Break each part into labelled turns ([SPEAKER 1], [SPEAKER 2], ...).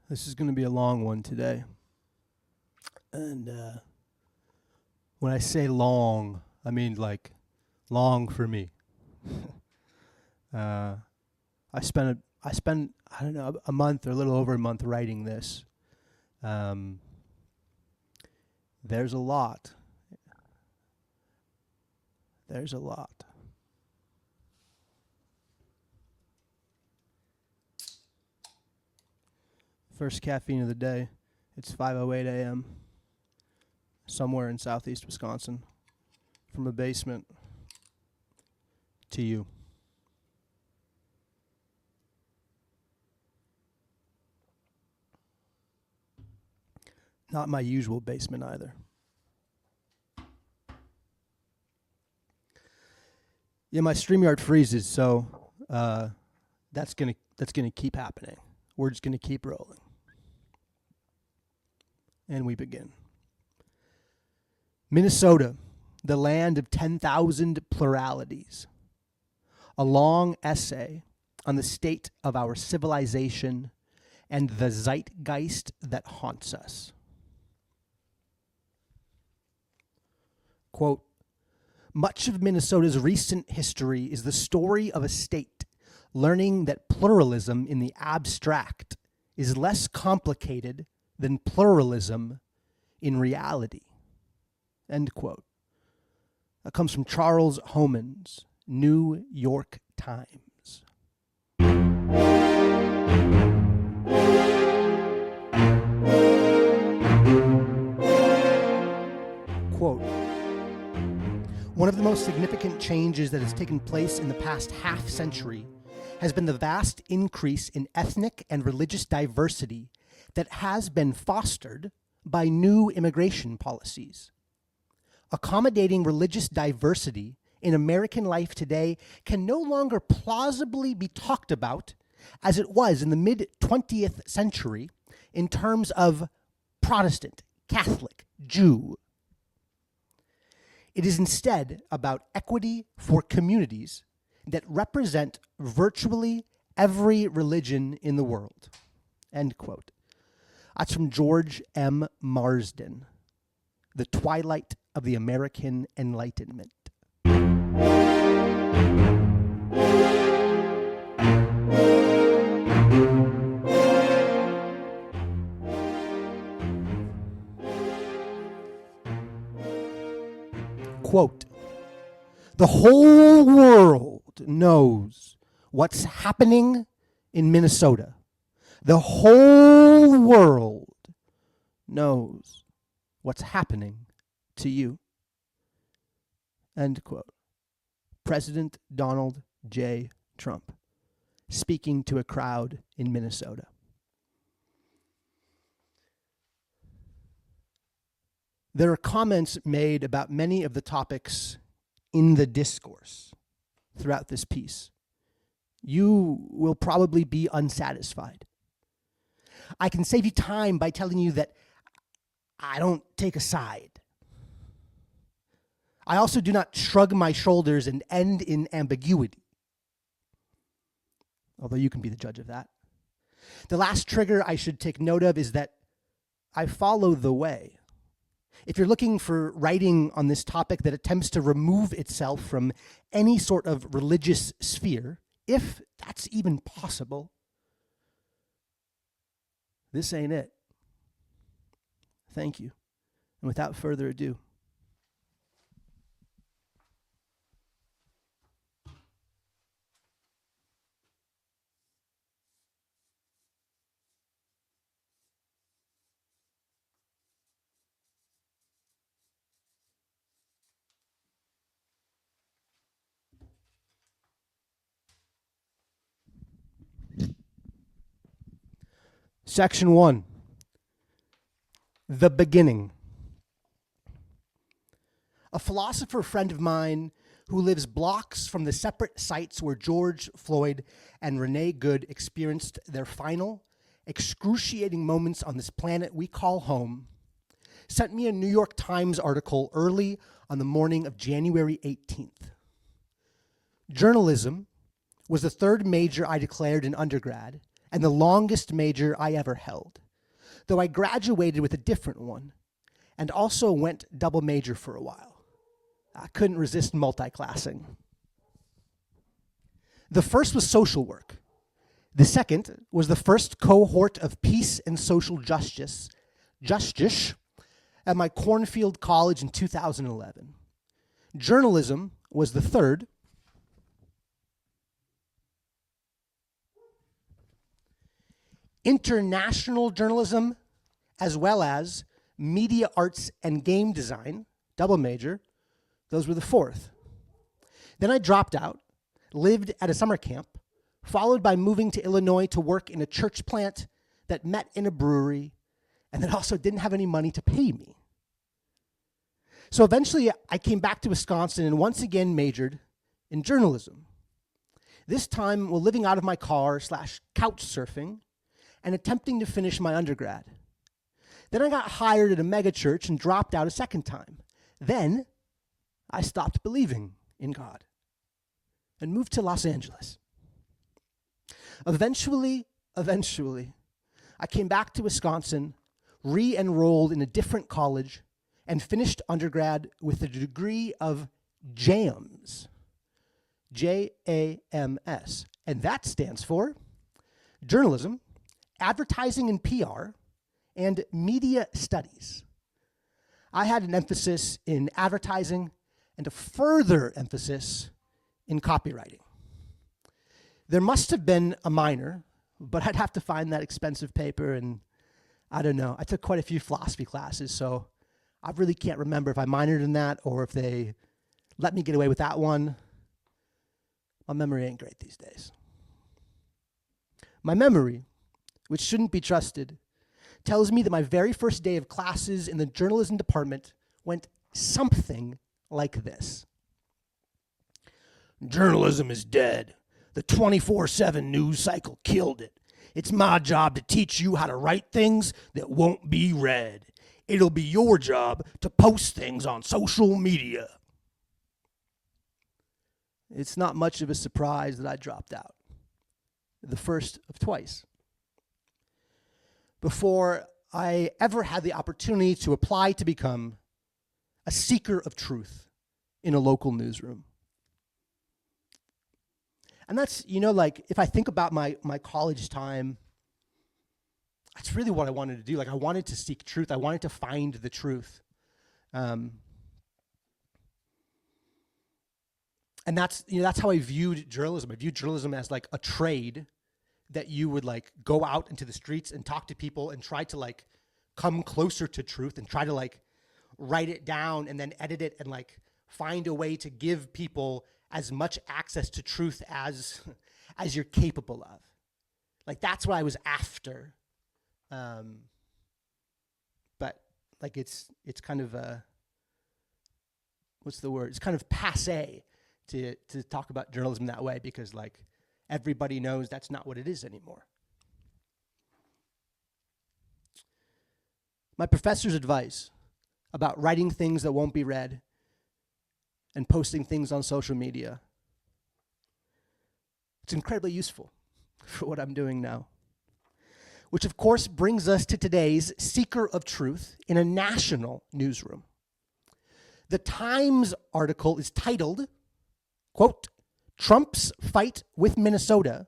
[SPEAKER 1] This is going to be a long one today. And when I say long, I mean like long for me. I spent I don't know, a month or a little over a month writing this. There's a lot. There's a lot. First caffeine of the day. It's 5:08 a.m. somewhere in southeast Wisconsin. From a basement to you. Not my usual basement either. Yeah, my StreamYard freezes, so that's gonna keep happening. We're just gonna keep rolling. And we begin. Minnesota, the land of 10,000 pluralities. A long essay on the state of our civilization and the zeitgeist that haunts us. Quote, much of Minnesota's recent history is the story of a state learning that pluralism in the abstract is less complicated than pluralism in reality. End quote. That comes from Charles Homan's New York Times. Quote, one of the most significant changes that has taken place in the past half century has been the vast increase in ethnic and religious diversity that has been fostered by new immigration policies. Accommodating religious diversity in American life today can no longer plausibly be talked about as it was in the mid-20th century in terms of Protestant, Catholic, Jew. It is instead about equity for communities that represent virtually every religion in the world. End quote. That's from George M. Marsden, The Twilight of the American Enlightenment. Quote, the whole world knows what's happening in Minnesota. The whole world knows what's happening to you. End quote. President Donald J. Trump speaking to a crowd in Minnesota. There are comments made about many of the topics in the discourse throughout this piece. You will probably be unsatisfied. I can save you time by telling you that I don't take a side. I also do not shrug my shoulders and end in ambiguity. Although you can be the judge of that. The last trigger I should take note of is that I follow the way. If you're looking for writing on this topic that attempts to remove itself from any sort of religious sphere, if that's even possible, this ain't it. Thank you. And without further ado, Section 1, the beginning. A philosopher friend of mine who lives blocks from the separate sites where George Floyd and Renee Good experienced their final, excruciating moments on this planet we call home, sent me a New York Times article early on the morning of January 18th. Journalism was the third major I declared in undergrad, and the longest major I ever held, though I graduated with a different one and also went double major for a while. I couldn't resist multi-classing. The first was social work. The second was the first cohort of peace and social justice at my Cornfield College in 2011. Journalism was the third. International journalism, as well as media arts and game design, double major, those were the fourth. Then I dropped out, lived at a summer camp, followed by moving to Illinois to work in a church plant that met in a brewery and that also didn't have any money to pay me. So eventually I came back to Wisconsin and once again majored in journalism. This time while living out of my car / couch surfing and attempting to finish my undergrad. Then I got hired at a megachurch and dropped out a second time. Then I stopped believing in God and moved to Los Angeles. Eventually, I came back to Wisconsin, re-enrolled in a different college, and finished undergrad with a degree of JAMS, J-A-M-S, and that stands for Journalism, Advertising and PR, and Media Studies. I had an emphasis in advertising and a further emphasis in copywriting. There must have been a minor, but I'd have to find that expensive paper, and I don't know. I took quite a few philosophy classes, so I really can't remember if I minored in that or if they let me get away with that one. My memory ain't great these days. My memory, which shouldn't be trusted, tells me that my very first day of classes in the journalism department went something like this. Journalism is dead. The 24/7 news cycle killed it. It's my job to teach you how to write things that won't be read. It'll be your job to post things on social media. It's not much of a surprise that I dropped out. The first of twice. Before I ever had the opportunity to apply to become a seeker of truth in a local newsroom. And that's, like, if I think about my college time, that's really what I wanted to do. Like, I wanted to seek truth. I wanted to find the truth. And that's how I viewed journalism. I viewed journalism as like a trade that you would like go out into the streets and talk to people and try to like come closer to truth and try to like write it down and then edit it and like find a way to give people as much access to truth as you're capable of. Like, that's what I was after. But like it's kind of what's the word? It's kind of passé to talk about journalism that way because like everybody knows that's not what it is anymore. My professor's advice about writing things that won't be read and posting things on social media, it's incredibly useful for what I'm doing now. Which of course brings us to today's seeker of truth in a national newsroom. The Times article is titled, quote, "Trump's fight with Minnesota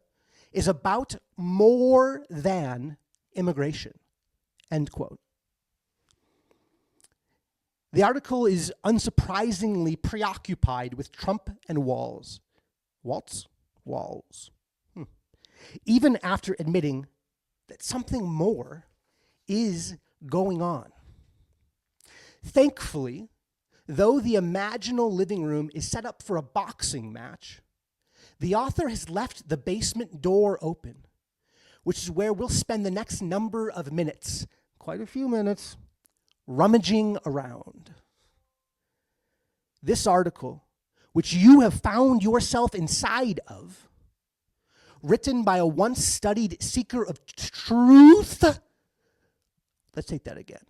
[SPEAKER 1] is about more than immigration," end quote. The article is unsurprisingly preoccupied with Trump and walls. Walls. Even after admitting that something more is going on. Thankfully, though the imaginal living room is set up for a boxing match, the author has left the basement door open, which is where we'll spend the next number of minutes, quite a few minutes, rummaging around. This article, which you have found yourself inside of, written by a once-studied seeker of truth. Let's take that again.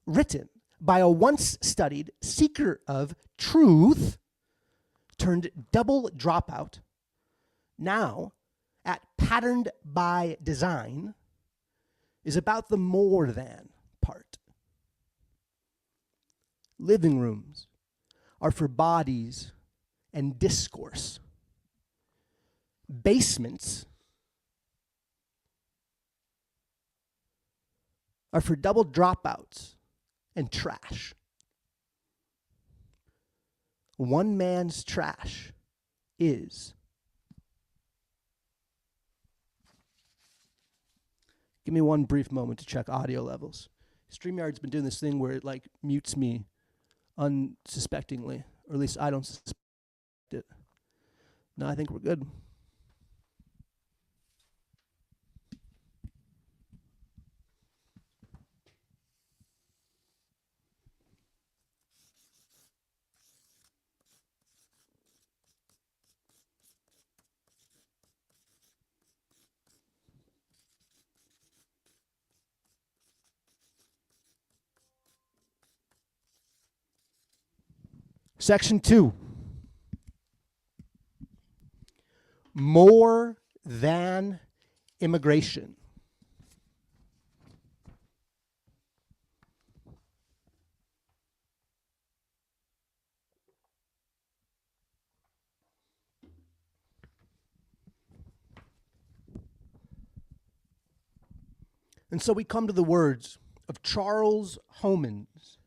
[SPEAKER 1] Written by a once-studied seeker of truth, turned double dropout, now at patterned by design is about the more than part. Living rooms are for bodies and discourse. Basements are for double dropouts and trash. One man's trash is. Give me one brief moment to check audio levels. StreamYard's been doing this thing where it like mutes me unsuspectingly, or at least I don't suspect it. No, I think we're good. Section 2. More than immigration. And so we come to the words of Charles Homans,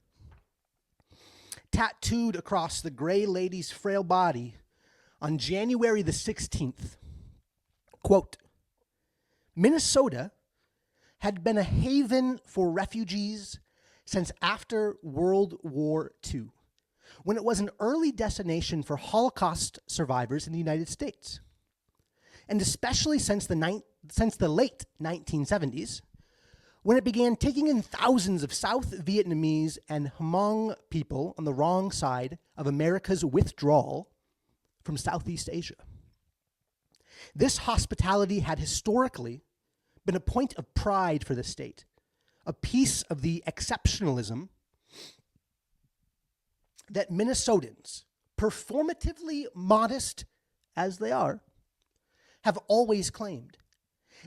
[SPEAKER 1] tattooed across the gray lady's frail body on January the 16th. Quote, Minnesota had been a haven for refugees since after World War II, when it was an early destination for Holocaust survivors in the United States. And especially since the late 1970s, when it began taking in thousands of South Vietnamese and Hmong people on the wrong side of America's withdrawal from Southeast Asia. This hospitality had historically been a point of pride for the state, a piece of the exceptionalism that Minnesotans, performatively modest as they are, have always claimed.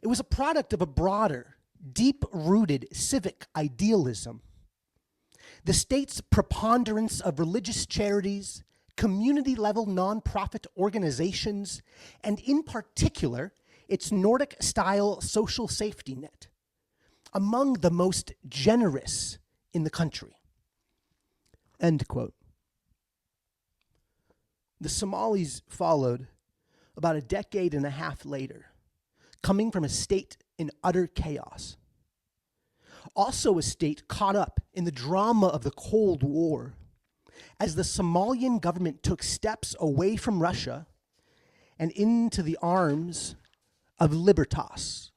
[SPEAKER 1] It was a product of a broader, deep-rooted civic idealism. The state's preponderance of religious charities, community-level nonprofit organizations, and in particular, its Nordic-style social safety net, among the most generous in the country. End quote. The Somalis followed about a decade and a half later, coming from a state in utter chaos. Also a state caught up in the drama of the Cold War, as the Somalian government took steps away from Russia and into the arms of Libertas.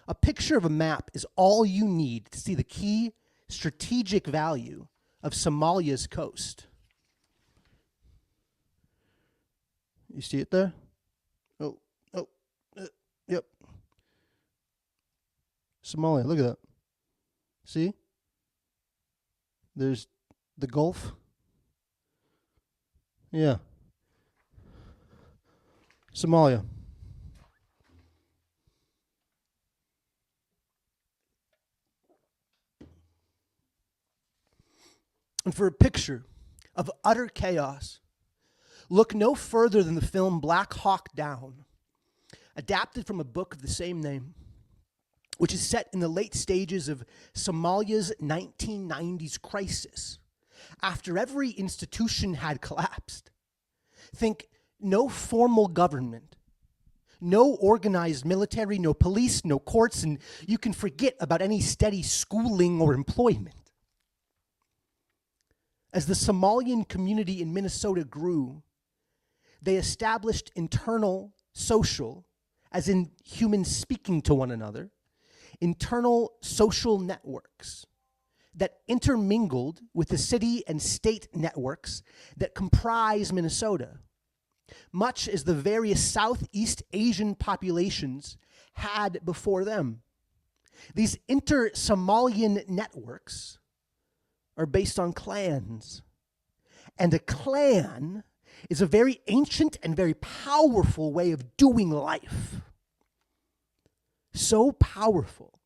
[SPEAKER 1] A picture of a map is all you need to see the key strategic value of Somalia's coast. You see it there? Yep. Somalia, look at that. See? There's the Gulf. Yeah. Somalia. And for a picture of utter chaos, look no further than the film Black Hawk Down, adapted from a book of the same name, which is set in the late stages of Somalia's 1990s crisis, after every institution had collapsed. Think no formal government, no organized military, no police, no courts, and you can forget about any steady schooling or employment. As the Somalian community in Minnesota grew, they established internal social, as in humans speaking to one another, internal social networks that intermingled with the city and state networks that comprise Minnesota, much as the various Southeast Asian populations had before them. These inter-Somalian networks are based on clans, and a clan is a very ancient and very powerful way of doing life. So powerful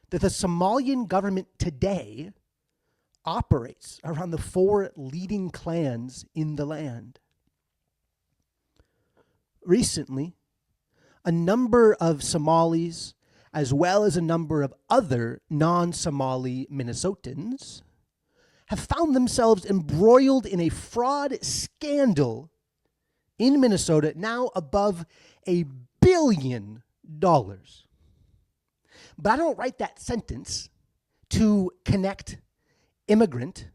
[SPEAKER 1] that the Somalian government today operates around the 4 leading clans in the land. Recently, a number of Somalis, as well as a number of other non-Somali Minnesotans, have found themselves embroiled in a fraud scandal in Minnesota, now above $1 billion. But I don't write that sentence to connect immigrant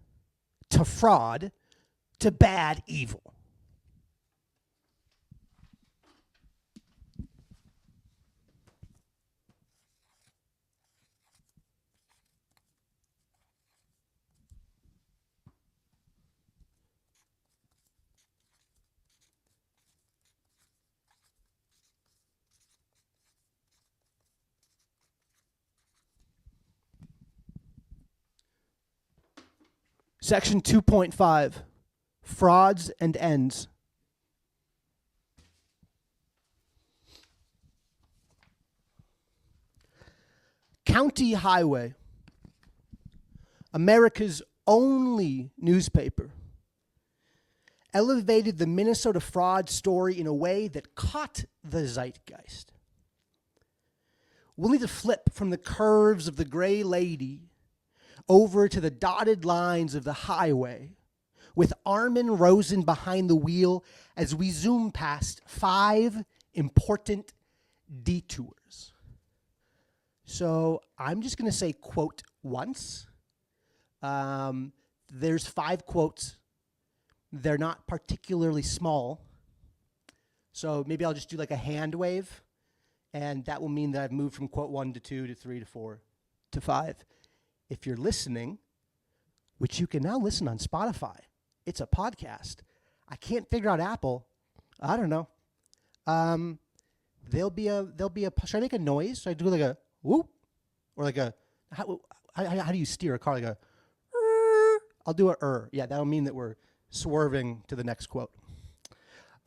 [SPEAKER 1] to fraud to bad evil. Section 2.5, frauds and ends. County Highway, America's only newspaper, elevated the Minnesota fraud story in a way that caught the zeitgeist. We'll need to flip from the curves of the gray lady over to the dotted lines of the highway, with Armin Rosen behind the wheel as we zoom past 5 important detours. So I'm just going to say quote once. There's 5 quotes. They're not particularly small. So maybe I'll just do like a hand wave, and that will mean that I've moved from quote 1 to 2 to 3 to 4 to 5. If you're listening, which you can now listen on Spotify, it's a podcast. I can't figure out Apple. I don't know. There'll be a. Should I make a noise? Should I do like a whoop, or like a? How do you steer a car? Like a. I'll do a. Yeah, that'll mean that we're swerving to the next quote.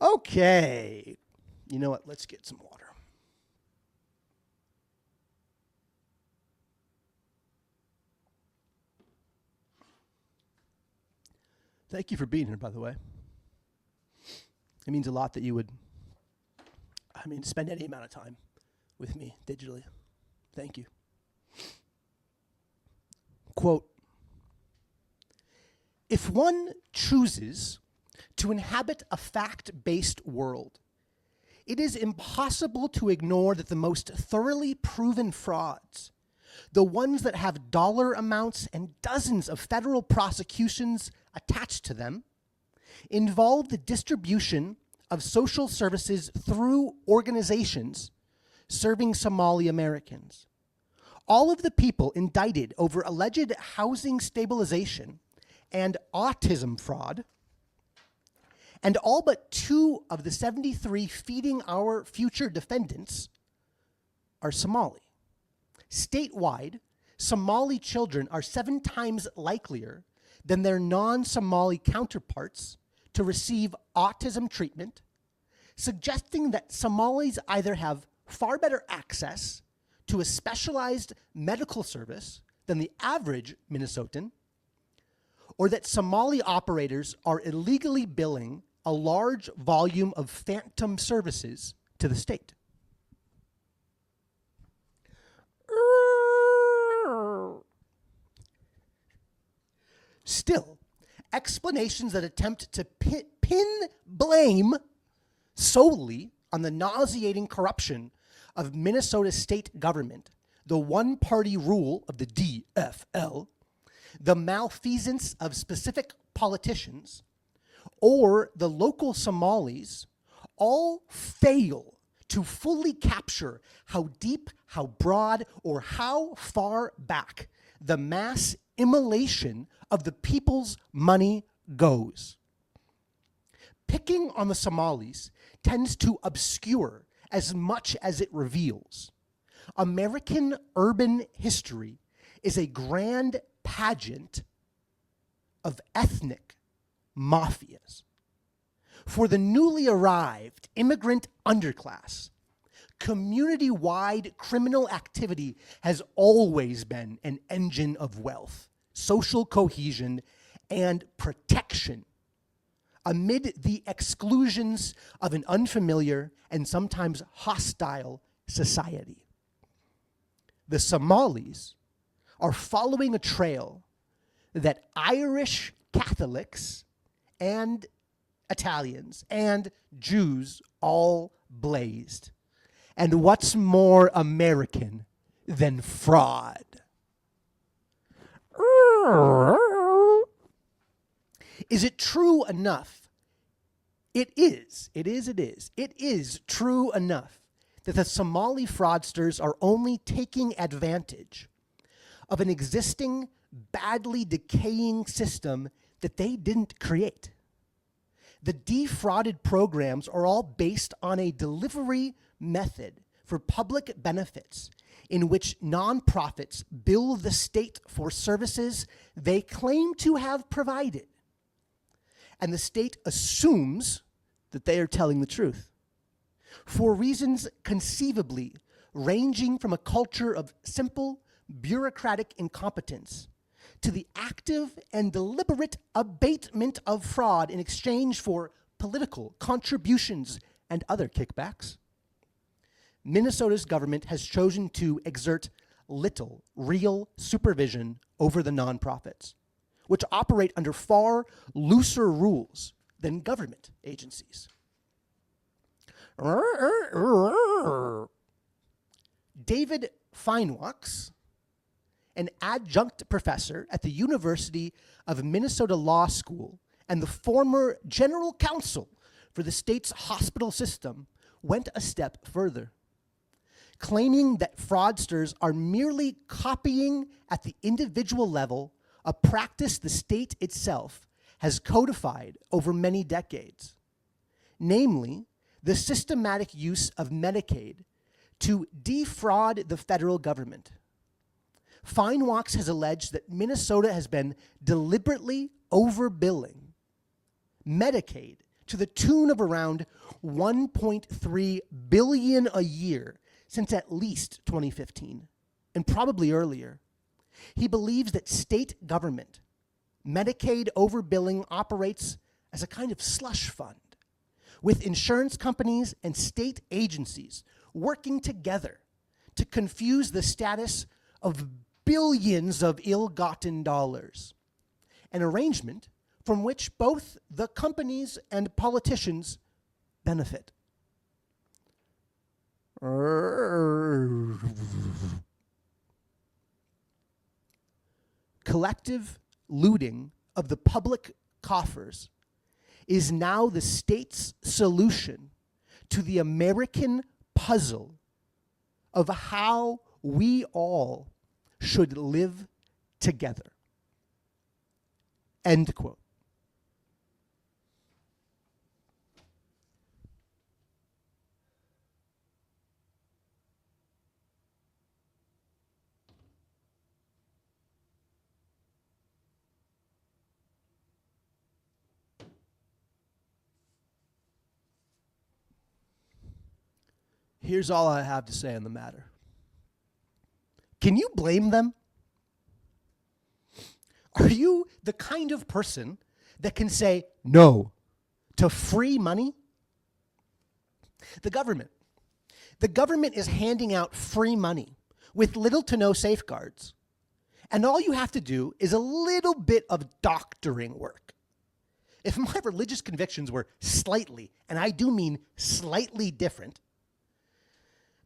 [SPEAKER 1] Okay. You know what? Let's get some water. Thank you for being here, by the way. It means a lot that you would, spend any amount of time with me digitally. Thank you. Quote, if one chooses to inhabit a fact-based world, it is impossible to ignore that the most thoroughly proven frauds, the ones that have dollar amounts and dozens of federal prosecutions attached to them, involve the distribution of social services through organizations serving Somali Americans. All of the people indicted over alleged housing stabilization and autism fraud, and all but 2 of the 73 Feeding Our Future defendants are Somali. Statewide, Somali children are 7 times likelier than their non-Somali counterparts to receive autism treatment, suggesting that Somalis either have far better access to a specialized medical service than the average Minnesotan, or that Somali operators are illegally billing a large volume of phantom services to the state. Still, explanations that attempt to pin blame solely on the nauseating corruption of Minnesota state government, the one-party rule of the DFL, the malfeasance of specific politicians, or the local Somalis, all fail to fully capture how deep, how broad, or how far back the mass immolation of the people's money goes. Picking on the Somalis tends to obscure as much as it reveals. American urban history is a grand pageant of ethnic mafias. For the newly arrived immigrant underclass, community-wide criminal activity has always been an engine of wealth, social cohesion, and protection amid the exclusions of an unfamiliar and sometimes hostile society. The Somalis are following a trail that Irish Catholics and Italians and Jews all blazed. And what's more American than fraud? Is it true enough? It is. It is true enough that the Somali fraudsters are only taking advantage of an existing, badly decaying system that they didn't create. The defrauded programs are all based on a delivery method for public benefits in which nonprofits bill the state for services they claim to have provided. And the state assumes that they are telling the truth, for reasons conceivably ranging from a culture of simple bureaucratic incompetence to the active and deliberate abatement of fraud in exchange for political contributions and other kickbacks. Minnesota's government has chosen to exert little real supervision over the nonprofits, which operate under far looser rules than government agencies. David Feinwachs, an adjunct professor at the University of Minnesota Law School and the former general counsel for the state's hospital system, went a step further, claiming that fraudsters are merely copying at the individual level a practice the state itself has codified over many decades, namely the systematic use of Medicaid to defraud the federal government. Feinwachs has alleged that Minnesota has been deliberately overbilling Medicaid to the tune of around $1.3 billion a year since at least 2015, and probably earlier. He believes that state government Medicaid overbilling operates as a kind of slush fund, with insurance companies and state agencies working together to confuse the status of billions of ill-gotten dollars, an arrangement from which both the companies and politicians benefit. Collective looting of the public coffers is now the state's solution to the American puzzle of how we all should live together. End quote. Here's all I have to say on the matter. Can you blame them? Are you the kind of person that can say no to free money? The government is handing out free money with little to no safeguards. And all you have to do is a little bit of doctoring work. If my religious convictions were slightly, and I do mean slightly different,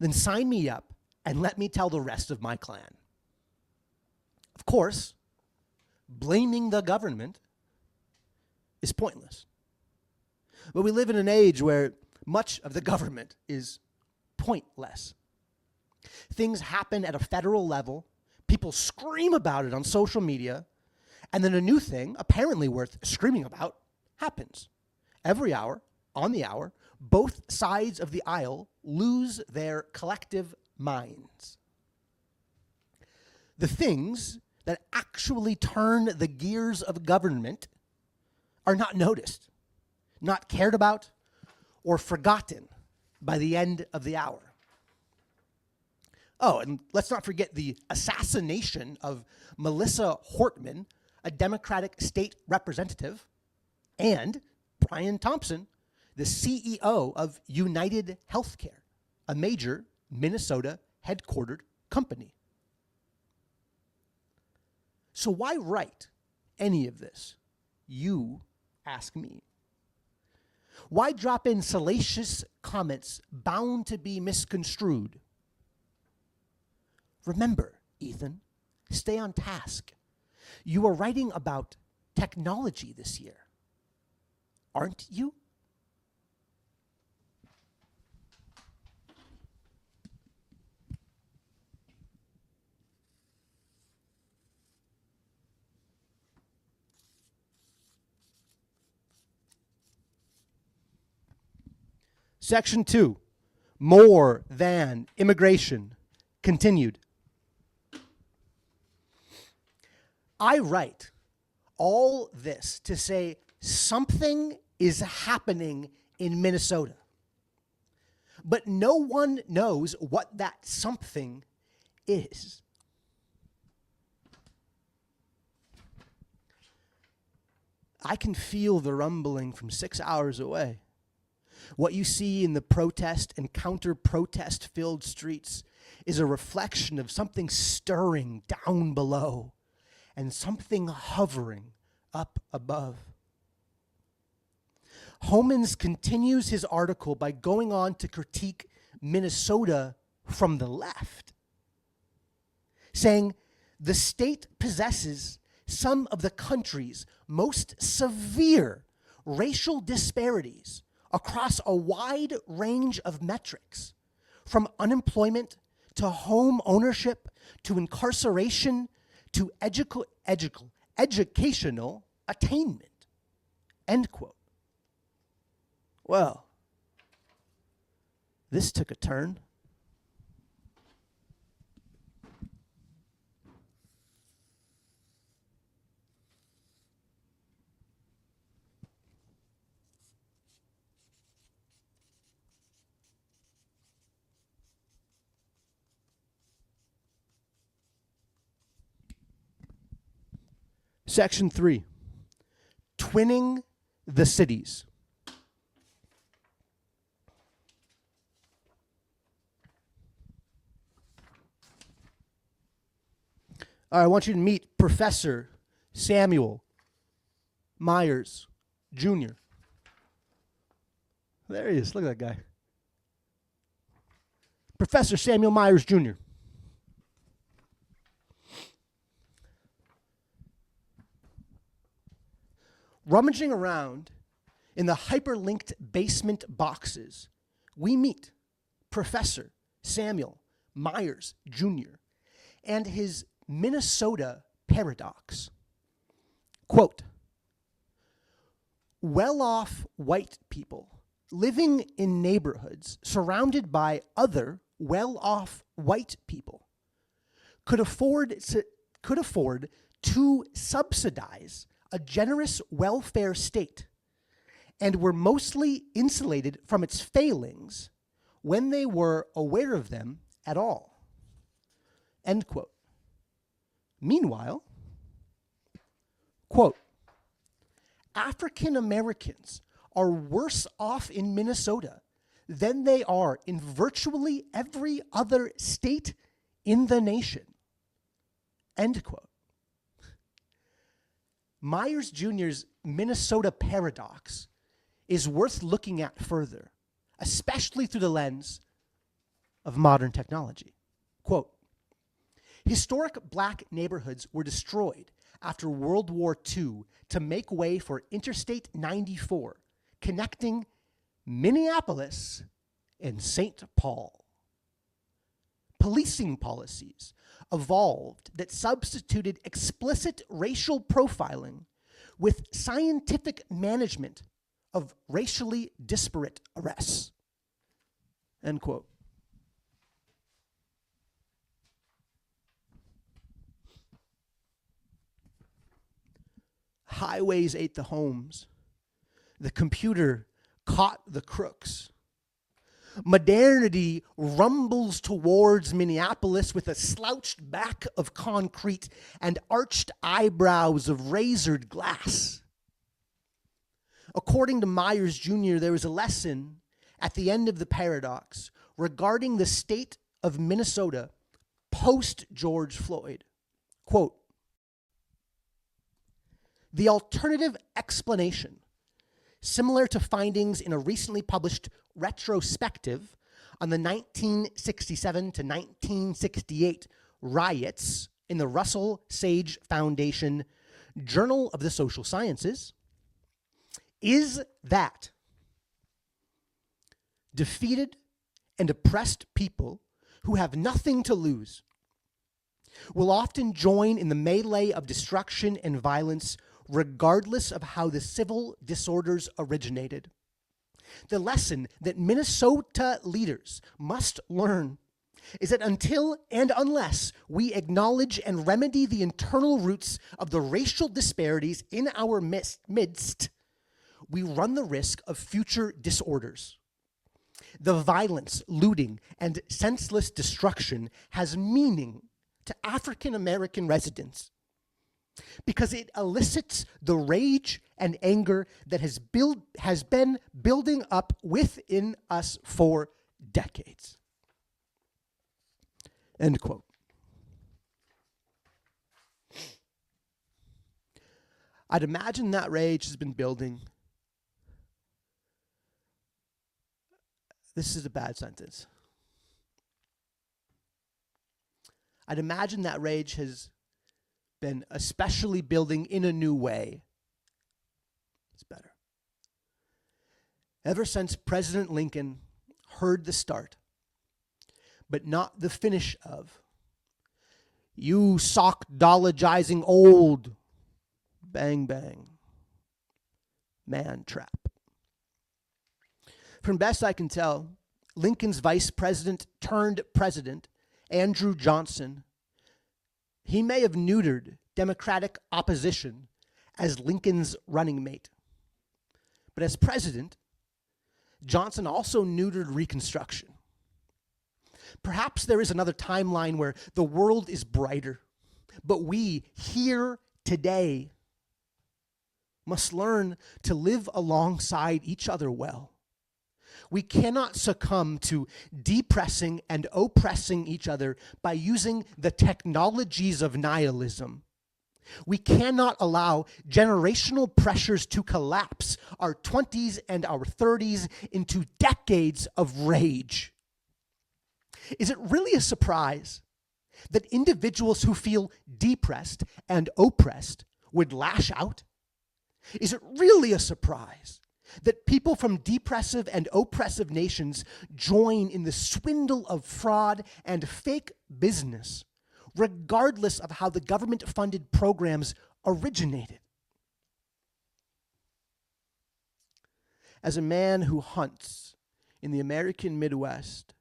[SPEAKER 1] then sign me up and let me tell the rest of my clan. Of course, blaming the government is pointless. But we live in an age where much of the government is pointless. Things happen at a federal level, people scream about it on social media, and then a new thing, apparently worth screaming about, happens. Every hour, on the hour, both sides of the aisle lose their collective minds. The things that actually turn the gears of government are not noticed. not cared about, or forgotten by the end of the hour. Oh, and let's not forget the assassination of Melissa Hortman, a Democratic state representative, and Brian Thompson, the CEO of United Healthcare, a major Minnesota headquartered company. So why write any of this? You ask me. Why drop in salacious comments bound to be misconstrued? Remember, Ethan, stay on task. You are writing about technology this year, aren't you? Section 2, more than immigration, continued. I write all this to say something is happening in Minnesota, but no one knows what that something is. I can feel the rumbling from 6 hours away. What you see in the protest and counter-protest filled streets is a reflection of something stirring down below and something hovering up above. Homans continues his article by going on to critique Minnesota from the left, saying the state possesses some of the country's most severe racial disparities across a wide range of metrics, from unemployment to home ownership to incarceration to educational attainment, end quote. Well, this took a turn. Section 3, twinning the cities. All right, I want you to meet Professor Samuel Myers, Jr. There he is. Look at that guy. Professor Samuel Myers, Jr. Rummaging around in the hyperlinked basement boxes, we meet Professor Samuel Myers, Jr. and his Minnesota paradox. Quote, well-off white people living in neighborhoods surrounded by other well-off white people could afford to subsidize a generous welfare state and were mostly insulated from its failings when they were aware of them at all. End quote. Meanwhile, quote, African Americans are worse off in Minnesota than they are in virtually every other state in the nation. End quote. Myers Jr.'s Minnesota paradox is worth looking at further, especially through the lens of modern technology. Quote, historic black neighborhoods were destroyed after World War II to make way for Interstate 94, connecting Minneapolis and St. Paul. Policing policies evolved that substituted explicit racial profiling with scientific management of racially disparate arrests. End quote. Highways ate the homes. The computer caught the crooks. Modernity rumbles towards Minneapolis with a slouched back of concrete and arched eyebrows of razored glass. According to Myers Jr., there is a lesson at the end of the paradox regarding the state of Minnesota post George Floyd. Quote, the alternative explanation, similar to findings in a recently published retrospective on the 1967 to 1968 riots in the Russell Sage Foundation Journal of the Social Sciences, is that defeated and oppressed people who have nothing to lose will often join in the melee of destruction and violence regardless of how the civil disorders originated. The lesson that Minnesota leaders must learn is that until and unless we acknowledge and remedy the internal roots of the racial disparities in our midst, we run the risk of future disorders. The violence, looting, and senseless destruction has meaning to African American residents because it elicits the rage and anger that has been building up within us for decades. End quote. I'd imagine that rage has been building. This is a bad sentence. I'd imagine that rage has been especially building in a new way. It's better. Ever since President Lincoln heard the start, but not the finish of, "You sock-dologizing old," bang, bang, man trap. From best I can tell, Lincoln's vice president turned president, Andrew Johnson, he may have neutered Democratic opposition as Lincoln's running mate. But as president, Johnson also neutered Reconstruction. Perhaps there is another timeline where the world is brighter, but we, here today, must learn to live alongside each other well. We cannot succumb to depressing and oppressing each other by using the technologies of nihilism. We cannot allow generational pressures to collapse our 20s and our 30s into decades of rage. Is it really a surprise that individuals who feel depressed and oppressed would lash out? Is it really a surprise that people from depressive and oppressive nations join in the swindle of fraud and fake business, regardless of how the government-funded programs originated? As a man who hunts in the American Midwest,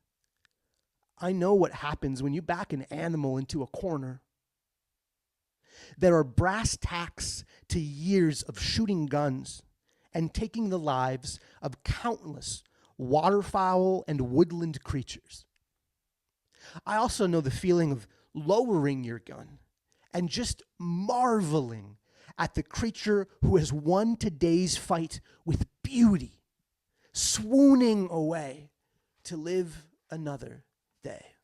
[SPEAKER 1] I know what happens when you back an animal into a corner. There are brass tacks to years of shooting guns and taking the lives of countless waterfowl and woodland creatures. I also know the feeling of lowering your gun and just marveling at the creature who has won today's fight with beauty, swooning away to live another day.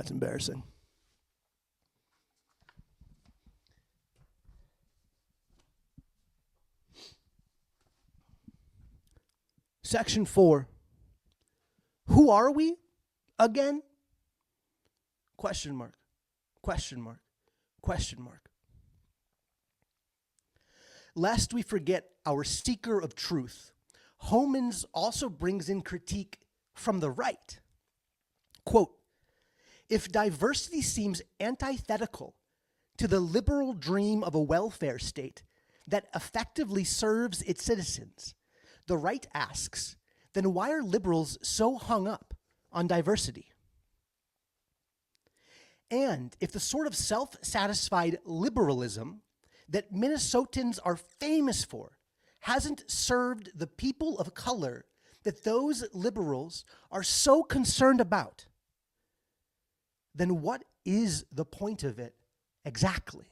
[SPEAKER 1] That's embarrassing. Section 4. Who are we again? Question mark. Question mark. Question mark. Lest we forget our seeker of truth, Homans also brings in critique from the right. Quote, if diversity seems antithetical to the liberal dream of a welfare state that effectively serves its citizens, the right asks, then why are liberals so hung up on diversity? And if the sort of self-satisfied liberalism that Minnesotans are famous for hasn't served the people of color that those liberals are so concerned about, then what is the point of it exactly?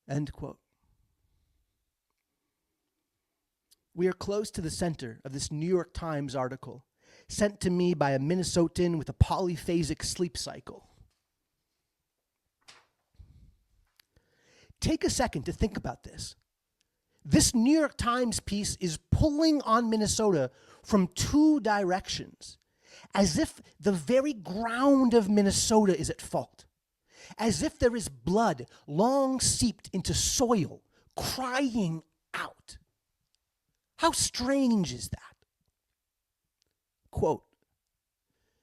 [SPEAKER 1] End quote. We are close to the center of this New York Times article, sent to me by a Minnesotan with a polyphasic sleep cycle. Take a second to think about this. This New York Times piece is pulling on Minnesota from two directions, as if the very ground of Minnesota is at fault, as if there is blood long seeped into soil, crying out. How strange is that? Quote,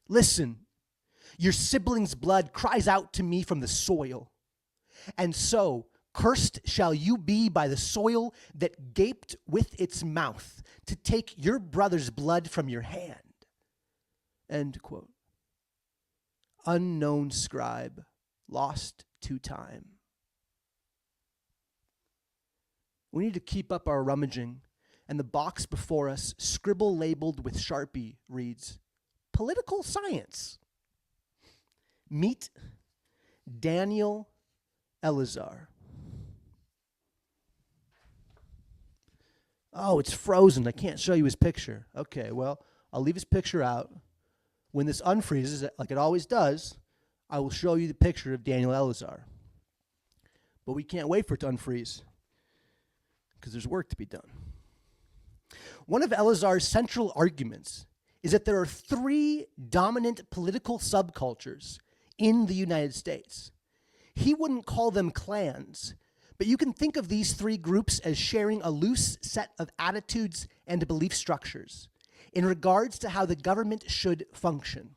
[SPEAKER 1] listen, your sibling's blood cries out to me from the soil, and so cursed shall you be by the soil that gaped with its mouth to take your brother's blood from your hand. End quote. Unknown scribe, lost to time. We need to keep up our rummaging, and the box before us, scribble labeled with Sharpie, reads, Political Science. Meet Daniel Elazar. Oh, it's frozen. I can't show you his picture. Okay, well, I'll leave his picture out. When this unfreezes, like it always does, I will show you the picture of Daniel Elazar. But we can't wait for it to unfreeze, because there's work to be done. One of Elazar's central arguments is that there are three dominant political subcultures in the United States. He wouldn't call them clans, but you can think of these three groups as sharing a loose set of attitudes and belief structures in regards to how the government should function.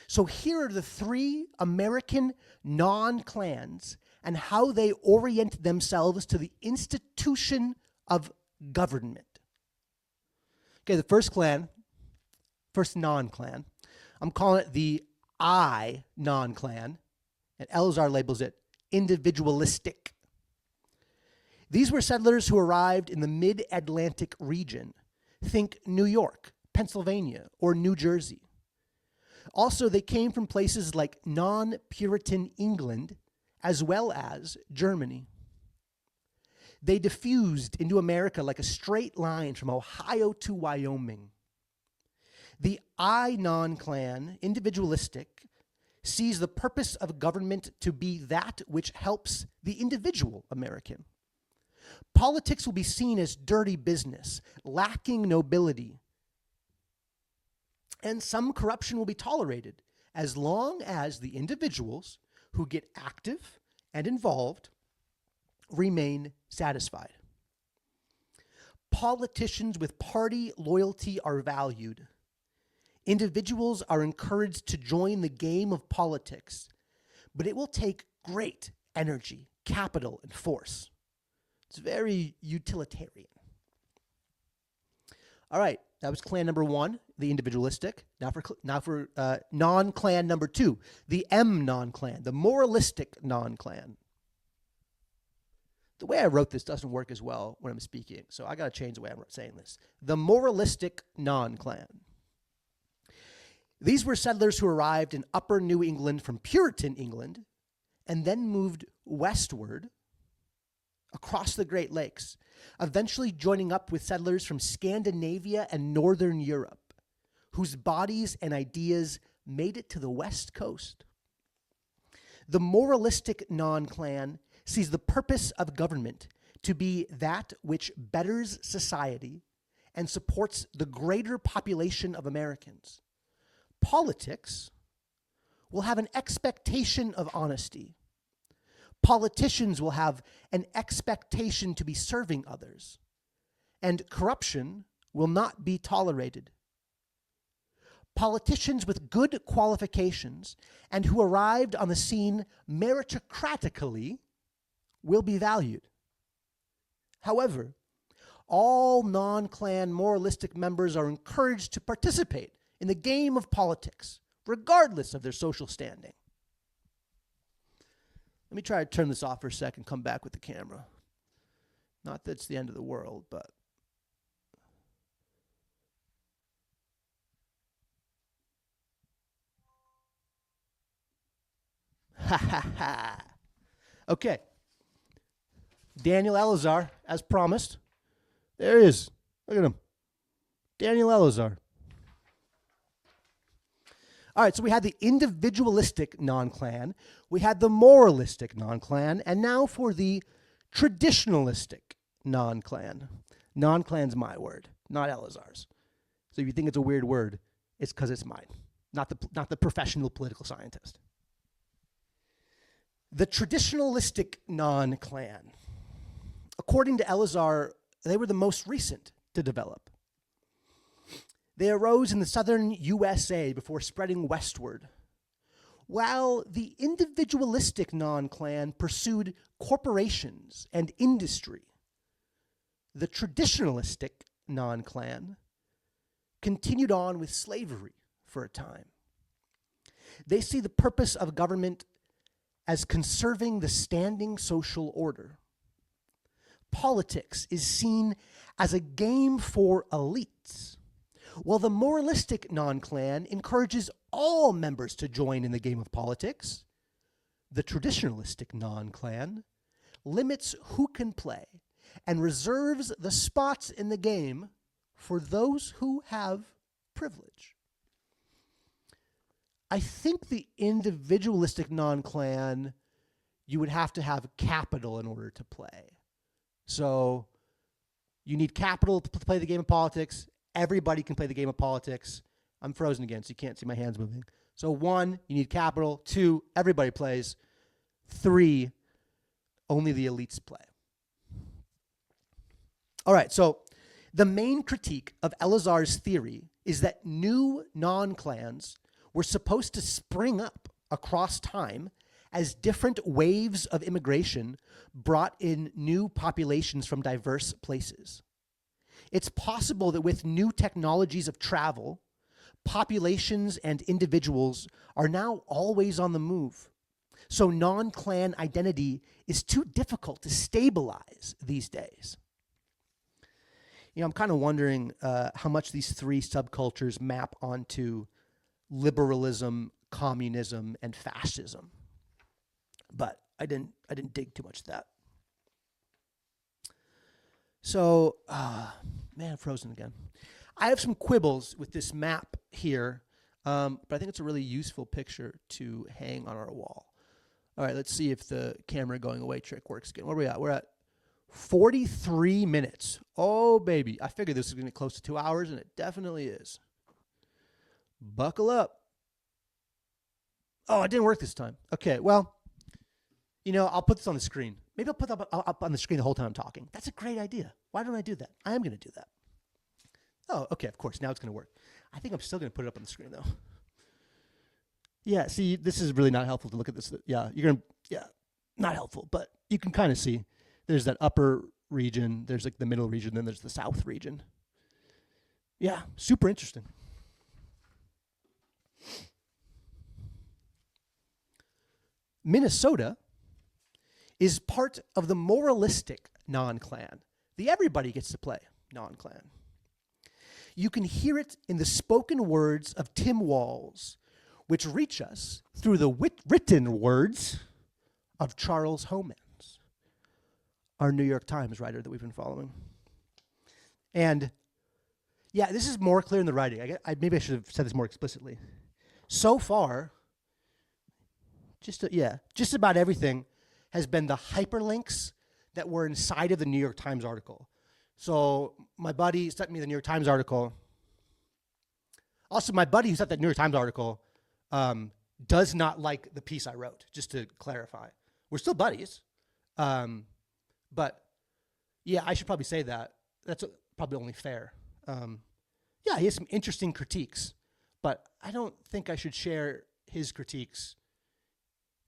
[SPEAKER 1] So here are the three American non-clans and how they orient themselves to the institution of government. Okay, the first non-clan, I'm calling it the I non-clan, and Elazar labels it individualistic. These were settlers who arrived in the mid-Atlantic region. Think New York, Pennsylvania, or New Jersey. Also, they came from places like non-Puritan England, as well as Germany. They diffused into America like a straight line from Ohio to Wyoming. The I non-clan, individualistic, sees the purpose of government to be that which helps the individual American. Politics will be seen as dirty business, lacking nobility, and some corruption will be tolerated as long as the individuals who get active and involved remain satisfied. Politicians with party loyalty are valued. Individuals are encouraged to join the game of politics, but it will take great energy, capital, and force. It's very utilitarian. All right, that was clan number one, the individualistic. Now for non-clan number two, the M non-clan, the moralistic non-clan. The way I wrote this doesn't work as well when I'm speaking, so I got to change the way I'm saying this. The moralistic non-clan. These were settlers who arrived in upper New England from Puritan England and then moved westward across the Great Lakes, eventually joining up with settlers from Scandinavia and Northern Europe, whose bodies and ideas made it to the West Coast. The moralistic non-clan sees the purpose of government to be that which betters society and supports the greater population of Americans. Politics will have an expectation of honesty. Politicians will have an expectation to be serving others, and corruption will not be tolerated. Politicians with good qualifications and who arrived on the scene meritocratically will be valued. However, all non-clan moralistic members are encouraged to participate in the game of politics, regardless of their social standing. Let me try to turn this off for a second and come back with the camera. Not that it's the end of the world, but... Ha ha ha. Okay. Daniel Elazar, as promised. There he is. Look at him. Daniel Elazar. All right, so we had the individualistic non-clan, we had the moralistic non-clan, and now for the traditionalistic non-clan. Non-clan's my word, not Elazar's. So if you think it's a weird word, it's because it's mine, not the professional political scientist. The traditionalistic non-clan. According to Elazar, they were the most recent to develop. They arose in the southern USA before spreading westward, while the individualistic non-clan pursued corporations and industry. The traditionalistic non-clan continued on with slavery for a time. They see the purpose of government as conserving the standing social order. Politics is seen as a game for elites, while the moralistic non-clan encourages all members to join in the game of politics. The traditionalistic non-clan limits who can play and reserves the spots in the game for those who have privilege. I think the individualistic non-clan, you would have to have capital in order to play. So you need capital to play the game of politics. Everybody can play the game of politics. I'm frozen again, so you can't see my hands moving. So 1, you need capital. 2, everybody plays. 3, only the elites play. All right, so the main critique of Elazar's theory is that new non-clans were supposed to spring up across time as different waves of immigration brought in new populations from diverse places. It's possible that with new technologies of travel, populations and individuals are now always on the move. So non-clan identity is too difficult to stabilize these days. You know, I'm kind of wondering how much these 3 subcultures map onto liberalism, communism, and fascism. But I didn't dig too much of that. So, man, I'm frozen again. I have some quibbles with this map here, but I think it's a really useful picture to hang on our wall. All right, let's see if the camera going away trick works again. Where are we at? We're at 43 minutes. Oh, baby. I figured this was going to get close to 2 hours, and it definitely is. Buckle up. Oh, it didn't work this time. Okay, well, you know, I'll put this on the screen. Maybe I'll put it up on the screen the whole time I'm talking. That's a great idea. Why don't I do that? I am going to do that. Oh, okay, of course. Now it's going to work. I think I'm still going to put it up on the screen, though. Yeah, see, this is really not helpful to look at this. Yeah, not helpful, but you can kind of see. There's that upper region, there's like the middle region, then there's the south region. Yeah, super interesting. Minnesota is part of the moralistic non-clan, the everybody gets to play non-clan. You can hear it in the spoken words of Tim Walz, which reach us through the written words of Charles Homans, our New York Times writer that we've been following. And yeah, this is more clear in the writing. Maybe I should have said this more explicitly. So far, just about everything has been the hyperlinks that were inside of the New York Times article. So my buddy sent me the New York Times article. Also, my buddy who sent that New York Times article does not like the piece I wrote, just to clarify. We're still buddies. But yeah, I should probably say that. That's probably only fair. Yeah, he has some interesting critiques, but I don't think I should share his critiques.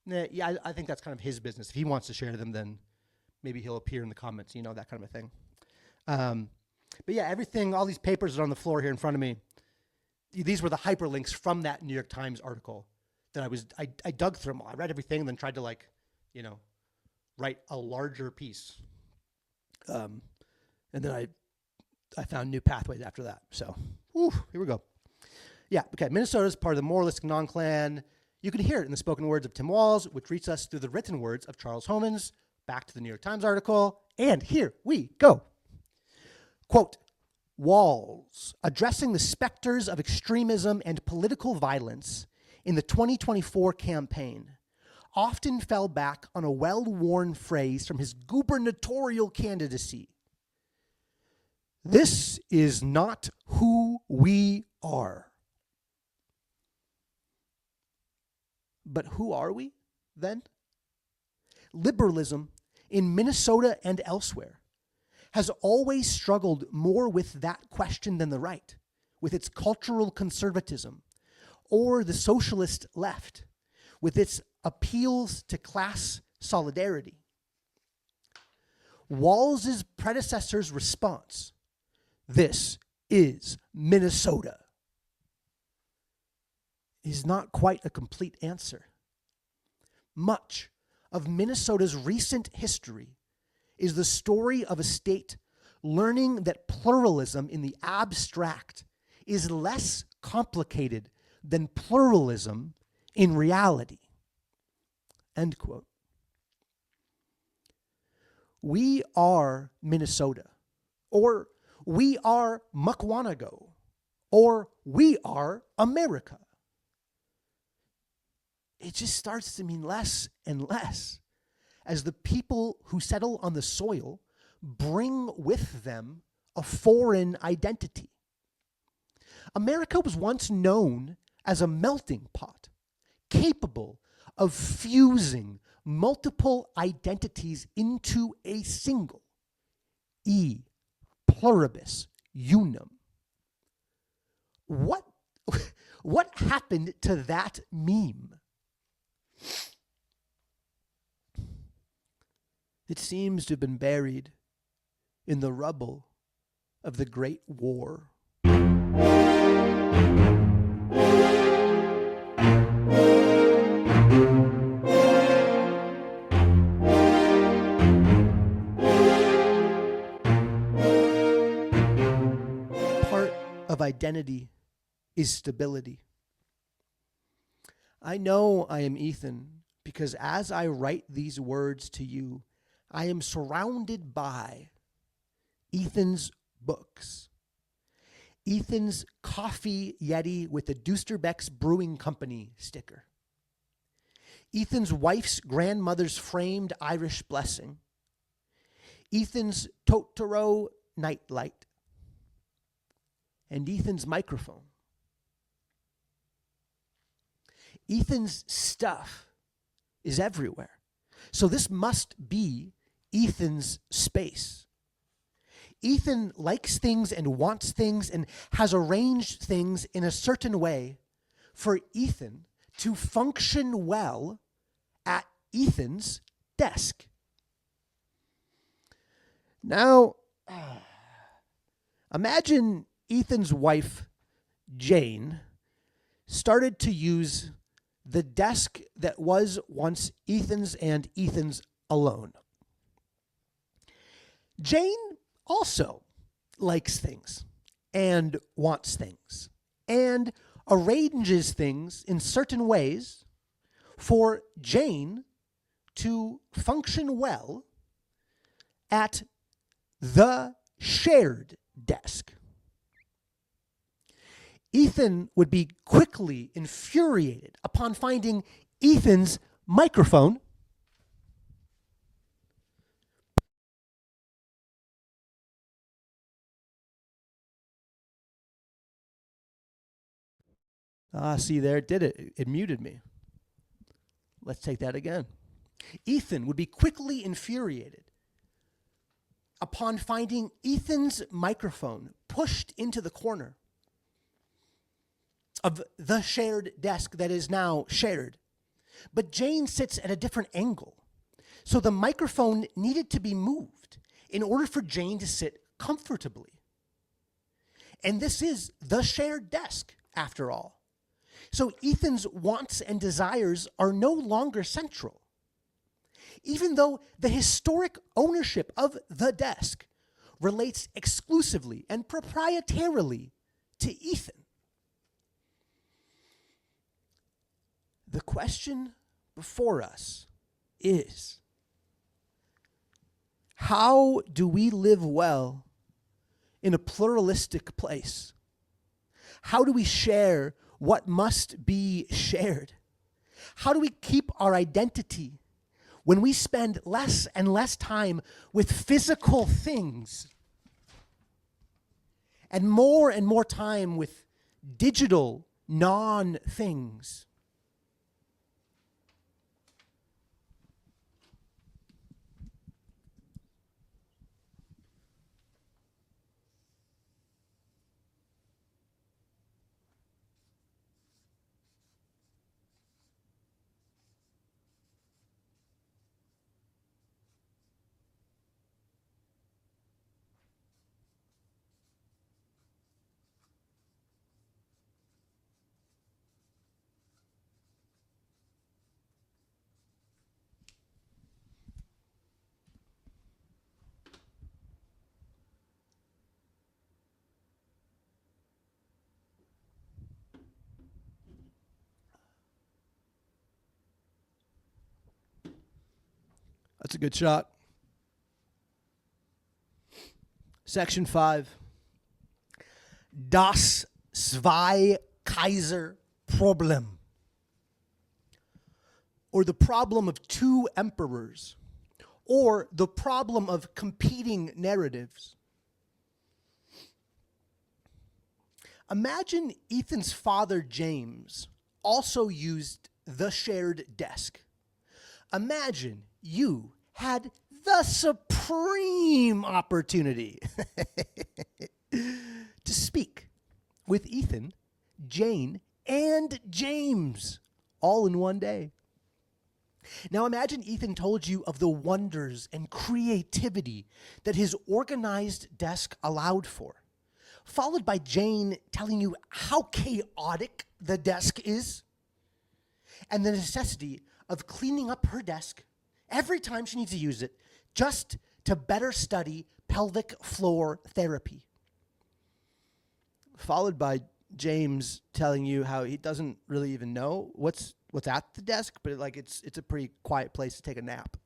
[SPEAKER 1] Yeah, I think that's kind of his business. If he wants to share them, then maybe he'll appear in the comments, that kind of a thing. But yeah, everything, all these papers are on the floor here in front of me. These were the hyperlinks from that New York Times article that I dug through them all. I read everything and then tried to write a larger piece. And then I found new pathways after that. So, here we go. Yeah, okay. Minnesota is part of the moralistic non-clan. You can hear it in the spoken words of Tim Walz, which reach us through the written words of Charles Homans. Back to the New York Times article. And here we go. Quote, Walz, addressing the specters of extremism and political violence in the 2024 campaign, often fell back on a well-worn phrase from his gubernatorial candidacy. This is not who we are. But who are we, then? Liberalism in Minnesota and elsewhere has always struggled more with that question than the right, with its cultural conservatism, or the socialist left, with its appeals to class solidarity. Walz's predecessor's response, this is Minnesota, is not quite a complete answer. Much of Minnesota's recent history is the story of a state learning that pluralism in the abstract is less complicated than pluralism in reality. End quote. We are Minnesota, or we are Mukwonago, or we are America. It just starts to mean less and less as the people who settle on the soil bring with them a foreign identity. America was once known as a melting pot, capable of fusing multiple identities into a single, e pluribus unum. What happened to that meme? It seems to have been buried in the rubble of the Great War. Part of identity is stability. I know I am Ethan because as I write these words to you, I am surrounded by Ethan's books, Ethan's coffee Yeti with the Dusterbeck's Brewing Company sticker, Ethan's wife's grandmother's framed Irish blessing, Ethan's Totoro nightlight, and Ethan's microphone. Ethan's stuff is everywhere. So this must be Ethan's space. Ethan likes things and wants things and has arranged things in a certain way for Ethan to function well at Ethan's desk. Now, imagine Ethan's wife, Jane, started to use the desk that was once Ethan's and Ethan's alone. Jane also likes things and wants things and arranges things in certain ways for Jane to function well at the shared desk. Ethan would be quickly infuriated upon finding Ethan's microphone see there, it did it. It muted me. Let's take that again. Ethan would be quickly infuriated upon finding Ethan's microphone pushed into the corner of the shared desk that is now shared. But Jane sits at a different angle. So the microphone needed to be moved in order for Jane to sit comfortably. And this is the shared desk, after all. So Ethan's wants and desires are no longer central. Even though the historic ownership of the desk relates exclusively and proprietarily to Ethan. The question before us is, how do we live well in a pluralistic place? How do we share what must be shared? How do we keep our identity when we spend less and less time with physical things and more time with digital non-things? That's a good shot. Section 5. Das Zwei-Kaiser-Problem. Or the problem of two emperors. Or the problem of competing narratives. Imagine Ethan's father, James, also used the shared desk. Imagine you had the supreme opportunity to speak with Ethan, Jane, and James all in one day. Now imagine Ethan told you of the wonders and creativity that his organized desk allowed for, followed by Jane telling you how chaotic the desk is and the necessity of cleaning up her desk every time she needs to use it just to better study pelvic floor therapy. Followed by James telling you how he doesn't really even know what's at the desk, but it's a pretty quiet place to take a nap.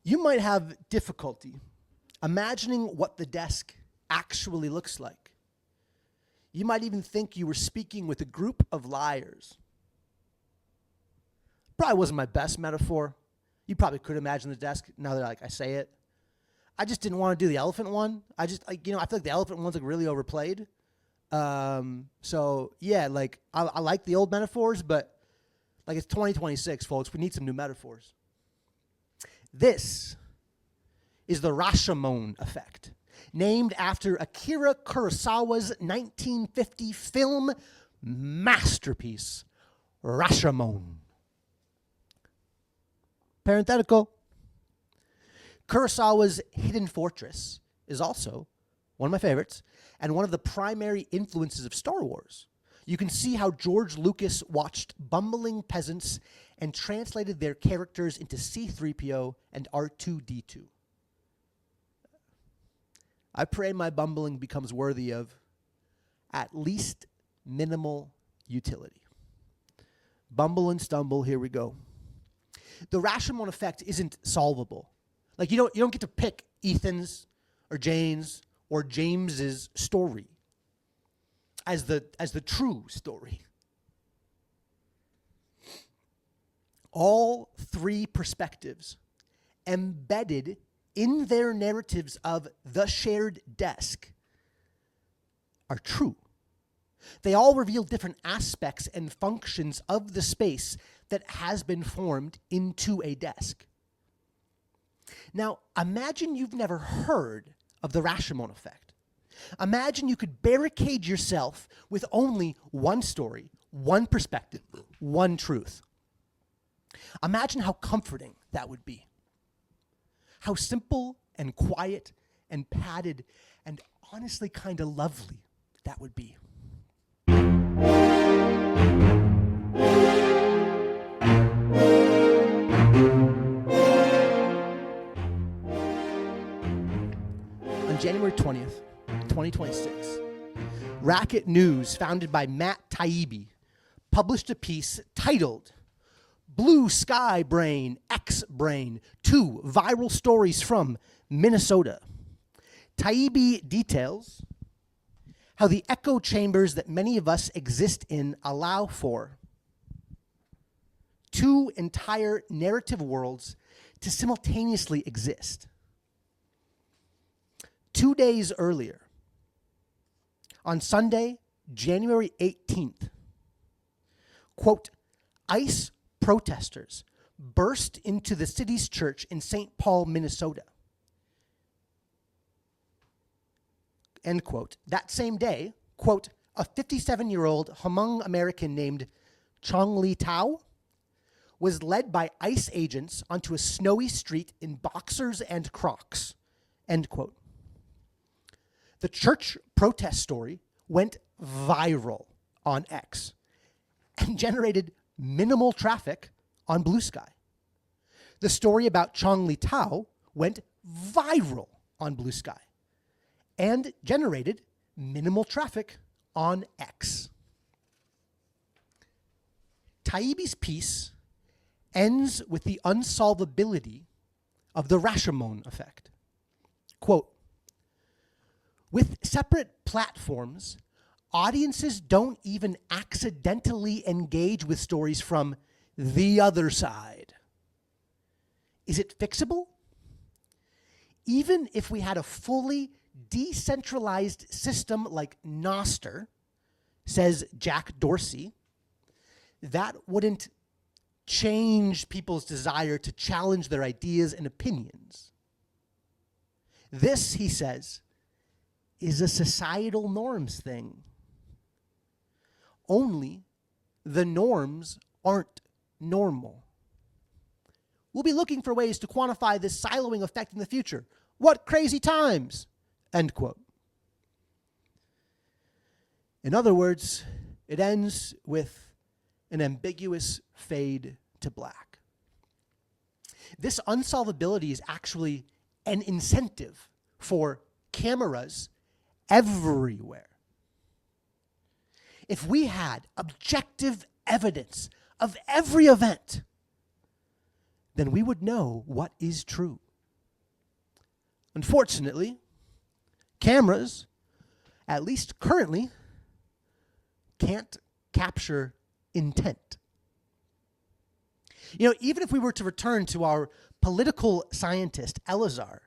[SPEAKER 1] You might have difficulty imagining what the desk actually looks like. You might even think you were speaking with a group of liars. Probably wasn't my best metaphor. You probably could imagine the desk now that I say it. I just didn't want to do the elephant one. I feel like the elephant one's really overplayed. So yeah, I like the old metaphors, but it's 2026, folks. We need some new metaphors. This is the Rashomon effect, named after Akira Kurosawa's 1950 film masterpiece, Rashomon. Parenthetical. Kurosawa's Hidden Fortress is also one of my favorites and one of the primary influences of Star Wars. You can see how George Lucas watched bumbling peasants and translated their characters into C-3PO and R2-D2. I pray my bumbling becomes worthy of at least minimal utility. Bumble and stumble, here we go. The Rashomon effect isn't solvable. You don't get to pick Ethan's or Jane's or James's story as the true story. All three perspectives embedded in their narratives of the shared desk are true. They all reveal different aspects and functions of the space that has been formed into a desk. Now, imagine you've never heard of the Rashomon effect. Imagine you could barricade yourself with only one story, one perspective, one truth. Imagine how comforting that would be. How simple and quiet and padded and honestly kind of lovely that would be. On January 20th, 2026, Racket News, founded by Matt Taibbi, published a piece titled Blue Sky Brain, X Brain, 2 Viral Stories from Minnesota. Taibbi details how the echo chambers that many of us exist in allow for two entire narrative worlds to simultaneously exist. 2 days earlier, on Sunday, January 18th, quote, ICE protesters burst into the city's church in St. Paul, Minnesota. End quote. That same day, quote, a 57-year-old Hmong American named Chong Li Tao was led by ICE agents onto a snowy street in boxers and Crocs, end quote. The church protest story went viral on X and generated minimal traffic on Blue Sky. The story about Chong Li Tao went viral on Blue Sky and generated minimal traffic on X. Taibbi's piece ends with the unsolvability of the Rashomon effect. Quote, with separate platforms, audiences don't even accidentally engage with stories from the other side. Is it fixable? Even if we had a fully decentralized system like Nostr, says Jack Dorsey, that wouldn't change people's desire to challenge their ideas and opinions. This, he says, is a societal norms thing. Only the norms aren't normal. We'll be looking for ways to quantify this siloing effect in the future. What crazy times! End quote. In other words, it ends with an ambiguous fade to black. This unsolvability is actually an incentive for cameras everywhere. If we had objective evidence of every event, then we would know what is true. Unfortunately, cameras, at least currently, can't capture intent. You know, even if we were to return to our political scientist, Elazar,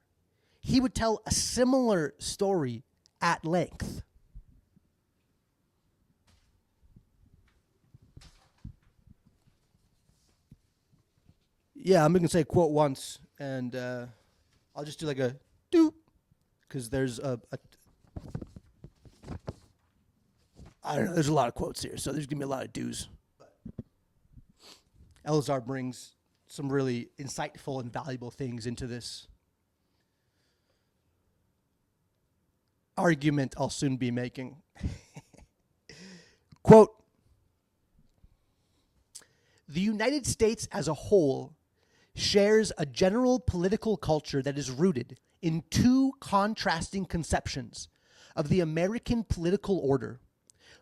[SPEAKER 1] he would tell a similar story at length. Yeah, I'm going to say quote once, and I'll just do like a do, because there's I don't know, there's a lot of quotes here, so there's going to be a lot of do's. Elazar brings some really insightful and valuable things into this argument I'll soon be making. Quote, the United States as a whole shares a general political culture that is rooted in two contrasting conceptions of the American political order,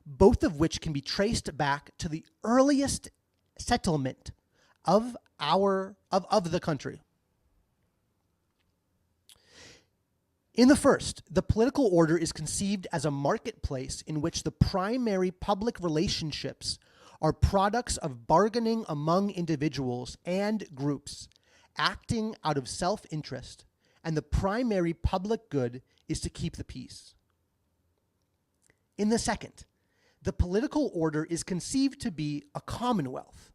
[SPEAKER 1] both of which can be traced back to the earliest settlement of the country. In the first, the political order is conceived as a marketplace in which the primary public relationships are products of bargaining among individuals and groups, acting out of self-interest, and the primary public good is to keep the peace. In the second, the political order is conceived to be a commonwealth,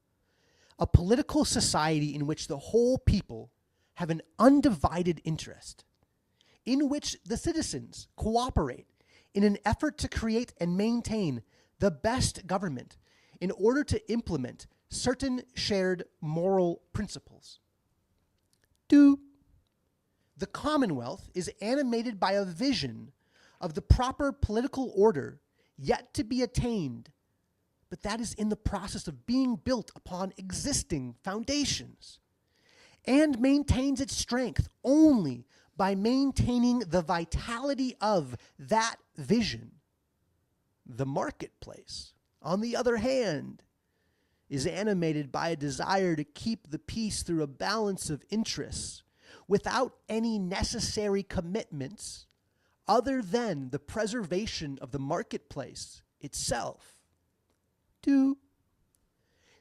[SPEAKER 1] a political society in which the whole people have an undivided interest, in which the citizens cooperate in an effort to create and maintain the best government in order to implement certain shared moral principles. 2. The Commonwealth is animated by a vision of the proper political order yet to be attained, but that is in the process of being built upon existing foundations, and maintains its strength only by maintaining the vitality of that vision. The marketplace, on the other hand, is animated by a desire to keep the peace through a balance of interests without any necessary commitments other than the preservation of the marketplace itself. 2.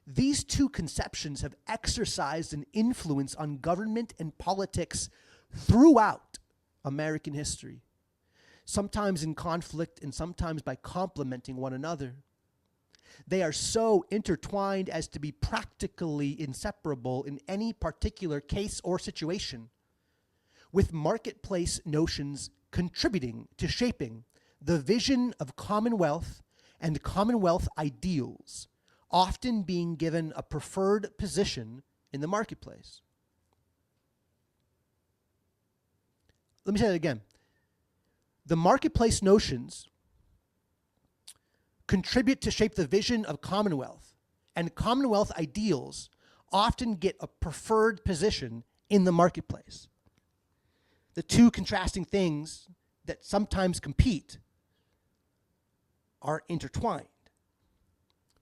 [SPEAKER 1] These two conceptions have exercised an influence on government and politics throughout American history, sometimes in conflict and sometimes by complementing one another. They are so intertwined as to be practically inseparable in any particular case or situation, with marketplace notions contributing to shaping the vision of commonwealth and commonwealth ideals, often being given a preferred position in the marketplace. Let me say that again. The marketplace notions contribute to shape the vision of commonwealth, and commonwealth ideals often get a preferred position in the marketplace. The two contrasting things that sometimes compete are intertwined.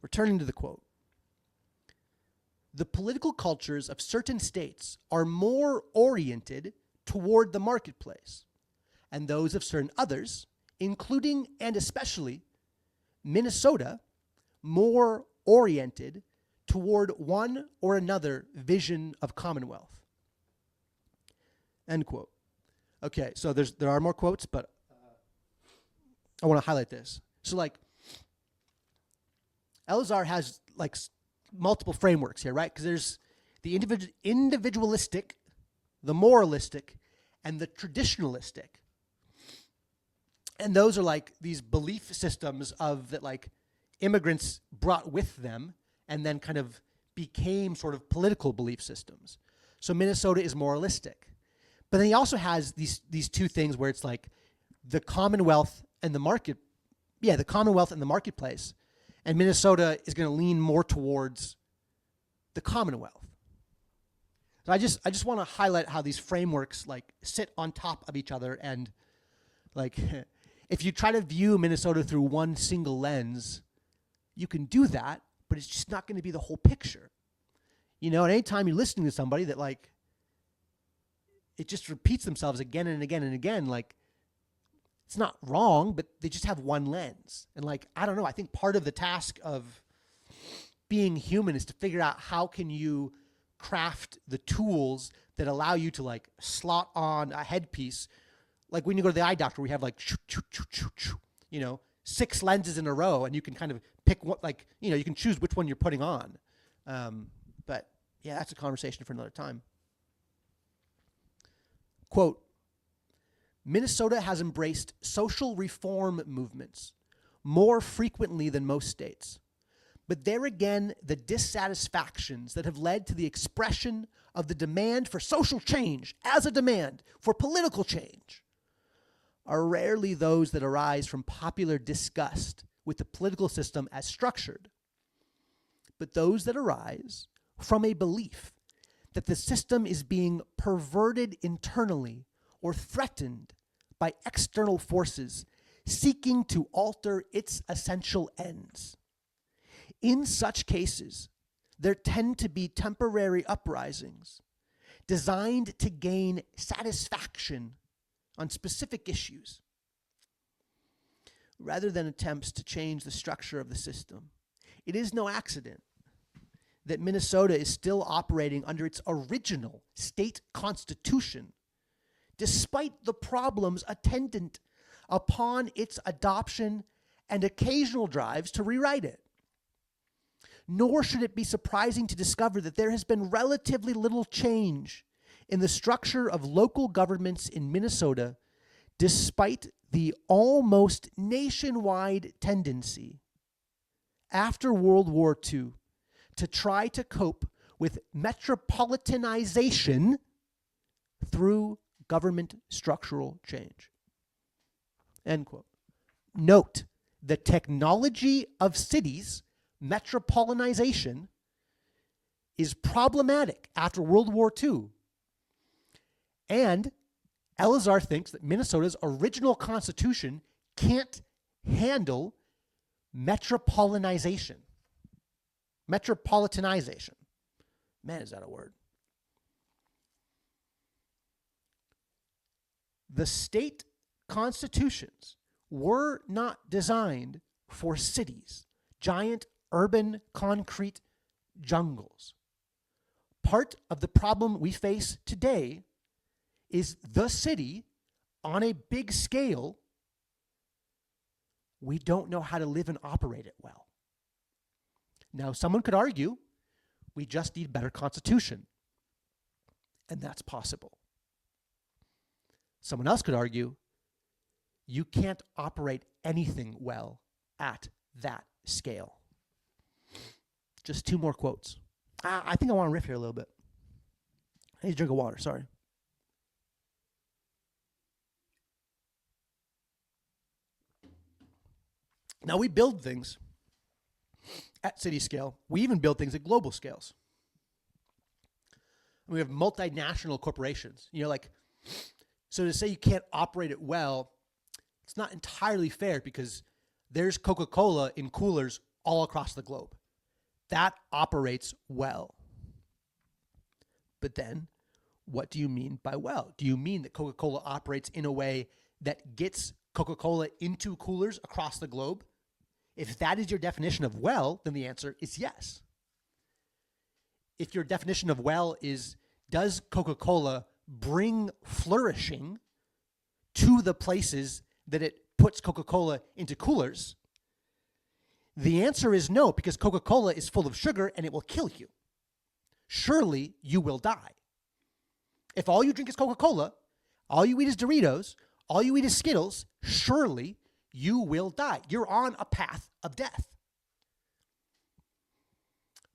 [SPEAKER 1] Returning to the quote, the political cultures of certain states are more oriented toward the marketplace, and those of certain others, including and especially Minnesota, more oriented toward one or another vision of commonwealth. End quote. Okay, so there are more quotes, but I want to highlight this. So like, Elazar has like multiple frameworks here, right? Because there's the individualistic, the moralistic, and the traditionalistic. And those are like these belief systems of that like immigrants brought with them and then kind of became sort of political belief systems. So Minnesota is moralistic. But then he also has these two things where it's like the Commonwealth and the market, the Commonwealth and the marketplace. And Minnesota is going to lean more towards the Commonwealth. So I just want to highlight how these frameworks like sit on top of each other, and like if you try to view Minnesota through one single lens, you can do that, but it's just not going to be the whole picture. You know, at any time you're listening to somebody that like it just repeats themselves again and again and again, like it's not wrong, but they just have one lens. And like, I don't know, I think part of the task of being human is to figure out how can you craft the tools that allow you to like slot on a headpiece. Like when you go to the eye doctor, we have like, you know, 6 lenses in a row, and you can kind of pick what, like, you know, you can choose which one you're putting on. But yeah, that's a conversation for another time. Quote, Minnesota has embraced social reform movements more frequently than most states. But there again, the dissatisfactions that have led to the expression of the demand for social change as a demand for political change are rarely those that arise from popular disgust with the political system as structured, but those that arise from a belief that the system is being perverted internally or threatened by external forces seeking to alter its essential ends. In such cases, there tend to be temporary uprisings designed to gain satisfaction on specific issues, rather than attempts to change the structure of the system. It is no accident that Minnesota is still operating under its original state constitution, despite the problems attendant upon its adoption and occasional drives to rewrite it. Nor should it be surprising to discover that there has been relatively little change in the structure of local governments in Minnesota, despite the almost nationwide tendency after World War II to try to cope with metropolitanization through government structural change. End quote. Note, the technology of cities, metropolitanization, is problematic after World War II. And Elazar thinks that Minnesota's original constitution can't handle metropolitanization. Metropolitanization. Man, is that a word? The state constitutions were not designed for cities, giant urban concrete jungles. Part of the problem we face today is the city on a big scale. We don't know how to live and operate it well. Now, someone could argue we just need a better constitution, and that's possible. Someone else could argue you can't operate anything well at that scale. Just two more quotes. I think I want to riff here a little bit. I need a drink of water, sorry. Now, we build things at city scale. We even build things at global scales. We have multinational corporations. So to say you can't operate it well, it's not entirely fair, because there's Coca-Cola in coolers all across the globe. That operates well. But then, what do you mean by well? Do you mean that Coca-Cola operates in a way that gets Coca-Cola into coolers across the globe? If that is your definition of well, then the answer is yes. If your definition of well is, does Coca-Cola bring flourishing to the places that it puts Coca-Cola into coolers, the answer is no, because Coca-Cola is full of sugar and it will kill you. Surely you will die. If all you drink is Coca-Cola, all you eat is Doritos, all you eat is Skittles, surely you will die. You're on a path of death.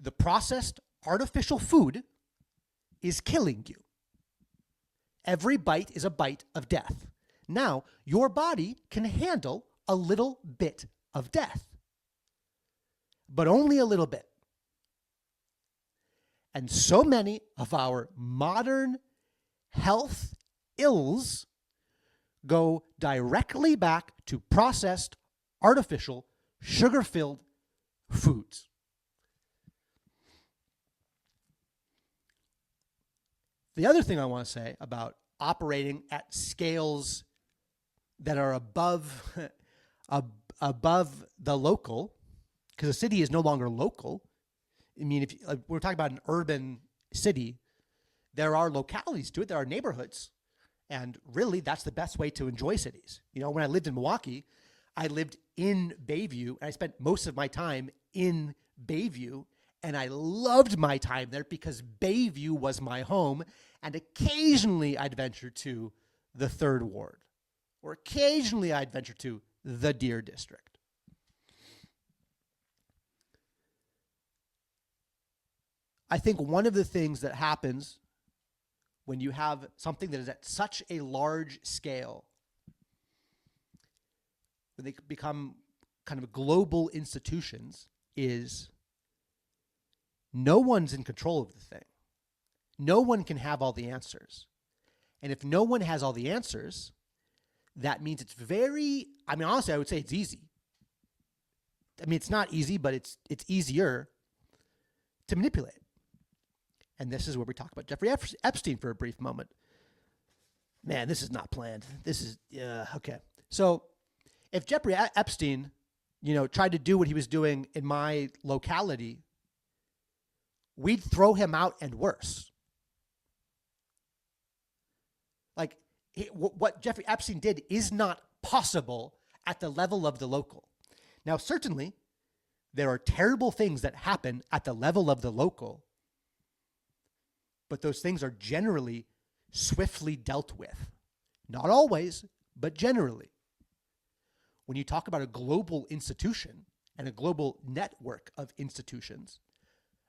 [SPEAKER 1] The processed artificial food is killing you. Every bite is a bite of death. Now, your body can handle a little bit of death, but only a little bit. And so many of our modern health ills go directly back to processed, artificial, sugar-filled foods. The other thing I want to say about operating at scales that are above the local, because a city is no longer local. I mean, if we're talking about an urban city, there are localities to it. There are neighborhoods. And really, that's the best way to enjoy cities. When I lived in Milwaukee, I lived in Bayview, and I spent most of my time in Bayview, and I loved my time there because Bayview was my home, and occasionally I'd venture to the 3rd Ward, or occasionally I'd venture to the Deer District. I think one of the things that happens when you have something that is at such a large scale, when they become kind of global institutions, is no one's in control of the thing. No one can have all the answers. And if no one has all the answers, that means it's honestly, I would say it's easy. It's not easy, but it's easier to manipulate. And this is where we talk about Jeffrey Epstein for a brief moment. Man, this is not planned. This is, okay. So if Jeffrey Epstein, tried to do what he was doing in my locality, we'd throw him out and worse. Like, what Jeffrey Epstein did is not possible at the level of the local. Now, certainly, there are terrible things that happen at the level of the local, but those things are generally swiftly dealt with. Not always, but generally. When you talk about a global institution and a global network of institutions,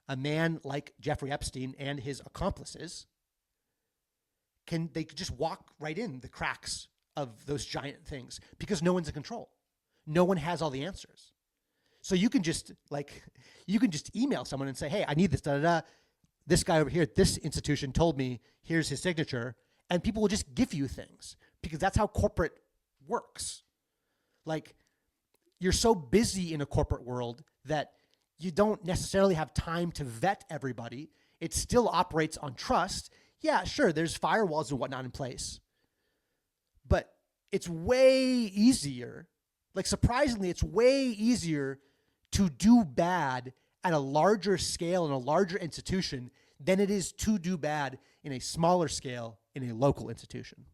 [SPEAKER 1] a man like Jeffrey Epstein and his accomplices they could just walk right in the cracks of those giant things because no one's in control. No one has all the answers. So you can just email someone and say, hey, I need this, This guy over here at this institution told me, here's his signature, and people will just give you things because that's how corporate works. Like, you're so busy in a corporate world that you don't necessarily have time to vet everybody. It still operates on trust. Yeah, sure, there's firewalls and whatnot in place. But it's way easier, surprisingly, it's way easier to do bad at a larger scale in a larger institution than it is to do bad in a smaller scale in a local institution.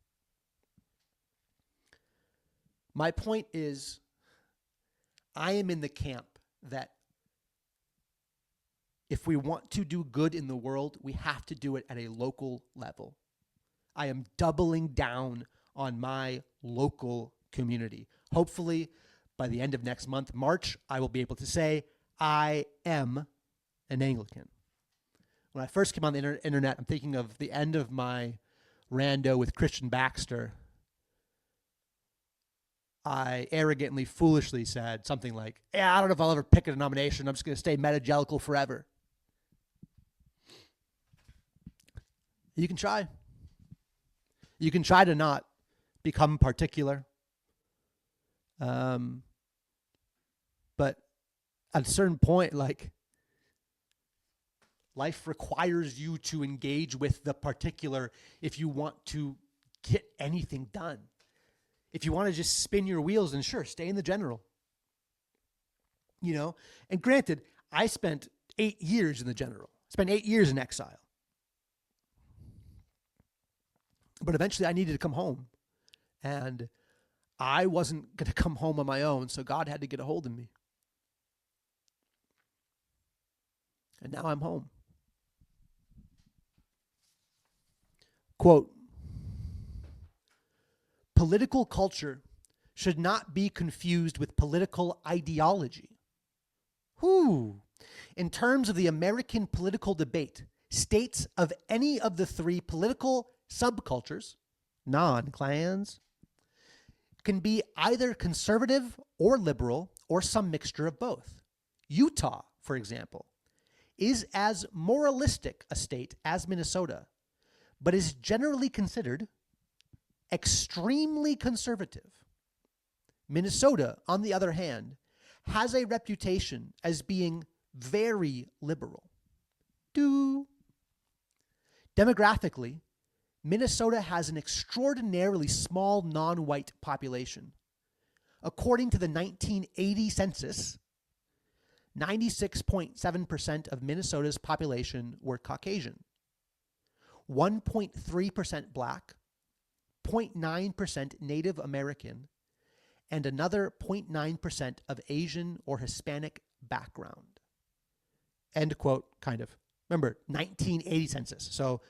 [SPEAKER 1] My point is, I am in the camp that if we want to do good in the world, we have to do it at a local level. I am doubling down on my local community. Hopefully, by the end of next month, March, I will be able to say, I am an Anglican. When I first came on the internet, I'm thinking of the end of my rando with Christian Baxter. I arrogantly, foolishly said something like, yeah, I don't know if I'll ever pick a denomination. I'm just going to stay metagelical forever. You can try. You can try to not become particular. But at a certain point, life requires you to engage with the particular if you want to get anything done. If you want to just spin your wheels, then sure, stay in the general. And granted, I spent 8 years in the general. Spent 8 years in exile. But eventually I needed to come home. And I wasn't going to come home on my own, so God had to get a hold of me. And now I'm home. Quote, political culture should not be confused with political ideology. In terms of the American political debate, states of any of the three political subcultures, non-clans, can be either conservative or liberal or some mixture of both. Utah, for example, is as moralistic a state as Minnesota, but is generally considered extremely conservative. Minnesota, on the other hand, has a reputation as being very liberal. Demographically, Minnesota has an extraordinarily small non-white population. According to the 1980 census, 96.7% of Minnesota's population were Caucasian, 1.3% Black, 0.9% Native American, and another 0.9% of Asian or Hispanic background. End quote, kind of. Remember, 1980 census. So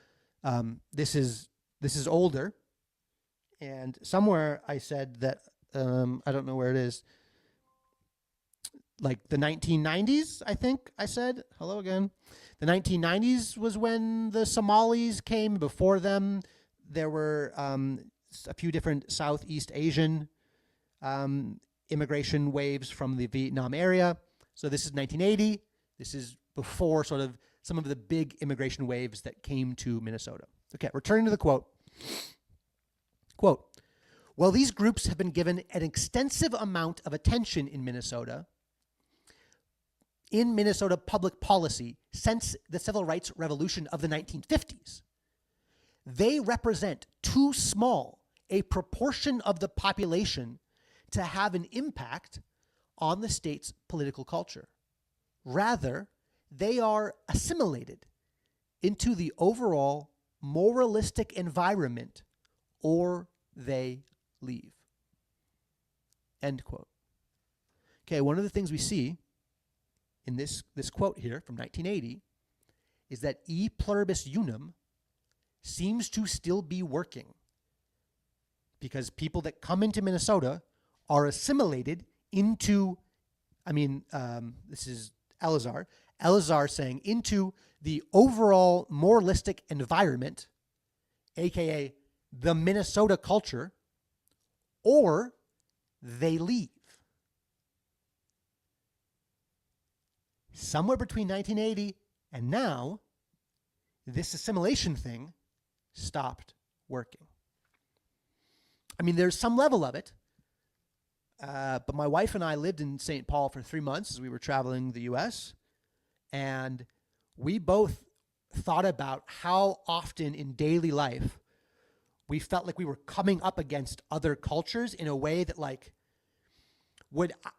[SPEAKER 1] this is older. And somewhere I said that, I don't know where it is, like the 1990s, I think I said. Hello again. The 1990s was when the Somalis came. Before them, there were a few different Southeast Asian immigration waves from the Vietnam area. So this is 1980. This is before sort of some of the big immigration waves that came to Minnesota. Okay, returning to the quote. Quote, while these groups have been given an extensive amount of attention in Minnesota public policy since the civil rights revolution of the 1950s, they represent too small a proportion of the population to have an impact on the state's political culture. Rather, they are assimilated into the overall moralistic environment, or they leave. End quote. Okay, one of the things we see in this quote here from 1980 is that e pluribus unum seems to still be working, because people that come into Minnesota are assimilated into, this is Elazar saying, into the overall moralistic environment, aka the Minnesota culture, or they leave. Somewhere between 1980 and now, this assimilation thing stopped working. I mean, there's some level of it, but my wife and I lived in St. Paul for 3 months as we were traveling the U.S., and we both thought about how often in daily life we felt like we were coming up against other cultures in a way that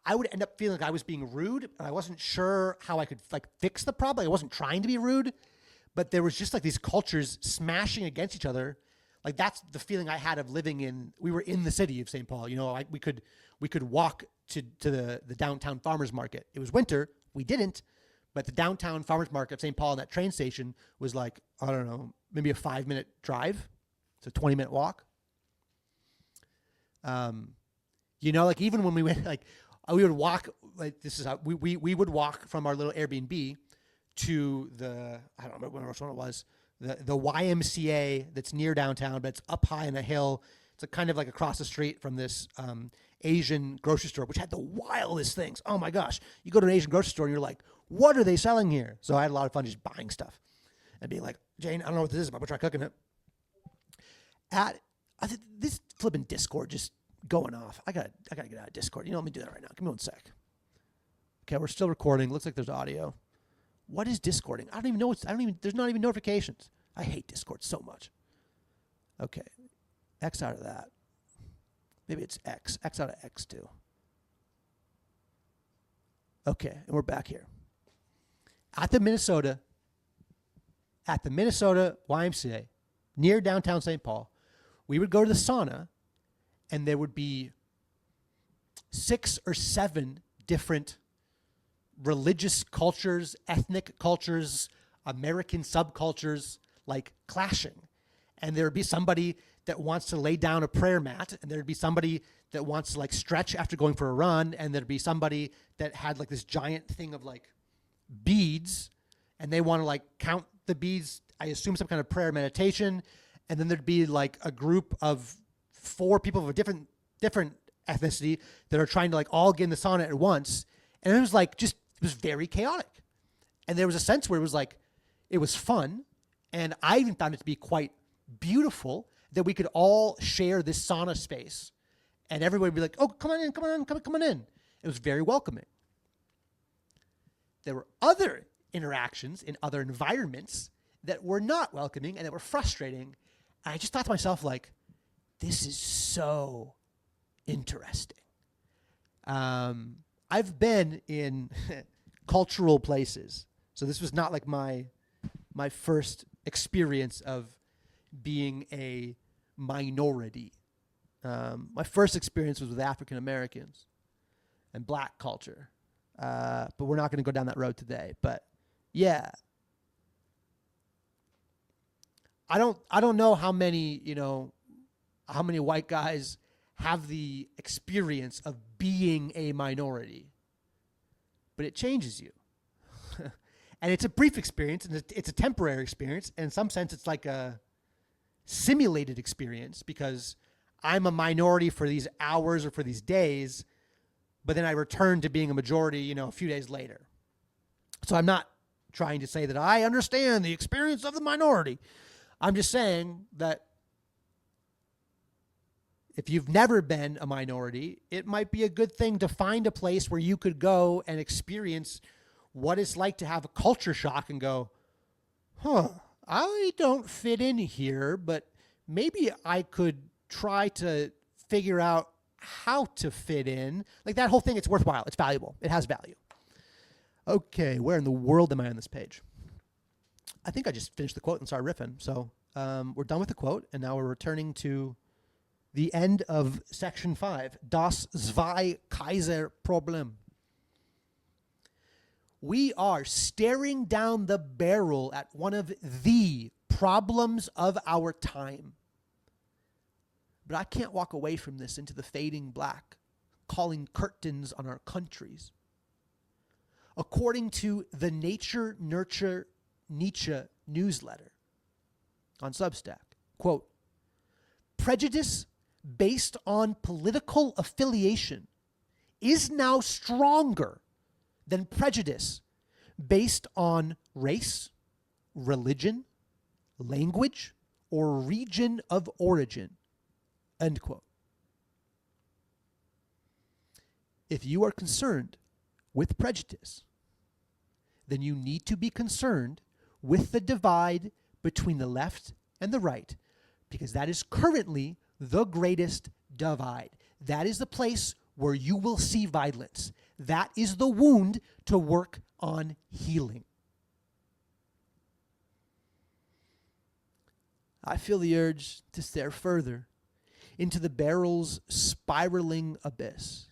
[SPEAKER 1] I would end up feeling like I was being rude, and I wasn't sure how I could fix the problem. I wasn't trying to be rude, but there was just these cultures smashing against each other. That's the feeling I had of living in. We were in the city of St. Paul. We could walk to the downtown farmers market. It was winter. We didn't, but the downtown farmers market of St. Paul and that train station was I don't know, maybe a 5-minute drive. It's a 20-minute walk. Even when we went, we would walk, this is how we would walk from our little Airbnb to I don't remember which one it was, the YMCA that's near downtown, but it's up high in a hill. It's kind of across the street from this Asian grocery store, which had the wildest things. Oh my gosh. You go to an Asian grocery store and you're like, what are they selling here? So I had a lot of fun just buying stuff and being like, Jane, I don't know what this is, but I'm going to try cooking it. This flipping Discord just going off. I gotta get out of Discord. Let me do that right now. Give me 1 sec. Okay, we're still recording. Looks like there's audio. What is Discording? I don't even know. There's not even notifications. I hate Discord so much. Okay, X out of that. Maybe it's X. X out of X too. Okay, and we're back here. At the Minnesota YMCA, near downtown St. Paul, we would go to the sauna, and there would be 6 or 7 different religious cultures, ethnic cultures, American subcultures, clashing. And there would be somebody that wants to lay down a prayer mat, and there'd be somebody that wants to stretch after going for a run, and there'd be somebody that had this giant thing of beads, and they want to count the beads, I assume some kind of prayer meditation, and then there'd be a group of 4 people of a different ethnicity that are trying to all get in the sauna at once. And it was it was very chaotic. And there was a sense where it was fun. And I even found it to be quite beautiful that we could all share this sauna space, and everybody would be like, oh, come on in. It was very welcoming. There were other interactions in other environments that were not welcoming and that were frustrating. And I just thought to myself, this is so interesting. I've been in cultural places, so this was not my first experience of being a minority. My first experience was with African Americans and black culture, but we're not going to go down that road today. But yeah, I don't know how many white guys have the experience of being a minority, but it changes you. And it's a brief experience, and it's a temporary experience. And in some sense, it's like a simulated experience, because I'm a minority for these hours or for these days, but then I return to being a majority, a few days later. So I'm not trying to say that I understand the experience of the minority. I'm just saying that if you've never been a minority, it might be a good thing to find a place where you could go and experience what it's like to have a culture shock and go, I don't fit in here, but maybe I could try to figure out how to fit in. Like that whole thing, it's worthwhile. It's valuable. It has value. Okay, where in the world am I on this page? I think I just finished the quote and started riffing. So we're done with the quote, and now we're returning to the end of section 5. Das Zeitgeist-Problem. We are staring down the barrel at one of the problems of our time. But I can't walk away from this into the fading black, calling curtains on our countries. According to the Nature Nurture Nietzsche newsletter on Substack, quote, prejudice based on political affiliation is now stronger than prejudice based on race, religion, language, or region of origin, end quote. If you are concerned with prejudice, then you need to be concerned with the divide between the left and the right, because that is currently the greatest divide. That is the place where you will see violence. That is the wound to work on healing. I feel the urge to stare further into the barrel's spiraling abyss.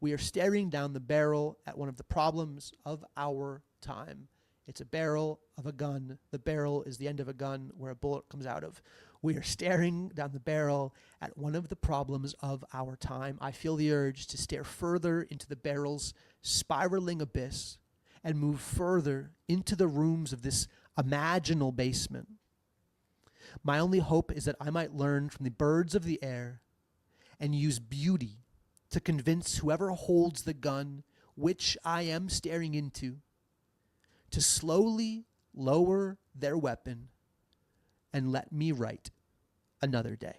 [SPEAKER 1] We are staring down the barrel at one of the problems of our time. It's a barrel of a gun. The barrel is the end of a gun where a bullet comes out of. We are staring down the barrel at one of the problems of our time. I feel the urge to stare further into the barrel's spiraling abyss and move further into the rooms of this imaginal basement. My only hope is that I might learn from the birds of the air and use beauty to convince whoever holds the gun, which I am staring into, to slowly lower their weapon and let me write another day.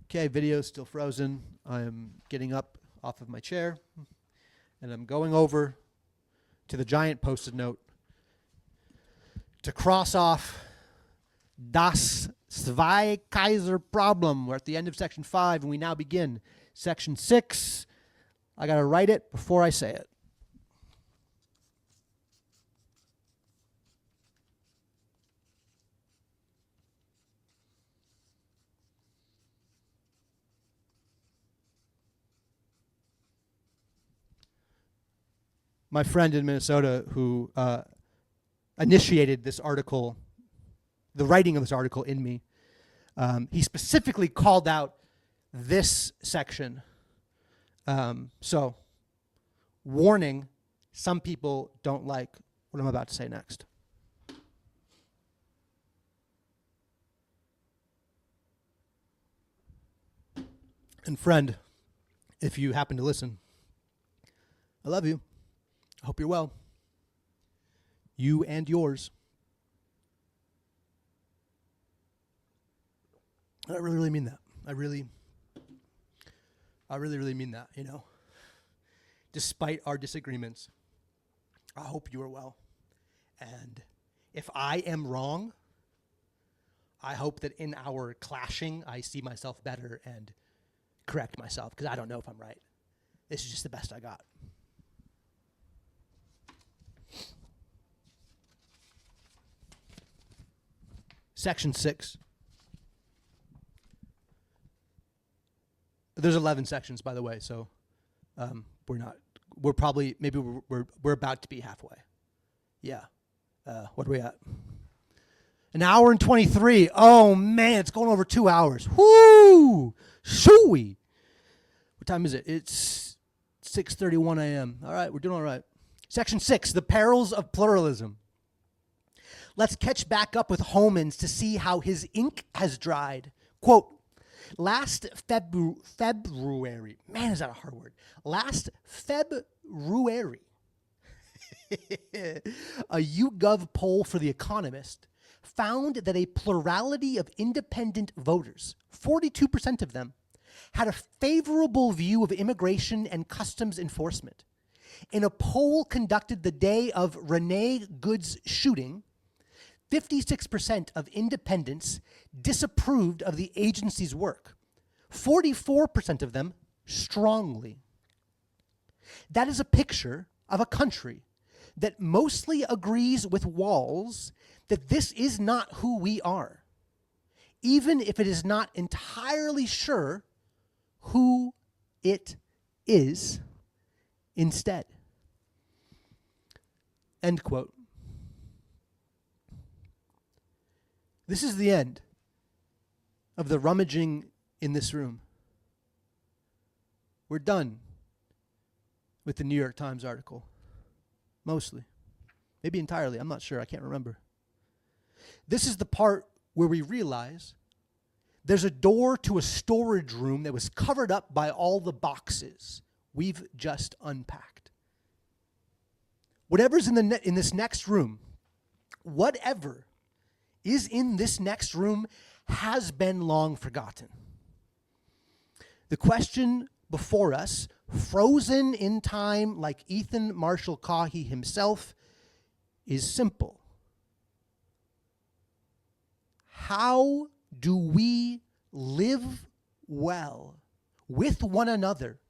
[SPEAKER 1] Okay, video's still frozen. I am getting up off of my chair and I'm going over to the giant post-it note to cross off Das Zeitgeist-Problem. We're at the end of section 5 and we now begin section 6. I got to write it before I say it. My friend in Minnesota who initiated this article, the writing of this article in me, he specifically called out this section. So, warning, some people don't like what I'm about to say next. And friend, if you happen to listen, I love you. I hope you're well. You and yours. I really mean that. I really mean that, you know. Despite our disagreements, I hope you are well. And if I am wrong, I hope that in our clashing, I see myself better and correct myself, because I don't know if I'm right. This is just the best I got. Section 6. There's 11 sections, by the way, so we're about to be halfway. Yeah. What are we at? An hour and 23. Oh, man, it's going over 2 hours. Whoo! Shooey! What time is it? It's 6:31 a.m. All right, we're doing all right. Section 6, the perils of pluralism. Let's catch back up with Homans to see how his ink has dried. Quote, last February, man, is that a hard word? Last February, a YouGov poll for The Economist found that a plurality of independent voters, 42% of them, had a favorable view of immigration and customs enforcement. In a poll conducted the day of Renee Good's shooting, 56% of independents disapproved of the agency's work. 44% of them strongly. That is a picture of a country that mostly agrees with Walls that this is not who we are, even if it is not entirely sure who it is instead. End quote. This is the end of the rummaging in this room. We're done with the New York Times article. Mostly. Maybe entirely. I'm not sure. I can't remember. This is the part where we realize there's a door to a storage room that was covered up by all the boxes we've just unpacked. Whatever's in this next room, whatever is in this next room has been long forgotten. The question before us, frozen in time like Ethan Marshall Caughey himself, is simple. How do we live well with one another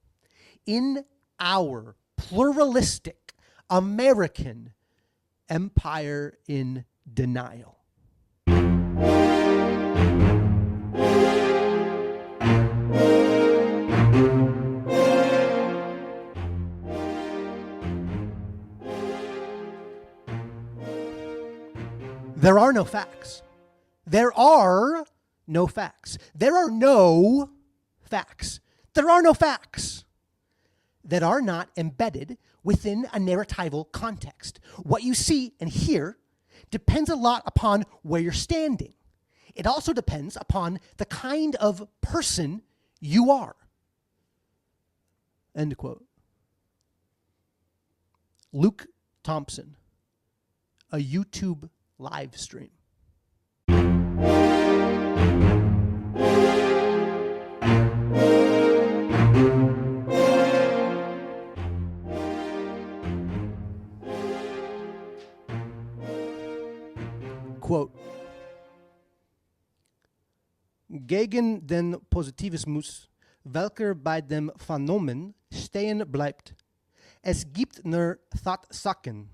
[SPEAKER 1] in our pluralistic American empire in denial? There are no facts. There are no facts. There are no facts. There are no facts that are not embedded within a narratival context. What you see and hear depends a lot upon where you're standing. It also depends upon the kind of person you are. End quote. Luke Thompson, a YouTube live stream. Quote, gegen den Positivismus, welcher bei dem Phänomen stehen bleibt. Es gibt nur Tatsachen.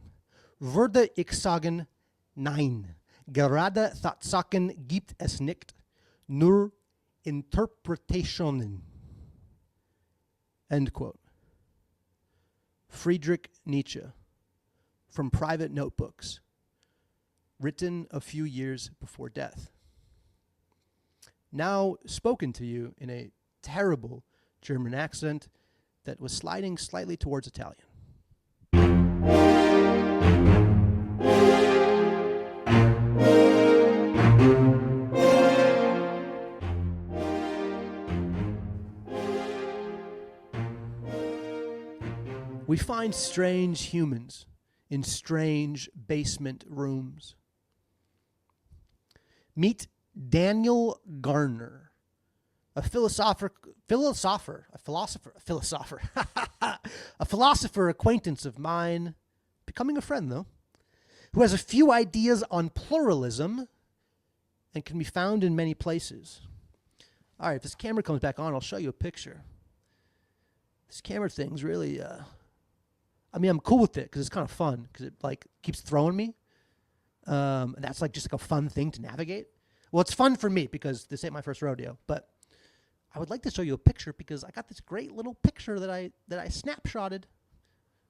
[SPEAKER 1] Würde ich sagen, nein, gerade Tatsachen gibt es nicht, nur Interpretationen. End quote. Friedrich Nietzsche, from Private Notebooks, written a few years before death. Now spoken to you in a terrible German accent that was sliding slightly towards Italian. We find strange humans in strange basement rooms. Meet Daniel Garner, a philosopher acquaintance of mine, becoming a friend though, who has a few ideas on pluralism and can be found in many places. All right, if this camera comes back on, I'll show you a picture. This camera thing's really, I'm cool with it because it's kind of fun because it like keeps throwing me. And that's like just like a fun thing to navigate. Well, it's fun for me because this ain't my first rodeo, but I would like to show you a picture because I got this great little picture that I snapshotted.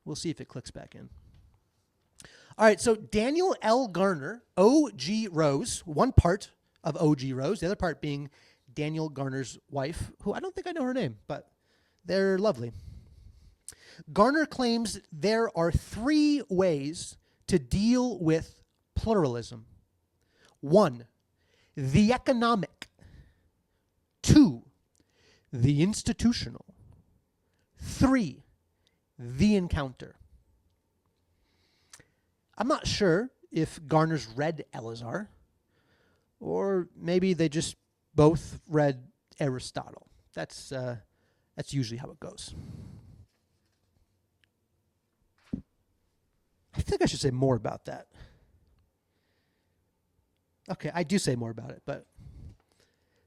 [SPEAKER 1] We'll see if it clicks back in. All right, so Daniel L. Garner, O.G. Rose, one part of O.G. Rose, the other part being Daniel Garner's wife, who I don't think I know her name, but they're lovely. Garner claims there are three ways to deal with pluralism. 1, the economic. 2, the institutional. 3, the encounter. I'm not sure if Garner's read Elazar, or maybe they just both read Aristotle. That's usually how it goes. think I should say more about that. Okay, I do say more about it, but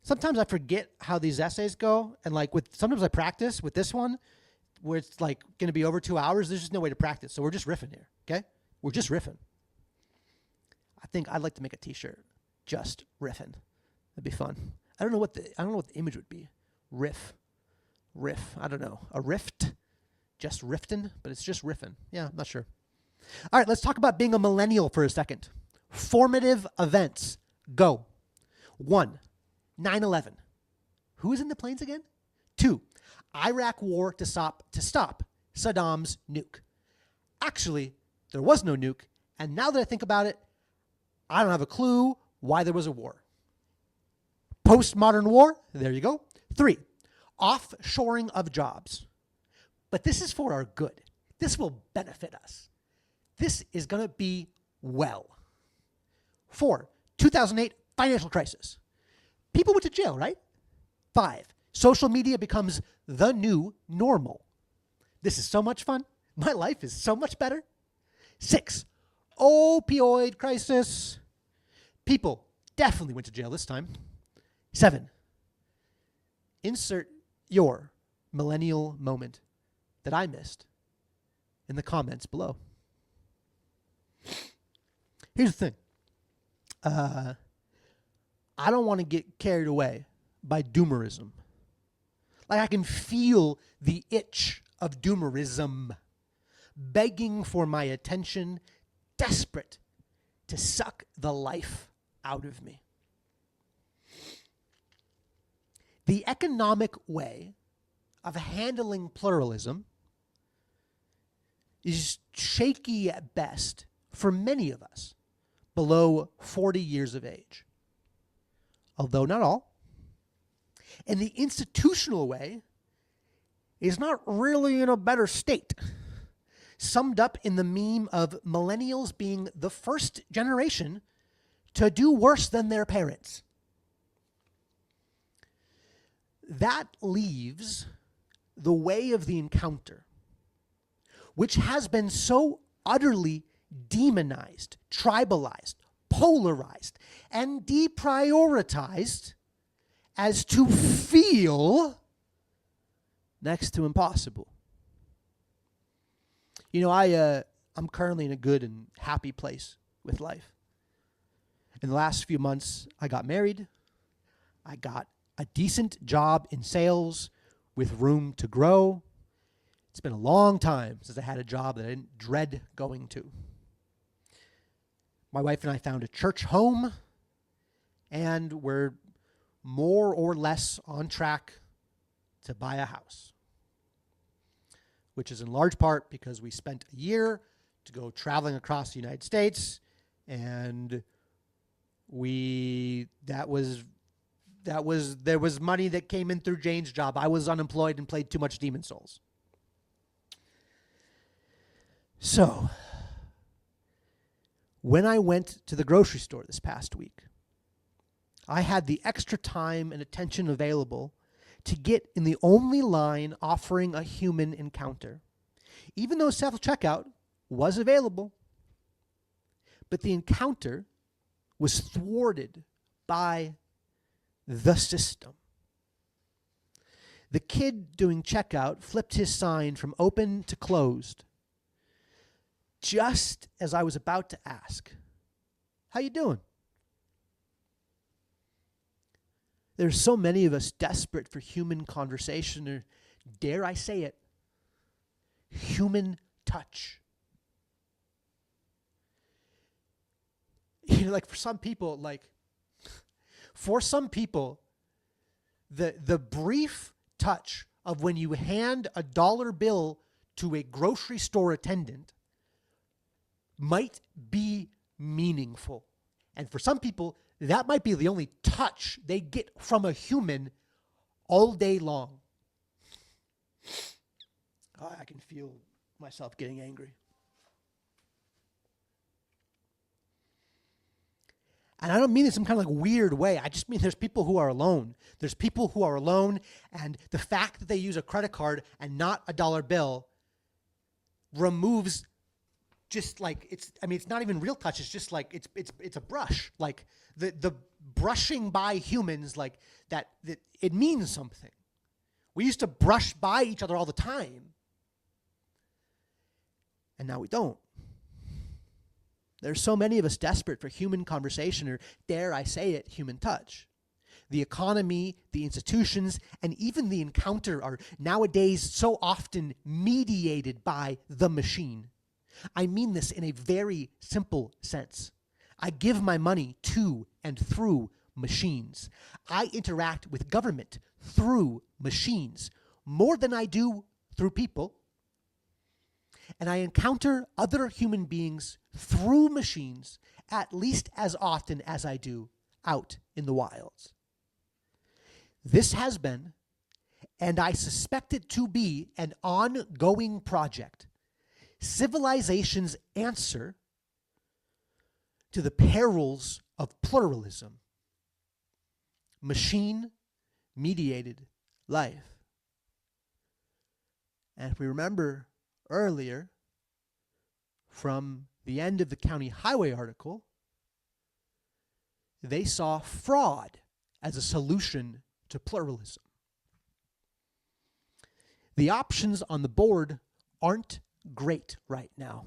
[SPEAKER 1] sometimes I forget how these essays go. And like sometimes I practice with this one where it's like going to be over 2 hours. There's just no way to practice. So we're just riffing here. Okay. We're just riffing. I think I'd like to make a t-shirt. Just riffing. That'd be fun. I don't know what the image would be. Riff. I don't know. A rift. Just rifting, but it's just riffing. Yeah, I'm not sure. All right, let's talk about being a millennial for a second. Formative events. Go. 1. 9/11. Who was in the planes again? 2. Iraq war to stop Saddam's nuke. Actually, there was no nuke, and now that I think about it, I don't have a clue why there was a war. Postmodern war, there you go. 3. Offshoring of jobs. But this is for our good. This will benefit us. This is going to be well. 4. 2008 financial crisis. People went to jail, right? 5. Social media becomes the new normal. This is so much fun. My life is so much better. 6. Opioid crisis. People definitely went to jail this time. 7. Insert your millennial moment that I missed in the comments below. Here's the thing. I don't want to get carried away by doomerism. Like I can feel the itch of doomerism begging for my attention, desperate to suck the life out of me. The economic way of handling pluralism is shaky at best for many of us below 40 years of age, although not all. And the institutional way is not really in a better state, summed up in the meme of millennials being the first generation to do worse than their parents. That leaves the way of the encounter, which has been so utterly demonized, tribalized, polarized, and deprioritized as to feel next to impossible. You know, I'm currently in a good and happy place with life. In the last few months, I got married. I got a decent job in sales with room to grow. It's been a long time since I had a job that I didn't dread going to. My wife and I found a church home, and we're more or less on track to buy a house, which is in large part because we spent a year to go traveling across the United States, and there was money that came in through Jane's job. I was unemployed and played too much Demon Souls. So, when I went to the grocery store this past week, I had the extra time and attention available to get in the only line offering a human encounter, even though self-checkout was available. But the encounter was thwarted by the system. The kid doing checkout flipped his sign from open to closed just as I was about to ask, "How you doing?" There's so many of us desperate for human conversation, or dare I say it, human touch. You know, like for some people, the brief touch of when you hand a dollar bill to a grocery store attendant might be meaningful. And for some people, that might be the only touch they get from a human all day long. Oh, I can feel myself getting angry. And I don't mean it in some kind of weird way. I just mean there's people who are alone. There's people who are alone, and the fact that they use a credit card and not a dollar bill removes just like it's not even real touch. It's just like it's a brush. Like the brushing by humans, like that it means something. We used to brush by each other all the time, and now we don't. There's so many of us desperate for human conversation, or dare I say it, human touch. The economy, the institutions, and even the encounter are nowadays so often mediated by the machine. I mean this in a very simple sense. I give my money to and through machines. I interact with government through machines more than I do through people. And I encounter other human beings through machines at least as often as I do out in the wilds. This has been, and I suspect it to be, an ongoing project. Civilization's answer to the perils of pluralism. Machine-mediated life. And if we remember earlier from the end of the County Highway article, they saw fraud as a solution to pluralism. The options on the board aren't great right now.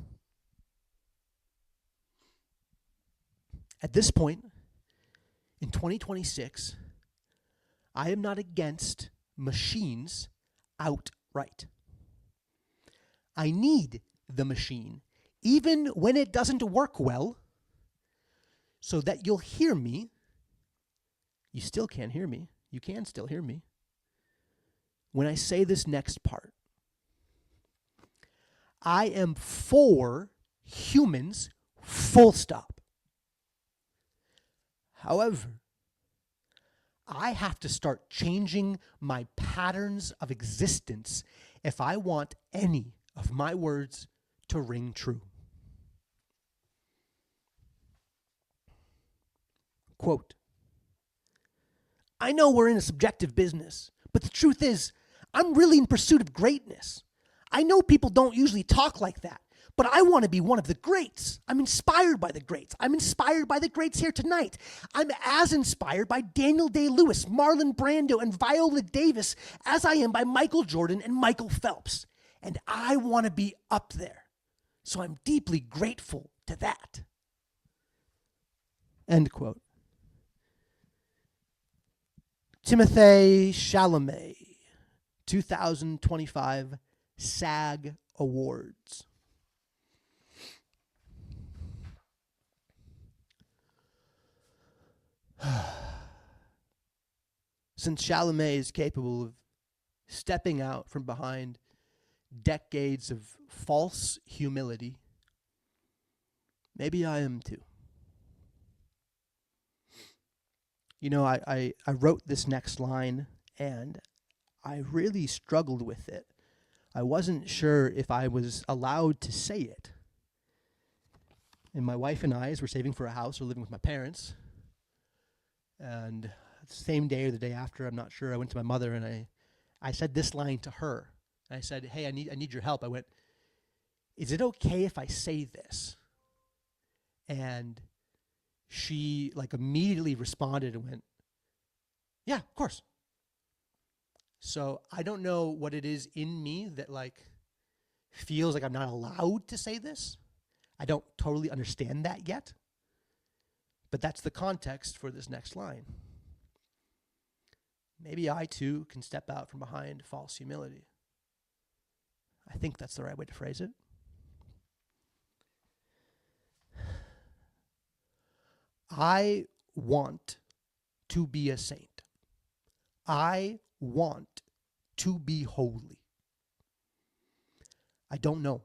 [SPEAKER 1] At this point, in 2026, I am not against machines outright. I need the machine, even when it doesn't work well, so that you'll hear me. You still can't hear me. You can still hear me when I say this next part. I am for humans, full stop. However, I have to start changing my patterns of existence if I want any of my words to ring true. Quote, I know we're in a subjective business, but the truth is, I'm really in pursuit of greatness. I know people don't usually talk like that, but I want to be one of the greats. I'm inspired by the greats. I'm inspired by the greats here tonight. I'm as inspired by Daniel Day-Lewis, Marlon Brando, and Viola Davis as I am by Michael Jordan and Michael Phelps. And I want to be up there. So I'm deeply grateful to that. End quote. Timothée Chalamet, 2025 SAG Awards. Since Chalamet is capable of stepping out from behind decades of false humility, maybe I am too. You know, I wrote this next line, and I really struggled with it. I wasn't sure if I was allowed to say it. And my wife and I, as we're saving for a house, we're living with my parents. And the same day or the day after, I'm not sure, I went to my mother and I said this line to her. And I said, hey, I need your help. I went, is it okay if I say this? And she immediately responded and went, yeah, of course. So I don't know what it is in me that feels like I'm not allowed to say this. I don't totally understand that yet. But that's the context for this next line. Maybe I too can step out from behind false humility. I think that's the right way to phrase it. I want to be a saint. I want to be holy. I don't know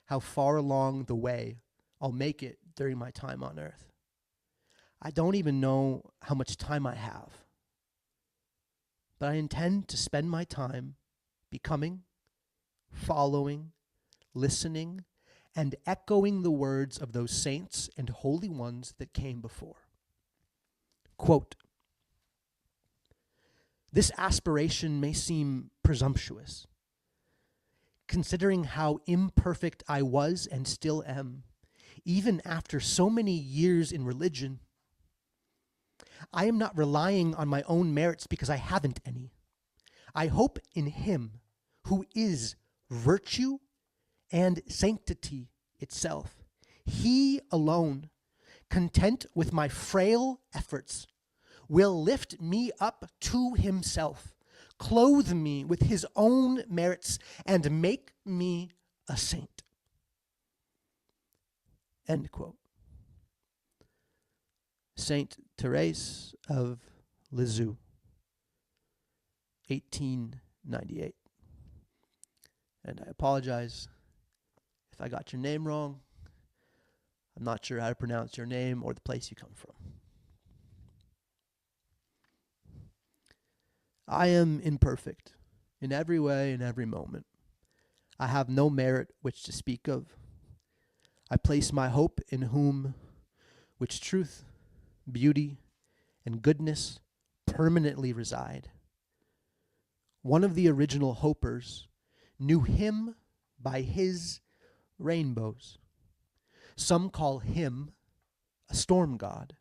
[SPEAKER 1] how far along the way I'll make it during my time on earth. I don't even know how much time I have. But I intend to spend my time becoming, following, listening, and echoing the words of those saints and holy ones that came before. Quote, this aspiration may seem presumptuous. considering how imperfect I was and still am, even after so many years in religion. I am not relying on my own merits because I haven't any. I hope in him who is virtue and sanctity itself. He alone, content with my frail efforts, will lift me up to himself, clothe me with his own merits, and make me a saint. End quote. Saint Therese of Lisieux, 1898. And I apologize if I got your name wrong. I'm not sure how to pronounce your name or the place you come from. I am imperfect in every way, in every moment. I have no merit which to speak of. I place my hope in whom which truth, beauty, and goodness permanently reside. One of the original hopers knew him by his rainbows. Some call him a storm god.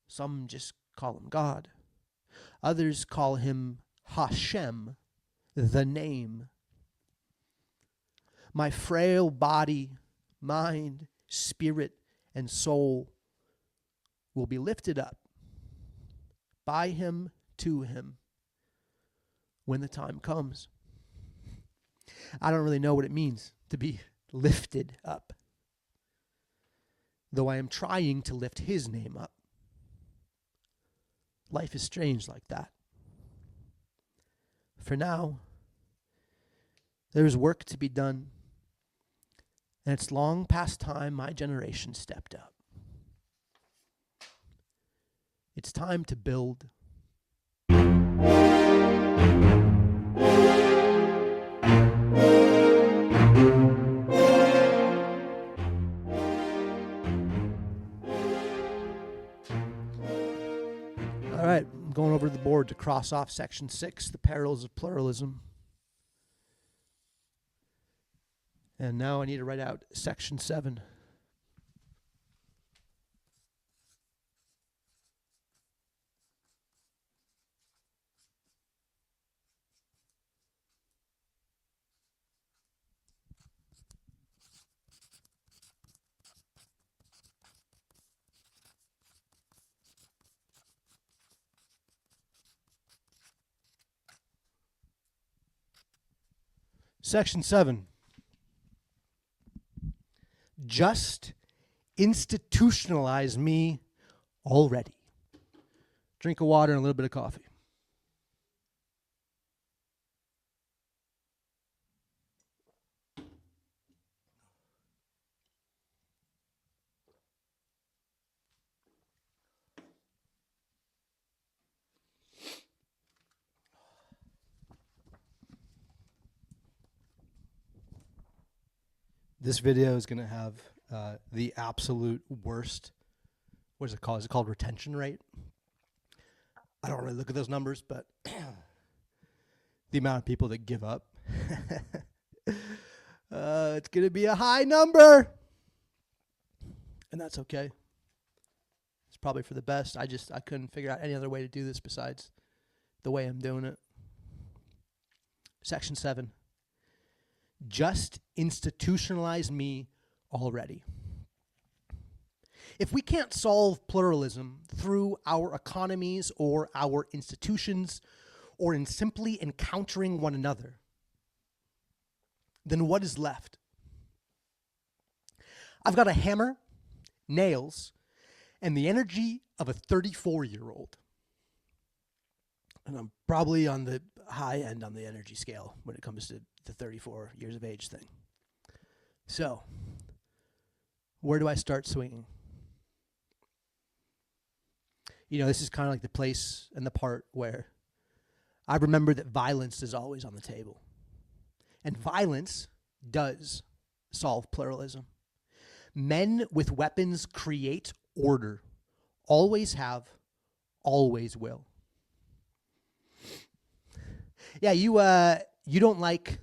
[SPEAKER 1] Some just call him God. Others call him Hashem, the name. My frail body, mind, spirit, and soul will be lifted up by him to him when the time comes. I don't really know what it means to be lifted up, though I am trying to lift his name up. Life is strange like that. For now, there is work to be done, and it's long past time my generation stepped up. It's time to build. All right, I'm going over to the board to cross off section 6, the perils of pluralism. And now I need to write out section 7. Section 7. Just institutionalize me already. Drink of water and a little bit of coffee. This video is going to have the absolute worst, what is it called? Is it called retention rate? I don't really look at those numbers, but the amount of people that give up, it's going to be a high number. And that's okay. It's probably for the best. I couldn't figure out any other way to do this besides the way I'm doing it. Section 7. Just institutionalize me already. If we can't solve pluralism through our economies or our institutions or in simply encountering one another, then what is left? I've got a hammer, nails, and the energy of a 34-year-old. And I'm probably on the high end on the energy scale when it comes to the 34 years of age thing. So, where do I start swinging? You know, this is kind of like the place and the part where I remember that violence is always on the table. And violence does solve pluralism. Men with weapons create order. Always have, always will. Yeah, you don't like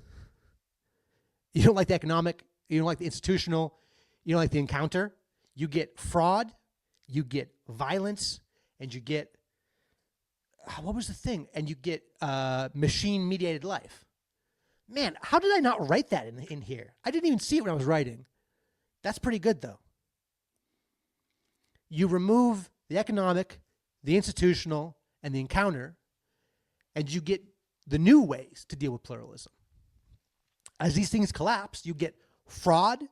[SPEAKER 1] You don't like the economic, you don't like the institutional, you don't like the encounter. You get fraud, you get violence, and you get, what was the thing? And you get machine-mediated life. Man, how did I not write that in here? I didn't even see it when I was writing. That's pretty good, though. You remove the economic, the institutional, and the encounter, and you get the new ways to deal with pluralism. As these things collapse, you get fraud,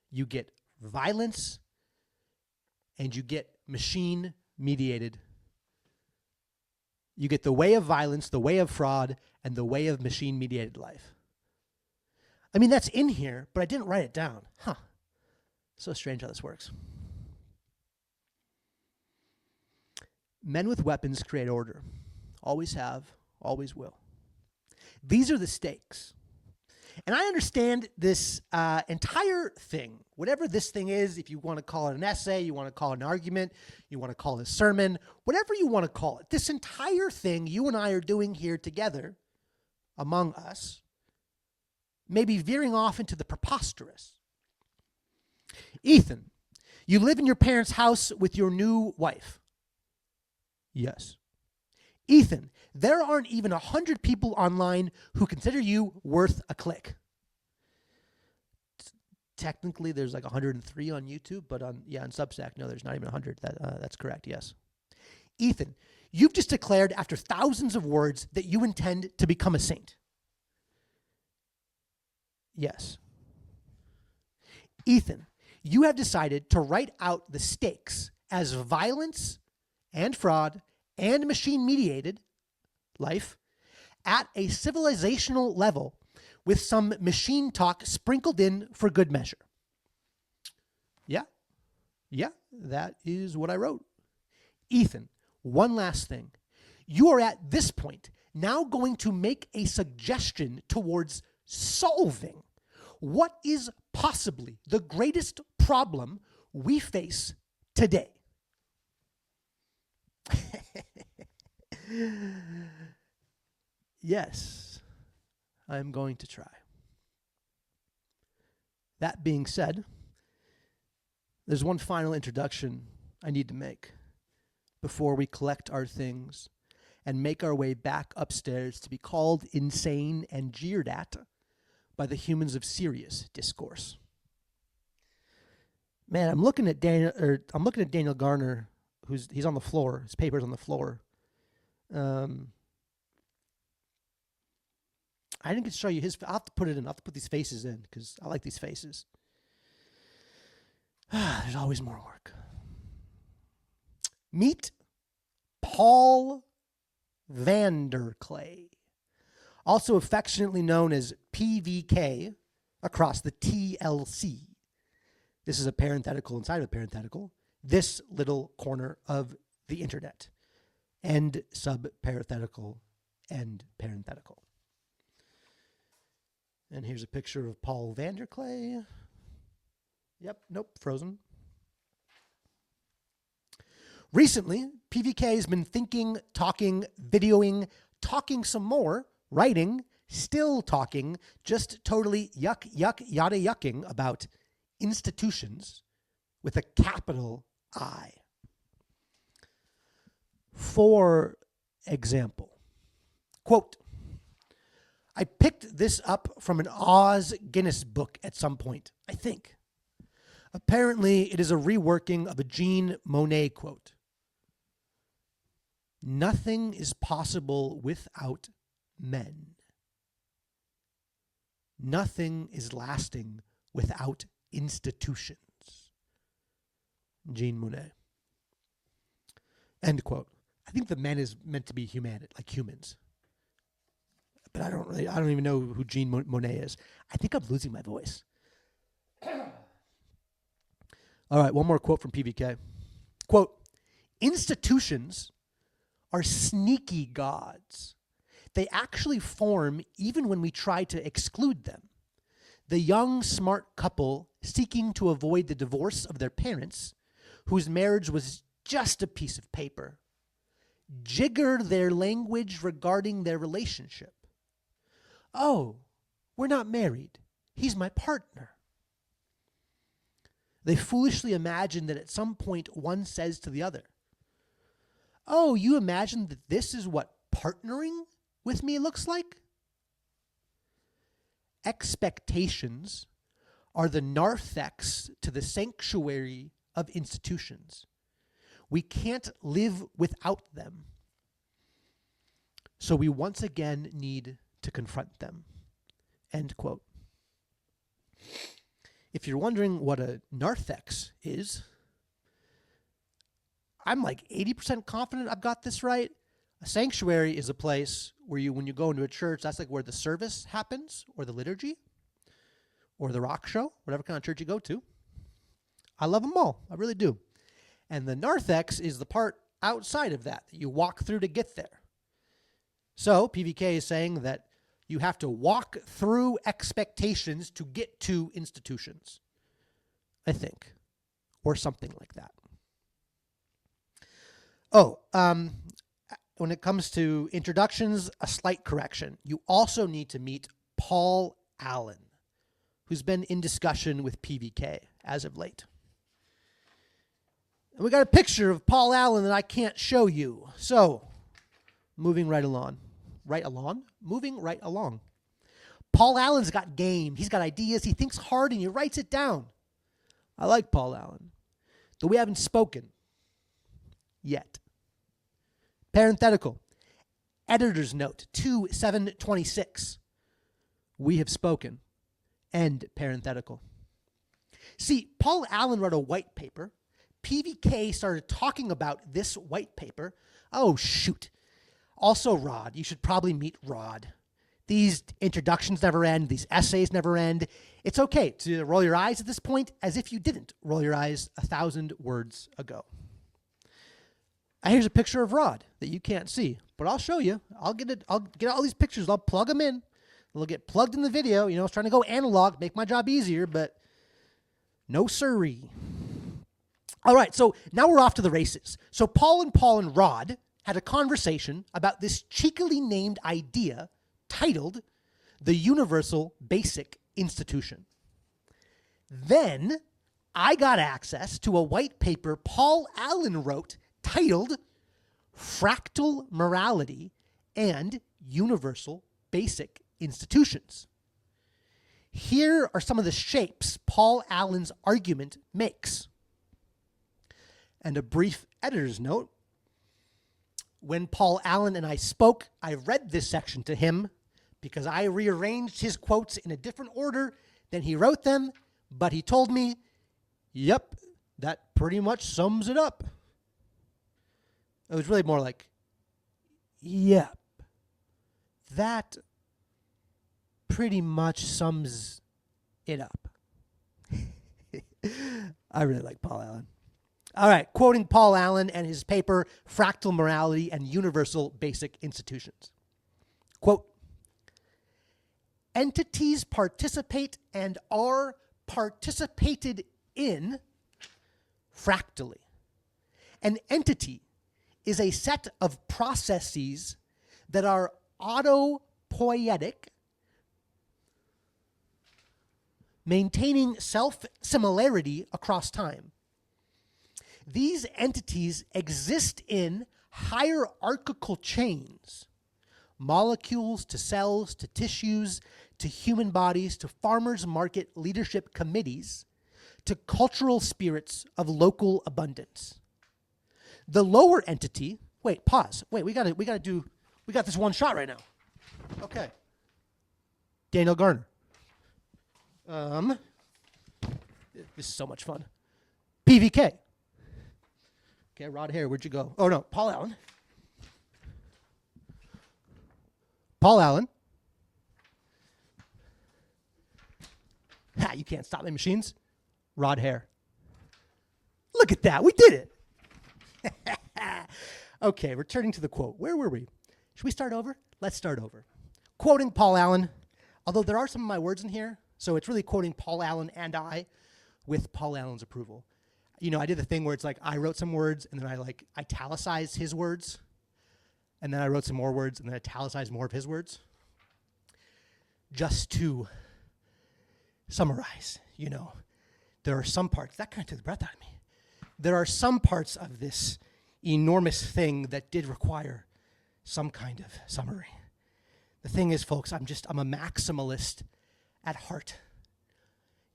[SPEAKER 1] you get violence, and you get machine-mediated. You get the way of violence, the way of fraud, and the way of machine-mediated life. I mean, that's in here, but I didn't write it down. Huh. So strange how this works. Men with weapons create order. Always have, always will. These are the stakes. And I understand this entire thing, whatever this thing is, if you want to call it an essay, you want to call it an argument, you want to call it a sermon, whatever you want to call it, this entire thing you and I are doing here together among us may be veering off into the preposterous. Ethan, you live in your parents' house with your new wife. Yes. Ethan, there aren't even 100 people online who consider you worth a click. Technically, there's like 103 on YouTube, but on Substack, no, there's not even 100. That's correct, yes. Ethan, you've just declared after thousands of words that you intend to become a saint. Yes. Ethan, you have decided to write out the stakes as violence and fraud and machine-mediated life at a civilizational level with some machine talk sprinkled in for good measure. Yeah, that is what I wrote. Ethan, one last thing. You are at this point now going to make a suggestion towards solving what is possibly the greatest problem we face today. Yes, I'm going to try. That being said, there's one final introduction I need to make before we collect our things and make our way back upstairs to be called insane and jeered at by the humans of serious discourse. Man, I'm looking at Daniel Garner, he's on the floor. His paper's on the floor. I didn't get to show you his. I'll have to put it in. I'll have to put these faces in because I like these faces. There's always more work. Meet Paul Vanderklay, also affectionately known as PVK across the TLC. This is a parenthetical inside of a parenthetical. This little corner of the internet. End sub-parenthetical, end parenthetical. And here's a picture of Paul Vanderklay. Yep, nope, frozen. Recently, PVK has been thinking, talking, videoing, talking some more, writing, still talking, just totally yuck, yada yucking about institutions with a capital I. For example, quote, I picked this up from an Oz Guinness book at some point, I think. Apparently, it is a reworking of a Jean Monnet quote. Nothing is possible without men. Nothing is lasting without institutions. Jean Monnet. End quote. I think the men is meant to be like humans. But I don't even know who Jean Monnet is. I think I'm losing my voice. All right, one more quote from PVK. Quote, institutions are sneaky gods. They actually form even when we try to exclude them. The young, smart couple seeking to avoid the divorce of their parents, whose marriage was just a piece of paper, jigger their language regarding their relationship. Oh, we're not married. He's my partner. They foolishly imagine that at some point one says to the other, oh, you imagine that this is what partnering with me looks like? Expectations are the narthex to the sanctuary of institutions. We can't live without them. So we once again need to confront them. End quote. If you're wondering what a narthex is, I'm like 80% confident I've got this right. A sanctuary is a place where when you go into a church, that's like where the service happens, or the liturgy, or the rock show, whatever kind of church you go to. I love them all. I really do. And the narthex is the part outside of that you walk through to get there. So PVK is saying that you have to walk through expectations to get to institutions, I think, or something like that. When it comes to introductions, a slight correction. You also need to meet Paul Allen, who's been in discussion with PVK as of late. And we got a picture of Paul Allen that I can't show you. So, moving right along. Moving right along. Paul Allen's got game. He's got ideas. He thinks hard and he writes it down. I like Paul Allen. Though we haven't spoken yet. Parenthetical. Editor's note 2/7/26. We have spoken. End parenthetical. See, Paul Allen wrote a white paper. PVK started talking about this white paper. Oh, shoot. Also, Rod. You should probably meet Rod. These introductions never end. These essays never end. It's okay to roll your eyes at this point as if you didn't roll your eyes 1,000 words ago. Here's a picture of Rod that you can't see, but I'll show you. I'll get all these pictures. I'll plug them in. They'll get plugged in the video. You know, I was trying to go analog, make my job easier, but no siree. All right, so now we're off to the races. So Paul and Rod had a conversation about this cheekily named idea titled the Universal Basic Institution. Then I got access to a white paper Paul Allen wrote titled Fractal Morality and Universal Basic Institutions. Here are some of the shapes Paul Allen's argument makes. And a brief editor's note. When Paul Allen and I spoke, I read this section to him because I rearranged his quotes in a different order than he wrote them, but he told me, yep, that pretty much sums it up. It was really more like, yep, that pretty much sums it up. I really like Paul Allen. All right, quoting Paul Allen and his paper, Fractal Morality and Universal Basic Institutions. Quote, entities participate and are participated in fractally. An entity is a set of processes that are autopoietic, maintaining self-similarity across time. These entities exist in hierarchical chains, molecules to cells to tissues to human bodies to farmers' market leadership committees to cultural spirits of local abundance. The lower entity, pause. We got this one shot right now. Okay. Daniel Garner. This is so much fun. PVK. Okay, Rod Hare, where'd you go? Oh, no, Paul Allen. Paul Allen. Ha, you can't stop my machines. Rod Hare. Look at that, we did it. Okay, returning to the quote. Where were we? Should we start over? Let's start over. Quoting Paul Allen, although there are some of my words in here, so it's really quoting Paul Allen and I with Paul Allen's approval. You know, I did the thing where it's like I wrote some words and then I like italicized his words. And then I wrote some more words and then italicized more of his words. Just to summarize, there are some parts, that kind of took the breath out of me. There are some parts of this enormous thing that did require some kind of summary. The thing is, folks, I'm a maximalist at heart.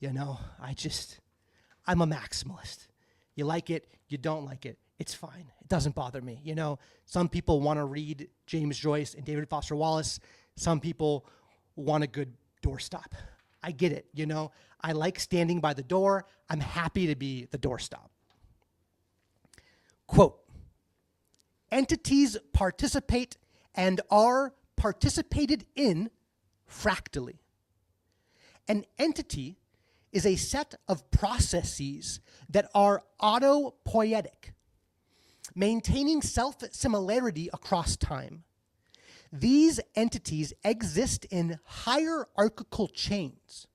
[SPEAKER 1] I'm a maximalist. You like it, you don't like it, it's fine. It doesn't bother me. Some people want to read James Joyce and David Foster Wallace. Some people want a good doorstop. I get it, I like standing by the door. I'm happy to be the doorstop. Quote, entities participate and are participated in fractally. An entity is a set of processes that are autopoietic, maintaining self-similarity across time. These entities exist in hierarchical chains,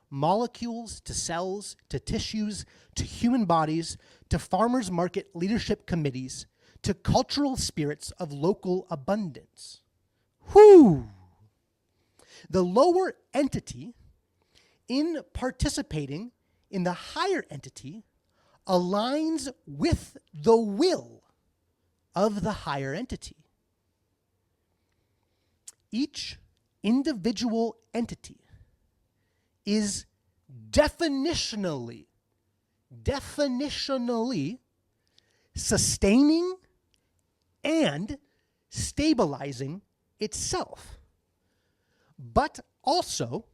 [SPEAKER 1] molecules to cells, to tissues, to human bodies, to farmers' market leadership committees, to cultural spirits of local abundance. Whew! The lower entity, in participating in the higher entity, aligns with the will of the higher entity. Each individual entity is definitionally sustaining and stabilizing itself, but also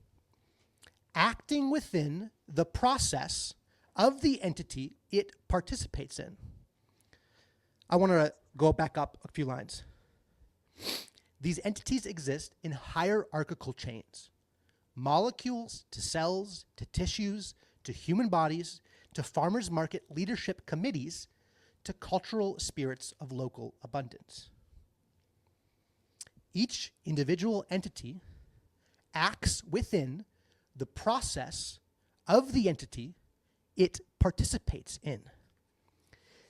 [SPEAKER 1] acting within the process of the entity it participates in. I want to go back up a few lines. These entities exist in hierarchical chains, molecules to cells, to tissues, to human bodies, to farmers' market leadership committees, to cultural spirits of local abundance. Each individual entity acts within the process of the entity it participates in.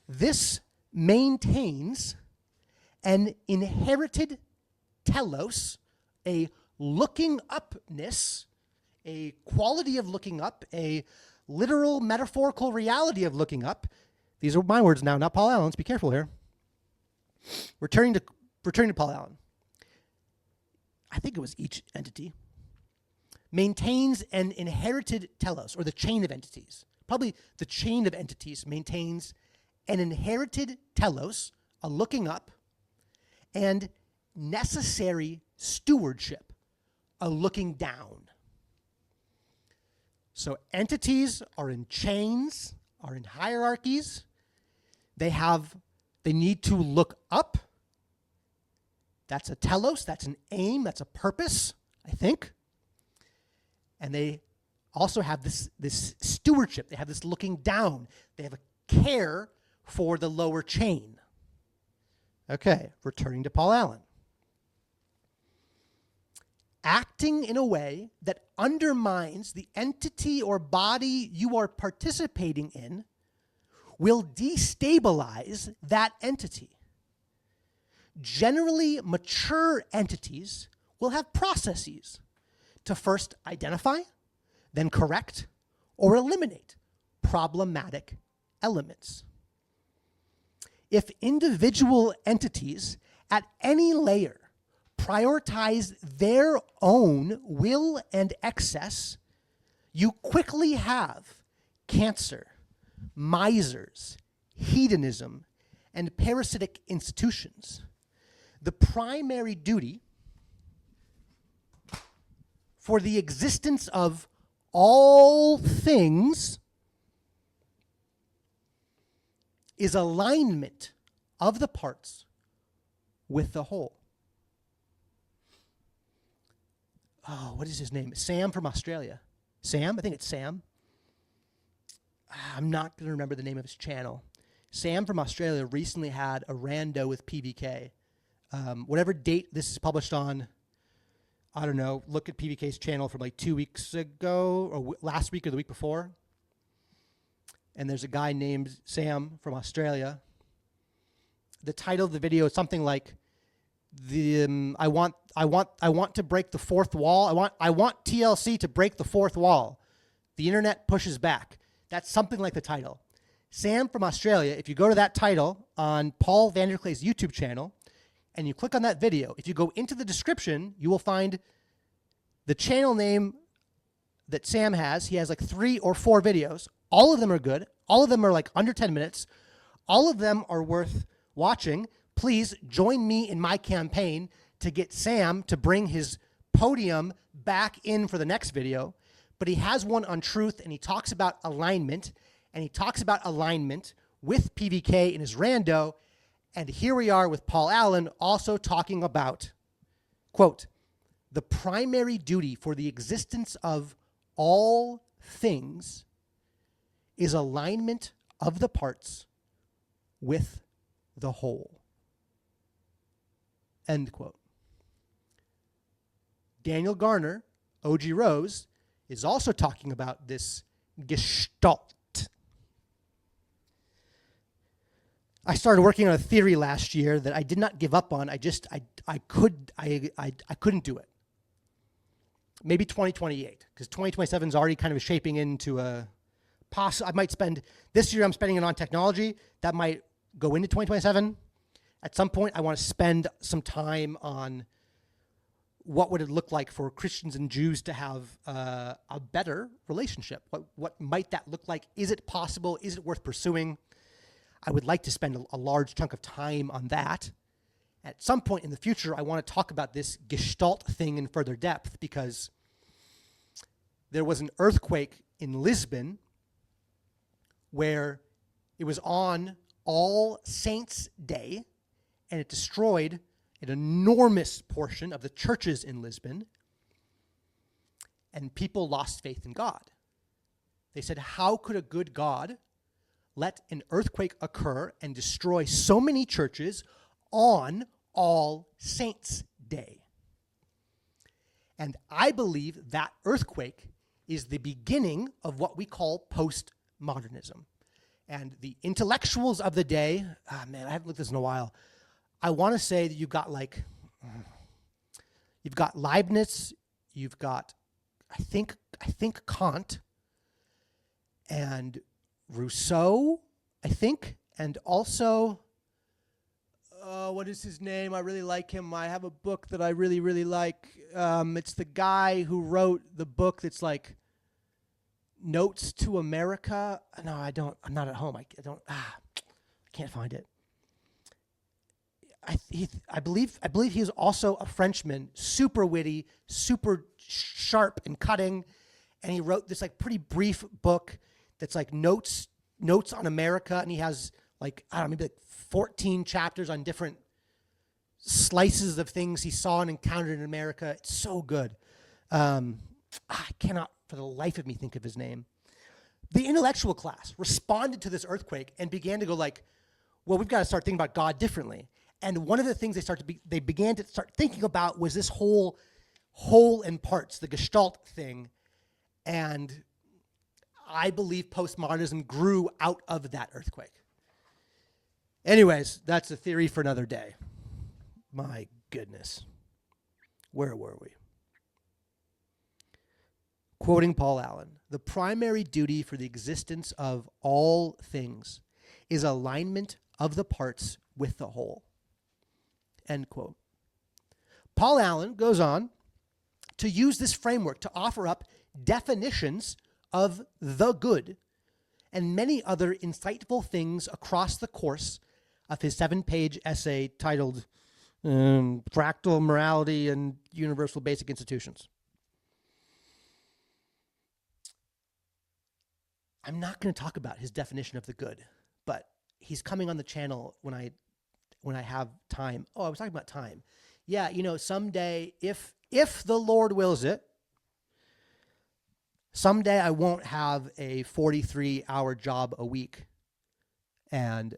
[SPEAKER 1] This maintains an inherited telos, a looking upness, a quality of looking up, a literal metaphorical reality of looking up. These are my words now, not Paul Allen's. Be careful here. Returning to Paul Allen. I think it was each entity maintains an inherited telos, or the chain of entities. Probably the chain of entities maintains an inherited telos, a looking up, and necessary stewardship, a looking down. So entities are in chains, are in hierarchies. They need to look up. That's a telos, that's an aim, that's a purpose, I think. And they also have this stewardship. They have this looking down. They have a care for the lower chain. Okay, returning to Paul Allen. Acting in a way that undermines the entity or body you are participating in will destabilize that entity. Generally, mature entities will have processes to first identify, then correct, or eliminate problematic elements. If individual entities at any layer prioritize their own will and excess, you quickly have cancer, misers, hedonism, and parasitic institutions. The primary duty for the existence of all things is alignment of the parts with the whole. Oh, what is his name? Sam from Australia. Sam? I think it's Sam. I'm not going to remember the name of his channel. Sam from Australia recently had a rando with PBK. Whatever date this is published on, I don't know, look at PBK's channel from like 2 weeks ago, or last week or the week before. And there's a guy named Sam from Australia. The title of the video is something like, I want to break the fourth wall. I want TLC to break the fourth wall. The internet pushes back. That's something like the title. Sam from Australia, if you go to that title on Paul Vanderklay's YouTube channel and you click on that video, if you go into the description, you will find the channel name that Sam has. He has like 3 or 4 videos. All of them are good. All of them are like under 10 minutes. All of them are worth watching. Please join me in my campaign to get Sam to bring his podium back in for the next video. But he has one on truth, and he talks about alignment, and he talks about alignment with PVK in his rando. And here we are with Paul Allen also talking about, quote, the primary duty for the existence of all things is alignment of the parts with the whole. End quote. Daniel Garner, O.G. Rose, is also talking about this gestalt. I started working on a theory last year that I did not give up on. I couldn't do it. Maybe 2028, because 2027 is already kind of shaping into a I might spend, this year I'm spending it on technology. That might go into 2027. At some point, I want to spend some time on what would it look like for Christians and Jews to have a better relationship? What might that look like? Is it possible? Is it worth pursuing? I would like to spend a large chunk of time on that. At some point in the future, I want to talk about this gestalt thing in further depth, because there was an earthquake in Lisbon where it was on All Saints' Day, and it destroyed an enormous portion of the churches in Lisbon, and people lost faith in God. They said, how could a good God let an earthquake occur and destroy so many churches on All Saints' Day? And I believe that earthquake is the beginning of what we call postmodernism. And the intellectuals of the day, man, I haven't looked at this in a while. I want to say that you've got Leibniz, you've got, I think Kant, and Rousseau, I think, and also, what is his name? I really like him. I have a book that I really, really like. It's the guy who wrote the book that's like Notes to America. No, I don't. I'm not at home. I can't find it. I believe he was also a Frenchman, super witty, super sharp and cutting, and he wrote this like pretty brief book that's like notes on America, and he has like, I don't know, maybe like 14 chapters on different slices of things he saw and encountered in America. It's so good. I cannot for the life of me think of his name. The intellectual class responded to this earthquake and began to go like, well, we've got to start thinking about God differently. And one of the things they began to start thinking about was this whole in parts, the gestalt thing. And I believe postmodernism grew out of that earthquake. Anyways, that's a theory for another day. My goodness. Where were we? Quoting Paul Allen, the primary duty for the existence of all things is alignment of the parts with the whole. End quote. Paul Allen goes on to use this framework to offer up definitions of the good and many other insightful things across the course of his 7-page essay titled Fractal Morality and Universal Basic Institutions. I'm not going to talk about his definition of the good, but he's coming on the channel when I have time. Oh, I was talking about time. Yeah, someday, if the Lord wills it, someday I won't have a 43-hour job a week. And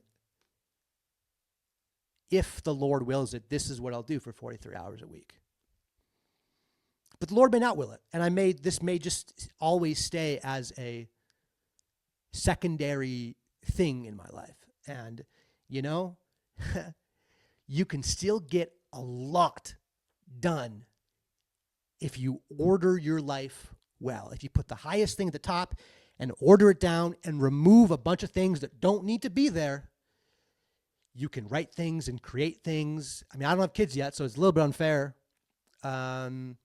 [SPEAKER 1] if the Lord wills it, this is what I'll do for 43 hours a week. But the Lord may not will it. And this may just always stay as a secondary thing in my life. And, you can still get a lot done if you order your life well. If you put the highest thing at the top and order it down and remove a bunch of things that don't need to be there, you can write things and create things. I mean, I don't have kids yet, so it's a little bit unfair. There's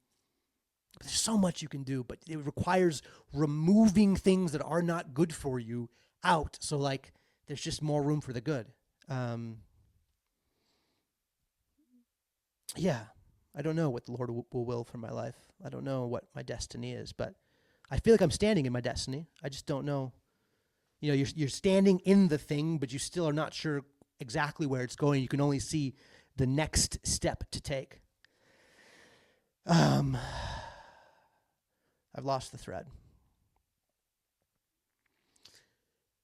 [SPEAKER 1] so much you can do, but it requires removing things that are not good for you out. So like, there's just more room for the good. Yeah, I don't know what the Lord will for my life. I don't know what my destiny is, but I feel like I'm standing in my destiny. I just don't know. You know, you're standing in the thing, but you still are not sure exactly where it's going. You can only see the next step to take. I've lost the thread.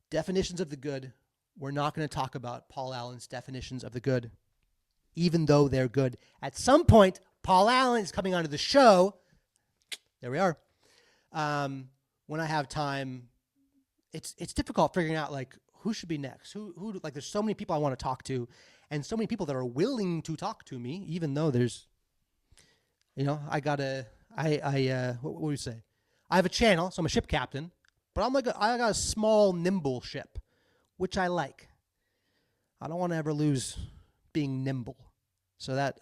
[SPEAKER 1] Definitions of the good. We're not going to talk about Paul Allen's definitions of the good, even though they're good. At some point, Paul Allen is coming onto the show. There we are. When I have time, it's difficult figuring out like who should be next. Who like there's so many people I want to talk to, and so many people that are willing to talk to me, even though there's, you know, what would you say? I have a channel, so I'm a ship captain, but I got a small, nimble ship, which I like. I don't want to ever lose being nimble. So that,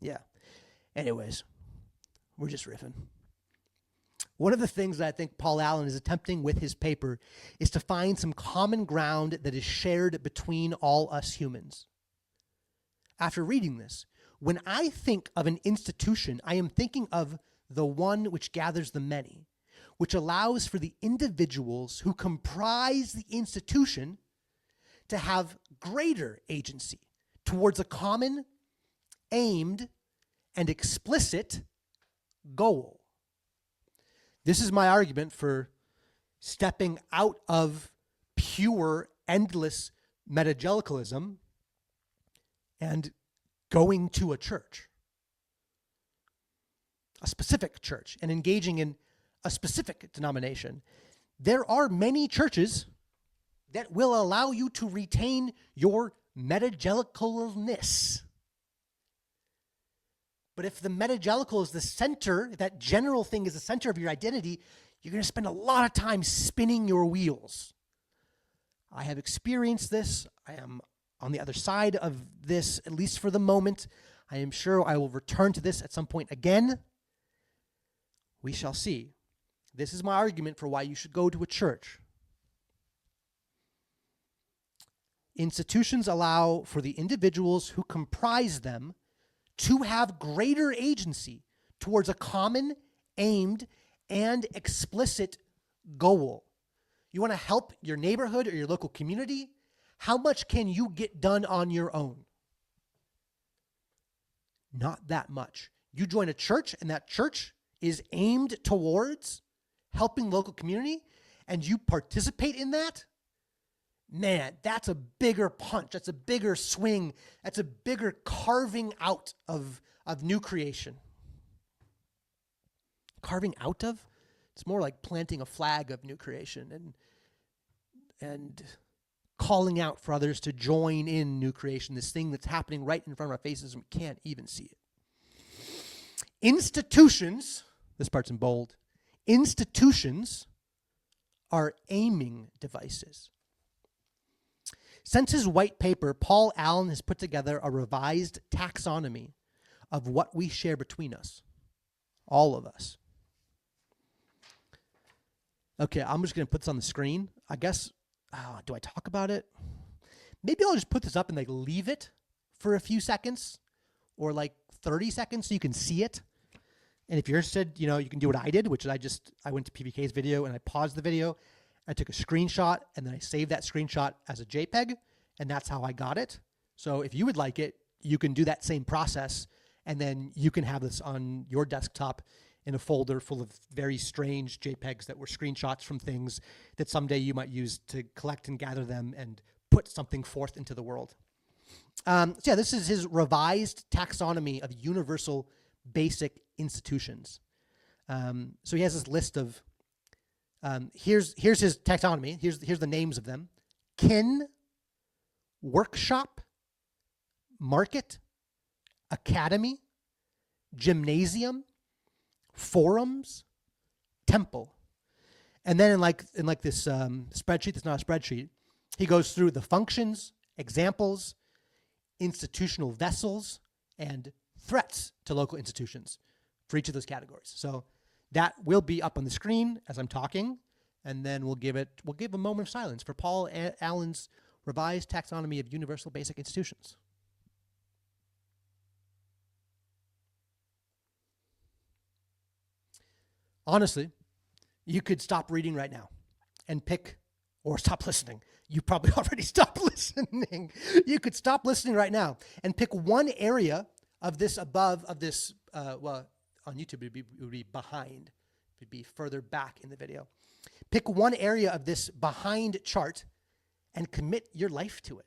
[SPEAKER 1] yeah. Anyways, we're just riffing. One of the things that I think Paul Allen is attempting with his paper is to find some common ground that is shared between all us humans. After reading this, when I think of an institution, I am thinking of the one which gathers the many, which allows for the individuals who comprise the institution to have greater agency towards a common, aimed, and explicit goal. This is my argument for stepping out of pure, endless metagelicalism and going to a church, a specific church, and engaging in a specific denomination. There are many churches that will allow you to retain your metagelicalness. But if the metagelical is the center, that general thing is the center of your identity, you're going to spend a lot of time spinning your wheels. I have experienced this. I am on the other side of this, at least for the moment. I am sure I will return to this at some point again. We shall see. This is my argument for why you should go to a church. Institutions allow for the individuals who comprise them to have greater agency towards a common, aimed, and explicit goal. You want to help your neighborhood or your local community? How much can you get done on your own? Not that much. You join a church, and that church is aimed towards helping local community, and you participate in that, man, that's a bigger punch. That's a bigger swing. That's a bigger carving out of new creation. Carving out of? It's more like planting a flag of new creation and calling out for others to join in new creation, this thing that's happening right in front of our faces and we can't even see it. Institutions, this part's in bold, institutions are aiming devices. Since his white paper, Paul Allen has put together a revised taxonomy of what we share between us, all of us. Okay, I'm just going to put this on the screen. I guess, do I talk about it? Maybe I'll just put this up and like leave it for a few seconds or like 30 seconds so you can see it. And if you're interested, you can do what I did, which is I went to PVK's video and I paused the video. I took a screenshot and then I saved that screenshot as a JPEG, and that's how I got it. So if you would like it, you can do that same process, and then you can have this on your desktop in a folder full of very strange JPEGs that were screenshots from things that someday you might use to collect and gather them and put something forth into the world. So yeah, this is his revised taxonomy of universal basic institutions. So he has this list of, here's his taxonomy. Here's the names of them: kin, workshop, market, academy, gymnasium, forums, temple. And then in like this spreadsheet that's not a spreadsheet, he goes through the functions, examples, institutional vessels, and threats to local institutions for each of those categories. So that will be up on the screen as I'm talking, and then we'll give a moment of silence for Paul Allen's revised taxonomy of universal basic institutions. Honestly, you could stop reading right now and pick, or stop listening. You probably already stopped listening. You could stop listening right now and pick one area of this well, on YouTube it would be behind. It would be further back in the video. Pick one area of this behind chart and commit your life to it.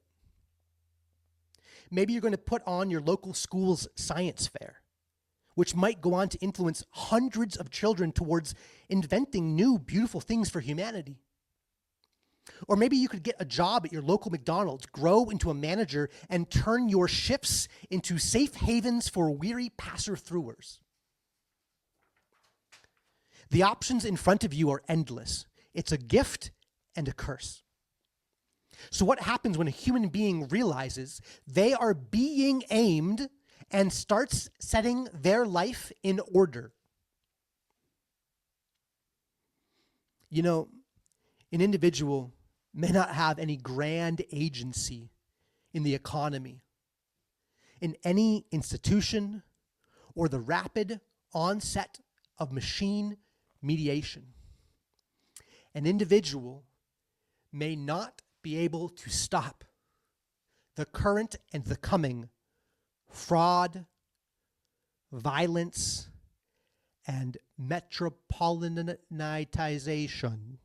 [SPEAKER 1] Maybe you're going to put on your local school's science fair, which might go on to influence hundreds of children towards inventing new, beautiful things for humanity. Or maybe you could get a job at your local McDonald's, grow into a manager, and turn your shifts into safe havens for weary passer-throughers. The options in front of you are endless. It's a gift and a curse. So what happens when a human being realizes they are being aimed and starts setting their life in order? You know, an individual may not have any grand agency in the economy, in any institution, or the rapid onset of machine mediation. An individual may not be able to stop the current and the coming fraud, violence, and metropolitanization.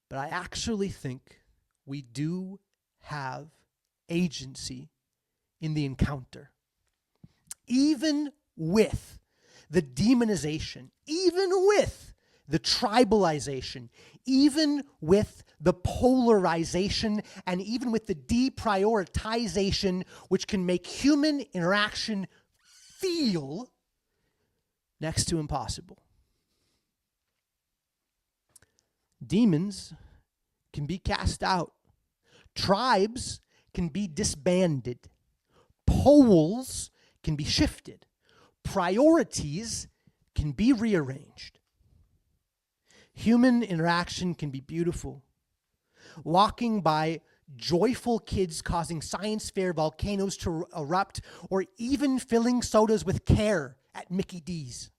[SPEAKER 1] But I actually think we do have agency in the encounter. Even with the demonization, even with the tribalization, even with the polarization, and even with the deprioritization, which can make human interaction feel next to impossible. Demons can be cast out. Tribes can be disbanded. Poles can be shifted. Priorities can be rearranged. Human interaction can be beautiful. Walking by joyful kids causing science fair volcanoes to erupt, or even filling sodas with care at Mickey D's.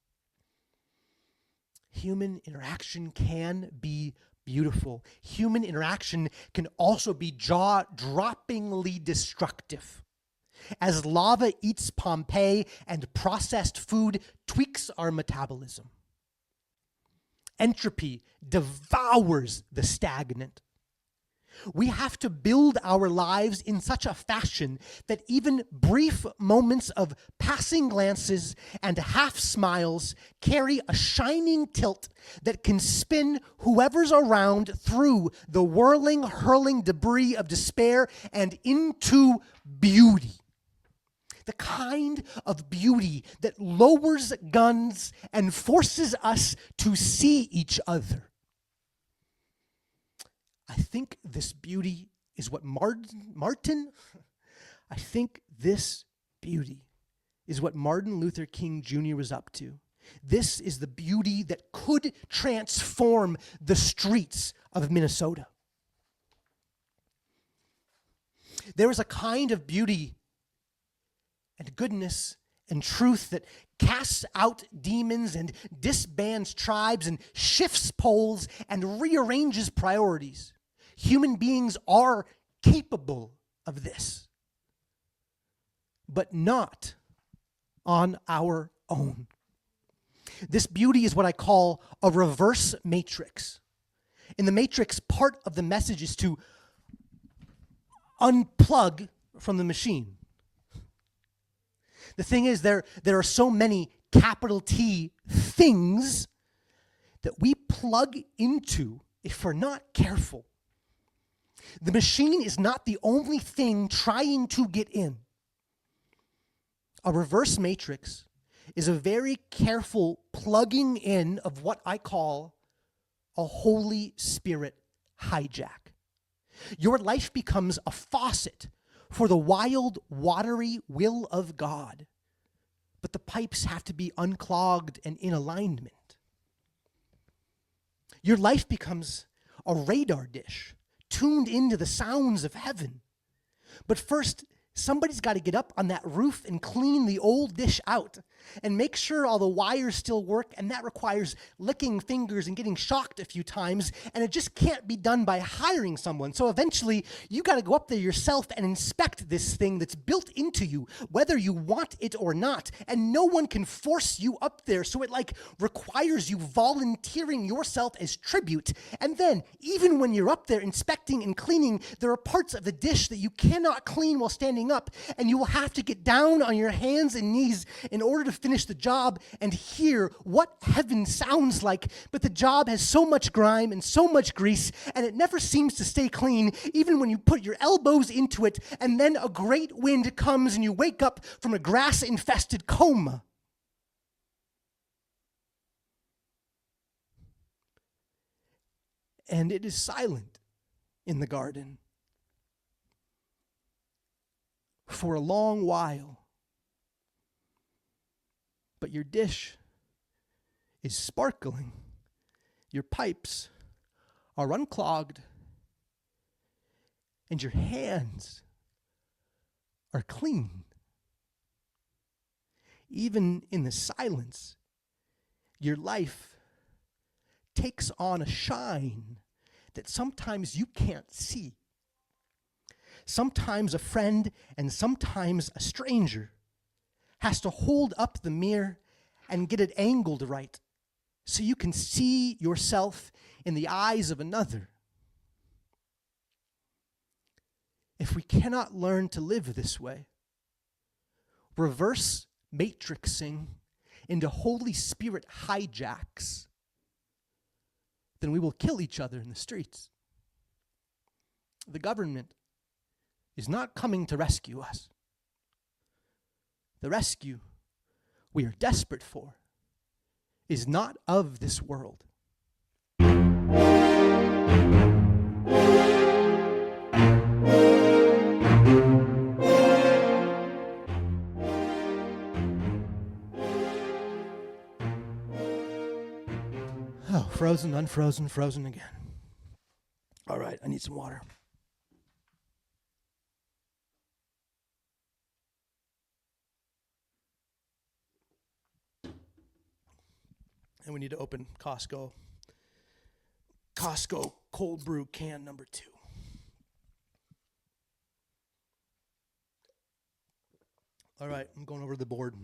[SPEAKER 1] Human interaction can be beautiful. Human interaction can also be jaw-droppingly destructive. As lava eats Pompeii and processed food tweaks our metabolism. Entropy devours the stagnant. We have to build our lives in such a fashion that even brief moments of passing glances and half smiles carry a shining tilt that can spin whoever's around through the whirling, hurling debris of despair and into beauty. The kind of beauty that lowers guns and forces us to see each other. I think this beauty is what Martin Luther King Jr. was up to. This is the beauty that could transform the streets of Minnesota. There is a kind of beauty and goodness and truth that casts out demons and disbands tribes and shifts poles and rearranges priorities. Human beings are capable of this, but not on our own. This beauty is what I call a reverse matrix. In the matrix, part of the message is to unplug from the machine. The thing is, there are so many capital T things that we plug into if we're not careful. The machine is not the only thing trying to get in. A reverse matrix is a very careful plugging in of what I call a Holy Spirit hijack. Your life becomes a faucet for the wild, watery will of God, but the pipes have to be unclogged and in alignment. Your life becomes a radar dish tuned into the sounds of heaven. But first, somebody's got to get up on that roof and clean the old dish out and make sure all the wires still work, and that requires licking fingers and getting shocked a few times, and it just can't be done by hiring someone. So eventually, you got to go up there yourself and inspect this thing that's built into you, whether you want it or not, and no one can force you up there, so it requires you volunteering yourself as tribute. And then, even when you're up there inspecting and cleaning, there are parts of the dish that you cannot clean while standing up, and you will have to get down on your hands and knees in order to finish the job and hear what heaven sounds like. But the job has so much grime and so much grease, and it never seems to stay clean, even when you put your elbows into it, and then a great wind comes and you wake up from a grass-infested coma. And it is silent in the garden for a long while. But your dish is sparkling. Your pipes are unclogged. And your hands are clean. Even in the silence, your life takes on a shine that sometimes you can't see. Sometimes a friend and sometimes a stranger has to hold up the mirror and get it angled right so you can see yourself in the eyes of another. If we cannot learn to live this way, reverse matrixing into Holy Spirit hijacks, then we will kill each other in the streets. The government is not coming to rescue us. The rescue we are desperate for is not of this world. Oh, frozen, unfrozen, frozen again. All right, I need some water. And we need to open Costco cold brew can number 2. All right, I'm going over to the board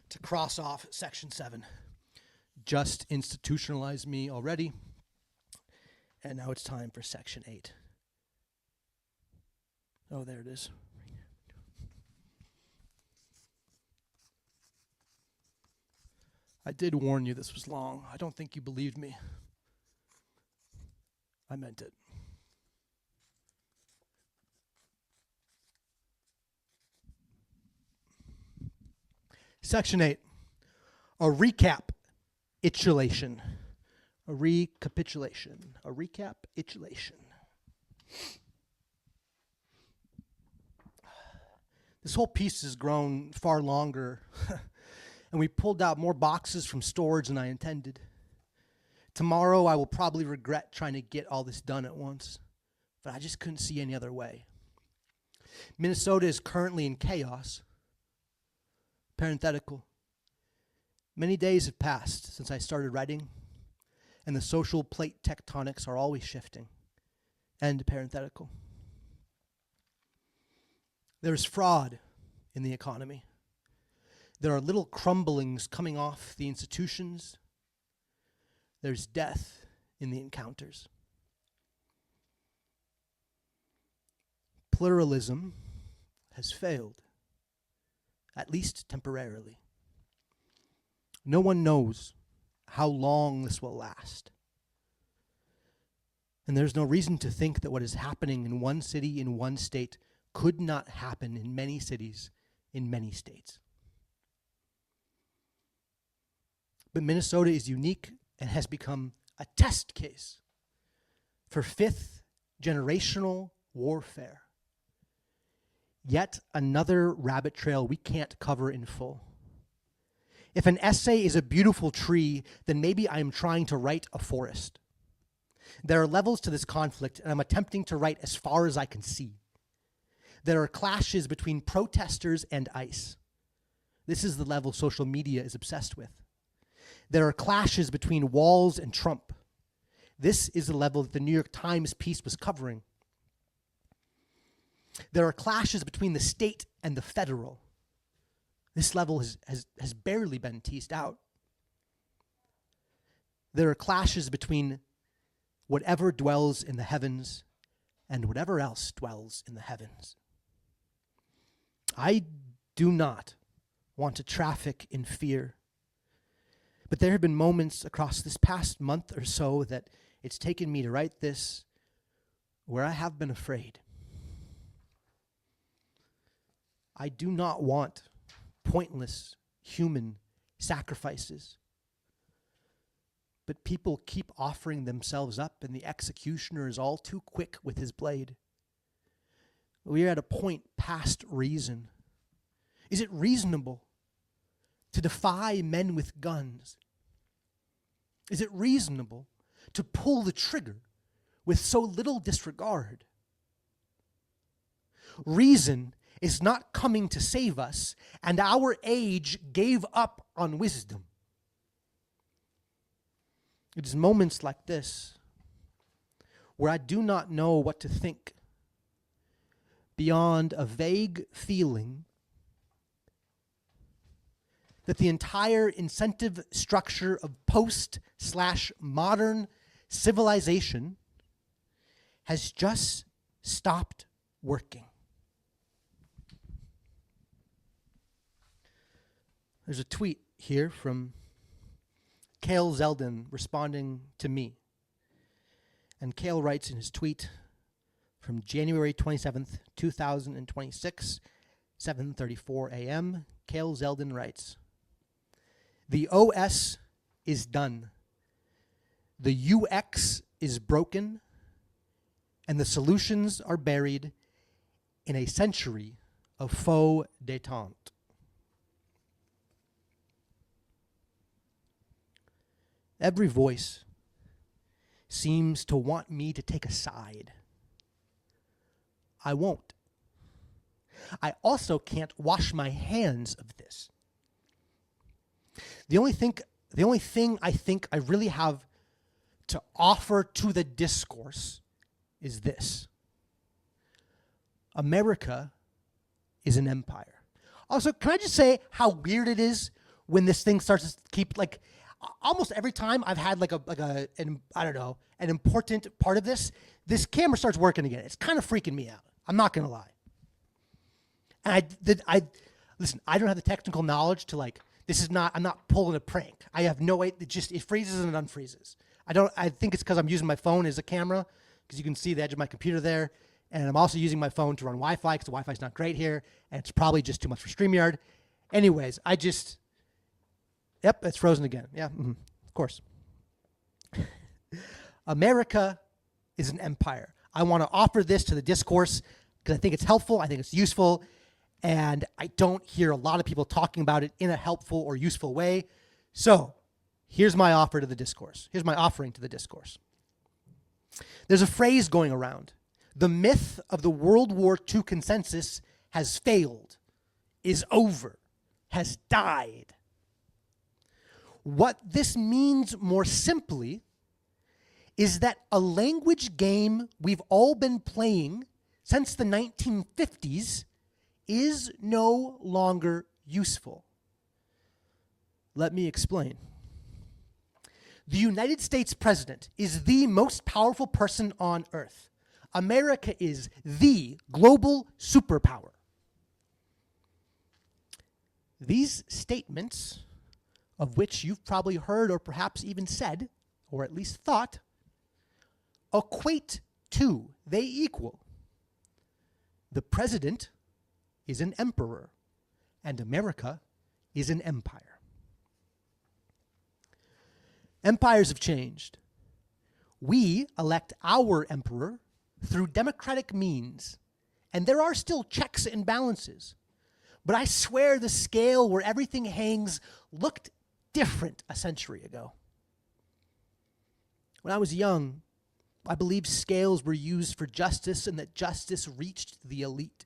[SPEAKER 1] to cross off section 7. Just institutionalized me already. And now it's time for section 8. Oh, there it is. I did warn you this was long. I don't think you believed me. I meant it. Section 8. A recapitulation. A recapitulation. A recapitulation. This whole piece has grown far longer. And we pulled out more boxes from storage than I intended. Tomorrow I will probably regret trying to get all this done at once, but I just couldn't see any other way. Minnesota is currently in chaos. Parenthetical. Many days have passed since I started writing, and the social plate tectonics are always shifting. End parenthetical. There's fraud in the economy. There are little crumblings coming off the institutions. There's death in the encounters. Pluralism has failed, at least temporarily. No one knows how long this will last. And there's no reason to think that what is happening in one city, in one state, could not happen in many cities, in many states. But Minnesota is unique and has become a test case for fifth generational warfare. Yet another rabbit trail we can't cover in full. If an essay is a beautiful tree, then maybe I am trying to write a forest. There are levels to this conflict, and I'm attempting to write as far as I can see. There are clashes between protesters and ICE. This is the level social media is obsessed with. There are clashes between walls and Trump. This is the level that the New York Times piece was covering. There are clashes between the state and the federal. This level has barely been teased out. There are clashes between whatever dwells in the heavens and whatever else dwells in the heavens. I do not want to traffic in fear, but there have been moments across this past month or so that it's taken me to write this where I have been afraid. I do not want pointless human sacrifices. But people keep offering themselves up, and the executioner is all too quick with his blade. We are at a point past reason. Is it reasonable to defy men with guns? Is it reasonable to pull the trigger with so little disregard? Reason is not coming to save us, and our age gave up on wisdom. It is moments like this where I do not know what to think beyond a vague feeling that the entire incentive structure of post/modern civilization has just stopped working. There's a tweet here from Cale Zeldin responding to me. And Cale writes in his tweet from January 27th, 2026, 7:34 a.m., Cale Zeldin writes, "The OS is done. The UX is broken, and the solutions are buried in a century of faux détente." Every voice seems to want me to take a side. I won't. I also can't wash my hands of this. The only thing I think I really have to offer to the discourse is this. America is an empire. Also, can I just say how weird it is when this thing starts to keep almost every time I've had an important part of this camera starts working again. It's kind of freaking me out. I'm not gonna lie. And listen, I don't have the technical knowledge to I'm not pulling a prank. I have no way, it freezes and unfreezes. I think it's because I'm using my phone as a camera, because you can see the edge of my computer there. And I'm also using my phone to run Wi-Fi, because the Wi-Fi is not great here, and it's probably just too much for StreamYard. Anyways, yep, it's frozen again. Yeah, of course. America is an empire. I want to offer this to the discourse because I think it's helpful, I think it's useful, and I don't hear a lot of people talking about it in a helpful or useful way. So here's my offer to the discourse. Here's my offering to the discourse. There's a phrase going around. The myth of the World War II consensus has failed, is over, has died. What this means more simply is that a language game we've all been playing since the 1950s is no longer useful. Let me explain. The United States president is the most powerful person on earth. America is the global superpower. These statements, of which you've probably heard or perhaps even said, or at least thought, equate to, they equal. The president is an emperor, and America is an empire. Empires have changed. We elect our emperor through democratic means, and there are still checks and balances. But I swear the scale where everything hangs looked different a century ago. When I was young, I believed scales were used for justice and that justice reached the elite.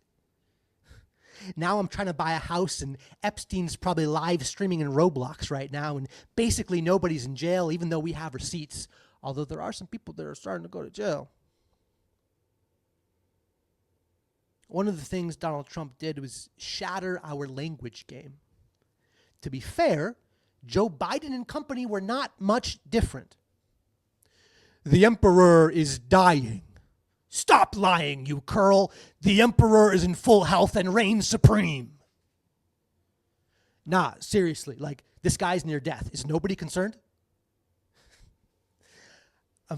[SPEAKER 1] Now I'm trying to buy a house and Epstein's probably live streaming in Roblox right now, and basically nobody's in jail even though we have receipts, although there are some people that are starting to go to jail. One of the things Donald Trump did was shatter our language game. To be fair, Joe Biden and company were not much different. The emperor is dying. Stop lying, you curl. The emperor is in full health and reigns supreme. Nah, seriously, like, this guy's near death. Is nobody concerned?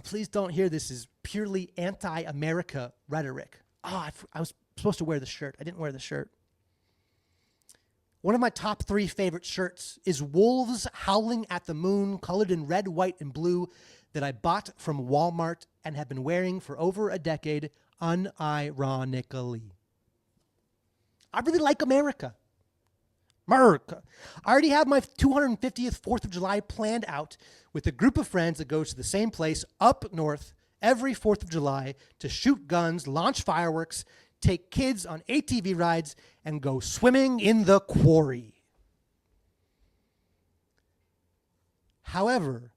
[SPEAKER 1] Please don't hear this as purely anti-America rhetoric. Oh, I was supposed to wear the shirt. I didn't wear the shirt. One of my top 3 favorite shirts is Wolves Howling at the Moon, colored in red, white, and blue, that I bought from Walmart and have been wearing for over a decade, unironically. I really like America. America. I already have my 250th 4th of July planned out with a group of friends that goes to the same place up north every 4th of July to shoot guns, launch fireworks, take kids on ATV rides, and go swimming in the quarry. However,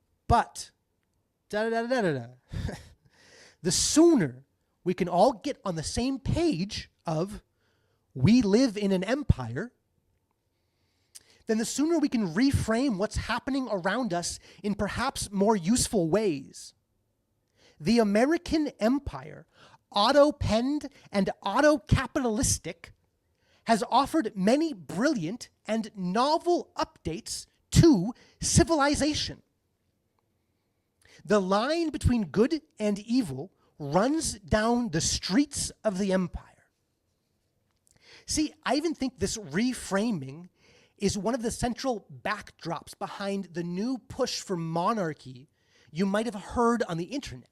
[SPEAKER 1] the sooner we can all get on the same page of we live in an empire, then the sooner we can reframe what's happening around us in perhaps more useful ways. The American empire, auto-penned and auto-capitalistic, has offered many brilliant and novel updates to civilization. The line between good and evil runs down the streets of the empire. See, I even think this reframing is one of the central backdrops behind the new push for monarchy you might have heard on the internet.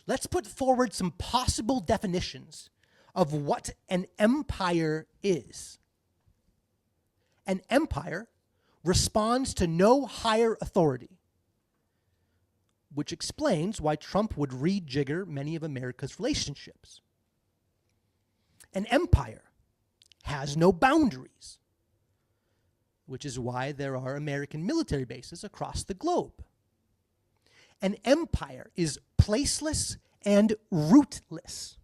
[SPEAKER 1] Let's put forward some possible definitions of what an empire is. An empire responds to no higher authority, which explains why Trump would rejigger many of America's relationships. An empire has no boundaries, which is why there are American military bases across the globe. An empire is placeless and rootless,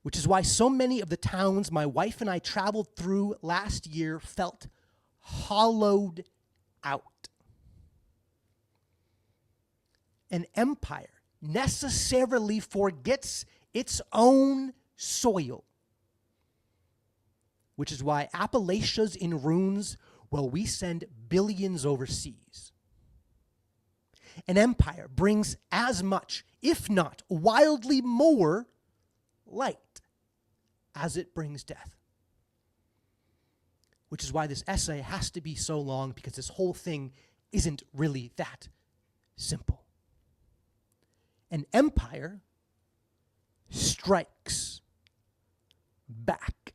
[SPEAKER 1] which is why so many of the towns my wife and I traveled through last year felt hollowed out. An empire necessarily forgets its own soil, which is why Appalachia's in ruins while we send billions overseas. An empire brings as much, if not wildly more, light as it brings death. Which is why this essay has to be so long, because this whole thing isn't really that simple. An empire strikes back.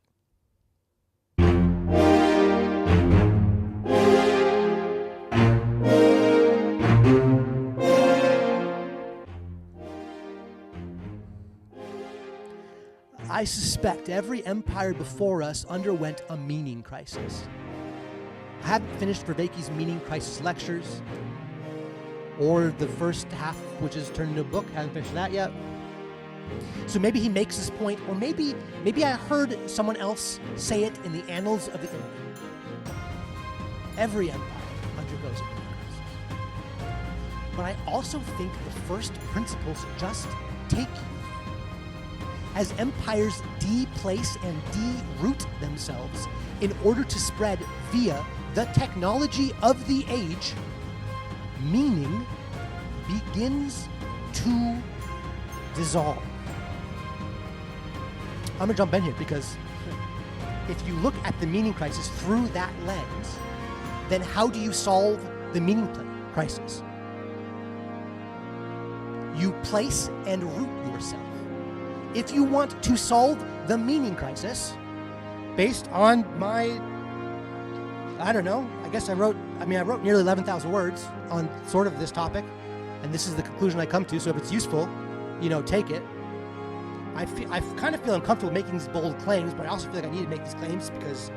[SPEAKER 1] I suspect every empire before us underwent a meaning crisis. I haven't finished Vervaeke's meaning crisis lectures, or the first half, which is turned into a book. Haven't finished that yet. So maybe he makes this point, or maybe I heard someone else say it in the annals of the internet. Every empire undergoes a meaning crisis. But I also think the first principles just take you. As empires deplace and de-root themselves in order to spread via the technology of the age, meaning begins to dissolve. I'm gonna jump in here because if you look at the meaning crisis through that lens, then how do you solve the meaning crisis? You place and root yourself. If you want to solve the meaning crisis, based on my, I don't know, I wrote nearly 11,000 words on sort of this topic, and this is the conclusion I come to, so if it's useful, take it. I kind of feel uncomfortable making these bold claims, but I also feel like I need to make these claims because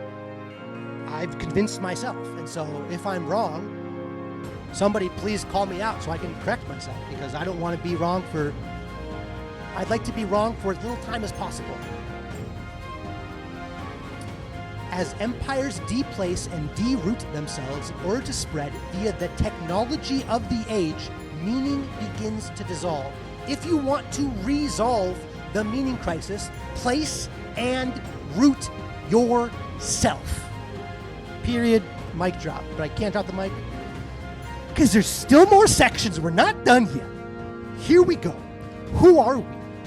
[SPEAKER 1] I've convinced myself. And so if I'm wrong, somebody please call me out so I can correct myself, because I don't want to be wrong I'd like to be wrong for as little time as possible. As empires deplace and deroot themselves in order to spread via the technology of the age, meaning begins to dissolve. If you want to resolve the meaning crisis, place and root yourself. Period. Mic drop. But I can't drop the mic because there's still more sections. We're not done yet. Here we go. Who are we?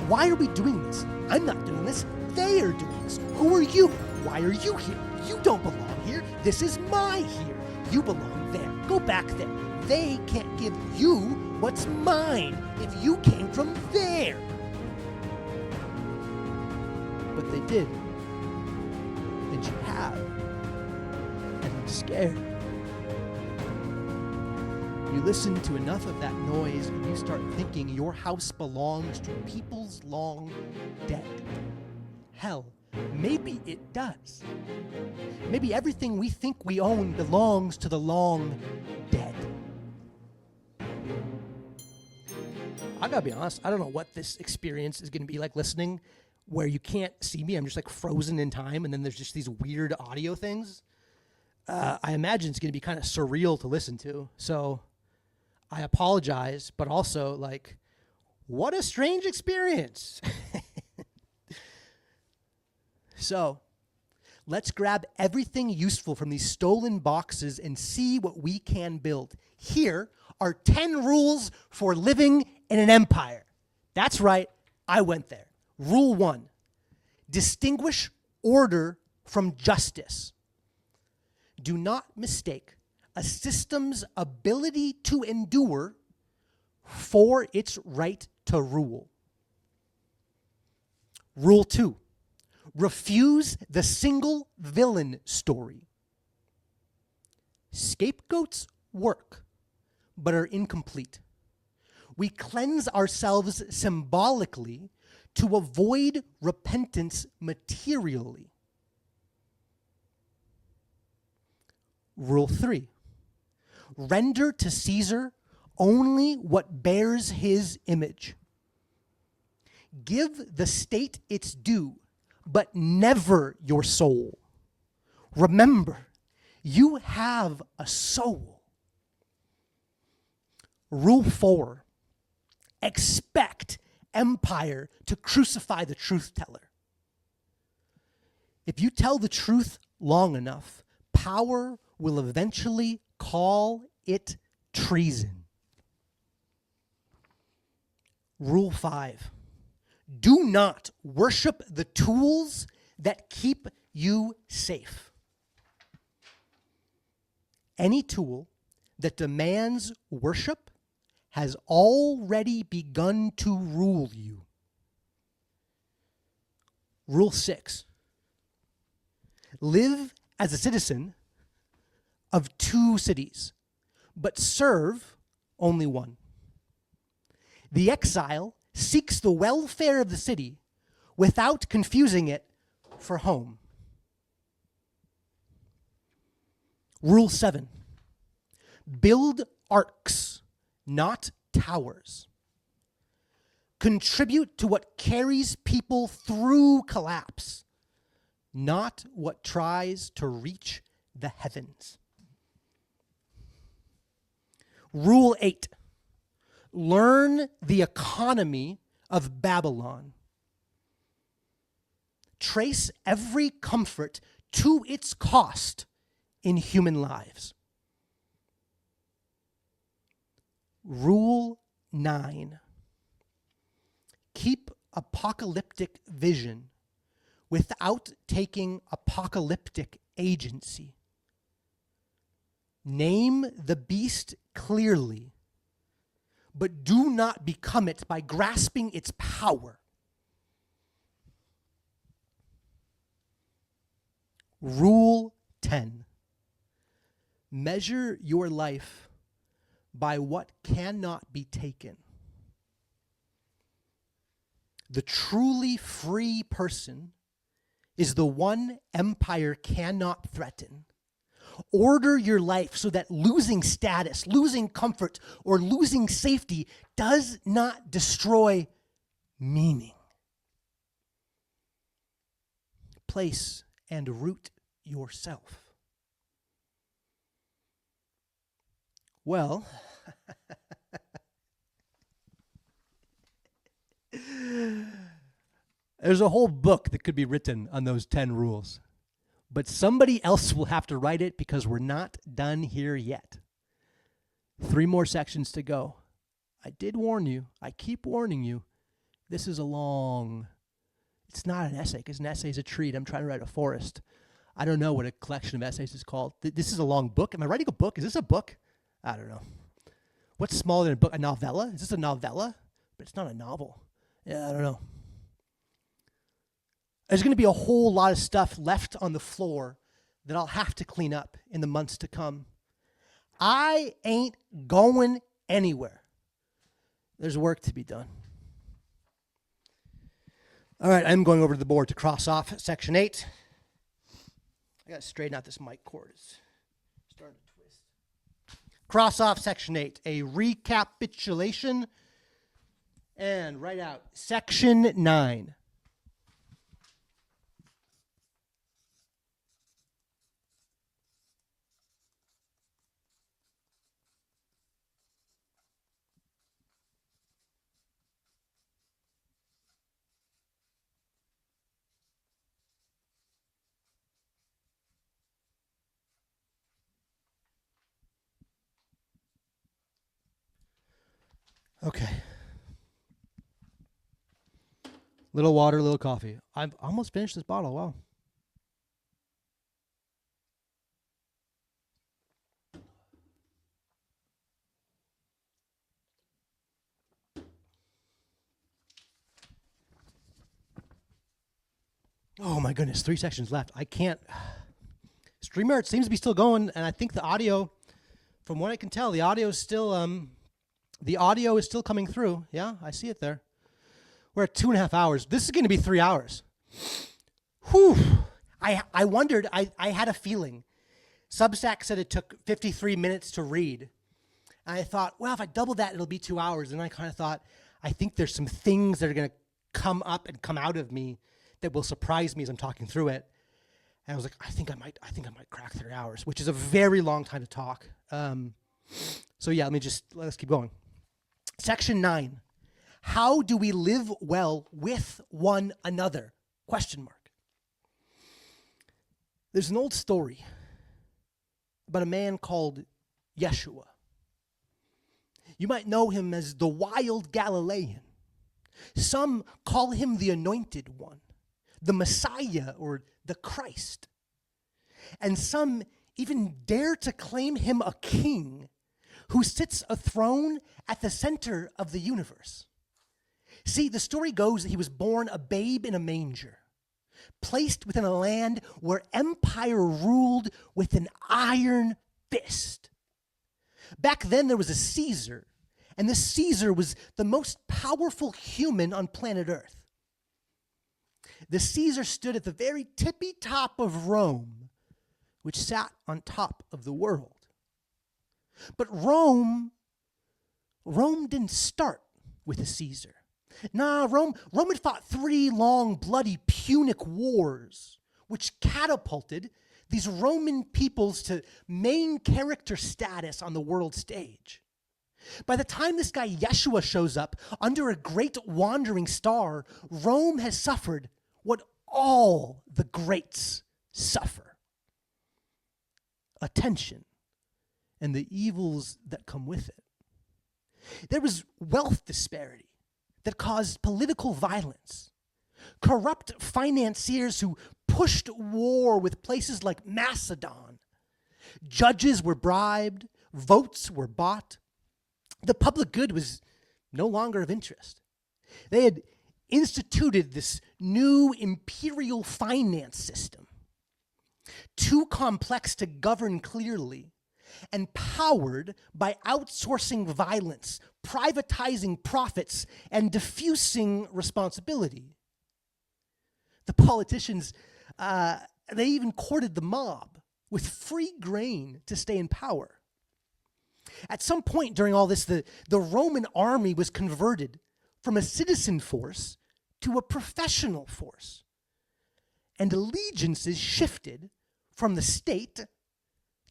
[SPEAKER 1] Why are we doing this? I'm not doing this. They are doing this. Who are you? Why are you here? You don't belong here. This is my here. You belong there. Go back there. They can't give you what's mine if you came from there. But they did. And you have. And I'm scared. You listen to enough of that noise and you start thinking your house belongs to people's long dead. Hell, maybe it does. Maybe everything we think we own belongs to the long dead. I gotta be honest, I don't know what this experience is gonna be like listening where you can't see me. I'm just like frozen in time and then there's just these weird audio things. I imagine it's gonna be kind of surreal to listen to. So I apologize, but also like, what a strange experience. So let's grab everything useful from these stolen boxes and see what we can build. Here are 10 rules for living in an empire. That's right, I went there. Rule 1, distinguish order from justice. Do not mistake a system's ability to endure for its right to rule. Rule 2, refuse the single villain story. Scapegoats work, but are incomplete. We cleanse ourselves symbolically to avoid repentance materially. Rule 3, render to Caesar only what bears his image. Give the state its due, but never your soul. Remember, you have a soul. Rule 4, expect empire to crucify the truth teller. If you tell the truth long enough, power will eventually call it treason. Rule 5, do not worship the tools that keep you safe. Any tool that demands worship has already begun to rule you. Rule 6, live as a citizen of 2 cities, but serve only one. The exile seeks the welfare of the city without confusing it for home. Rule 7, build arcs, not towers. Contribute to what carries people through collapse, not what tries to reach the heavens. Rule 8, learn the economy of Babylon. Trace every comfort to its cost in human lives. Rule 9, keep apocalyptic vision without taking apocalyptic agency. Name the beast clearly, but do not become it by grasping its power. Rule 10. Measure your life by what cannot be taken. The truly free person is the one empire cannot threaten. Order your life so that losing status, losing comfort, or losing safety does not destroy meaning. Place and root yourself. Well, there's a whole book that could be written on those 10 rules. But somebody else will have to write it because we're not done here yet. 3 more sections to go. I did warn you. I keep warning you. This is a long... It's not an essay, because an essay is a treat. I'm trying to write a forest. I don't know what a collection of essays is called. This is a long book. Am I writing a book? Is this a book? I don't know. What's smaller than a book? A novella? Is this a novella? But it's not a novel. Yeah, I don't know. There's going to be a whole lot of stuff left on the floor that I'll have to clean up in the months to come. I ain't going anywhere. There's work to be done. All right, I'm going over to the board to cross off section 8. I got to straighten out this mic cord. It's starting to twist. Cross off section 8, a recapitulation, and write out section 9. Okay. Little water, little coffee. I've almost finished this bottle. Wow. Oh my goodness, 3 sections left. I can't. StreamYard seems to be still going, and I think the audio, from what I can tell, the audio is still coming through. Yeah, I see it there. We're at 2.5 hours. This is going to be 3 hours. Whew. I wondered, I had a feeling. Substack said it took 53 minutes to read. And I thought, well, if I double that, it'll be 2 hours. And I kind of thought, I think there's some things that are going to come up and come out of me that will surprise me as I'm talking through it. And I was like, I think I might crack 3 hours, which is a very long time to talk. So yeah, let's keep going. Section 9. How do we live well with one another? Question mark. There's an old story about a man called Yeshua. You might know him as the wild Galilean. Some call him the anointed one, the Messiah, or the Christ. And some even dare to claim him a king who sits a throne at the center of the universe. See, the story goes that he was born a babe in a manger, placed within a land where empire ruled with an iron fist. Back then, there was a Caesar, and this Caesar was the most powerful human on planet Earth. The Caesar stood at the very tippy top of Rome, which sat on top of the world. But Rome didn't start with a Caesar. Rome had fought 3 long, bloody Punic wars, which catapulted these Roman peoples to main character status on the world stage. By the time this guy Yeshua shows up under a great wandering star, Rome has suffered what all the greats suffer: attention and the evils that come with it. There was wealth disparity that caused political violence, corrupt financiers who pushed war with places like Macedon, Judges were bribed, votes were bought. The public good was no longer of interest. They had instituted this new imperial finance system, too complex to govern clearly, and powered by outsourcing violence, privatizing profits, and diffusing responsibility. The politicians, they even courted the mob with free grain to stay in power. At some point during all this, the Roman army was converted from a citizen force to a professional force, and allegiances shifted from the state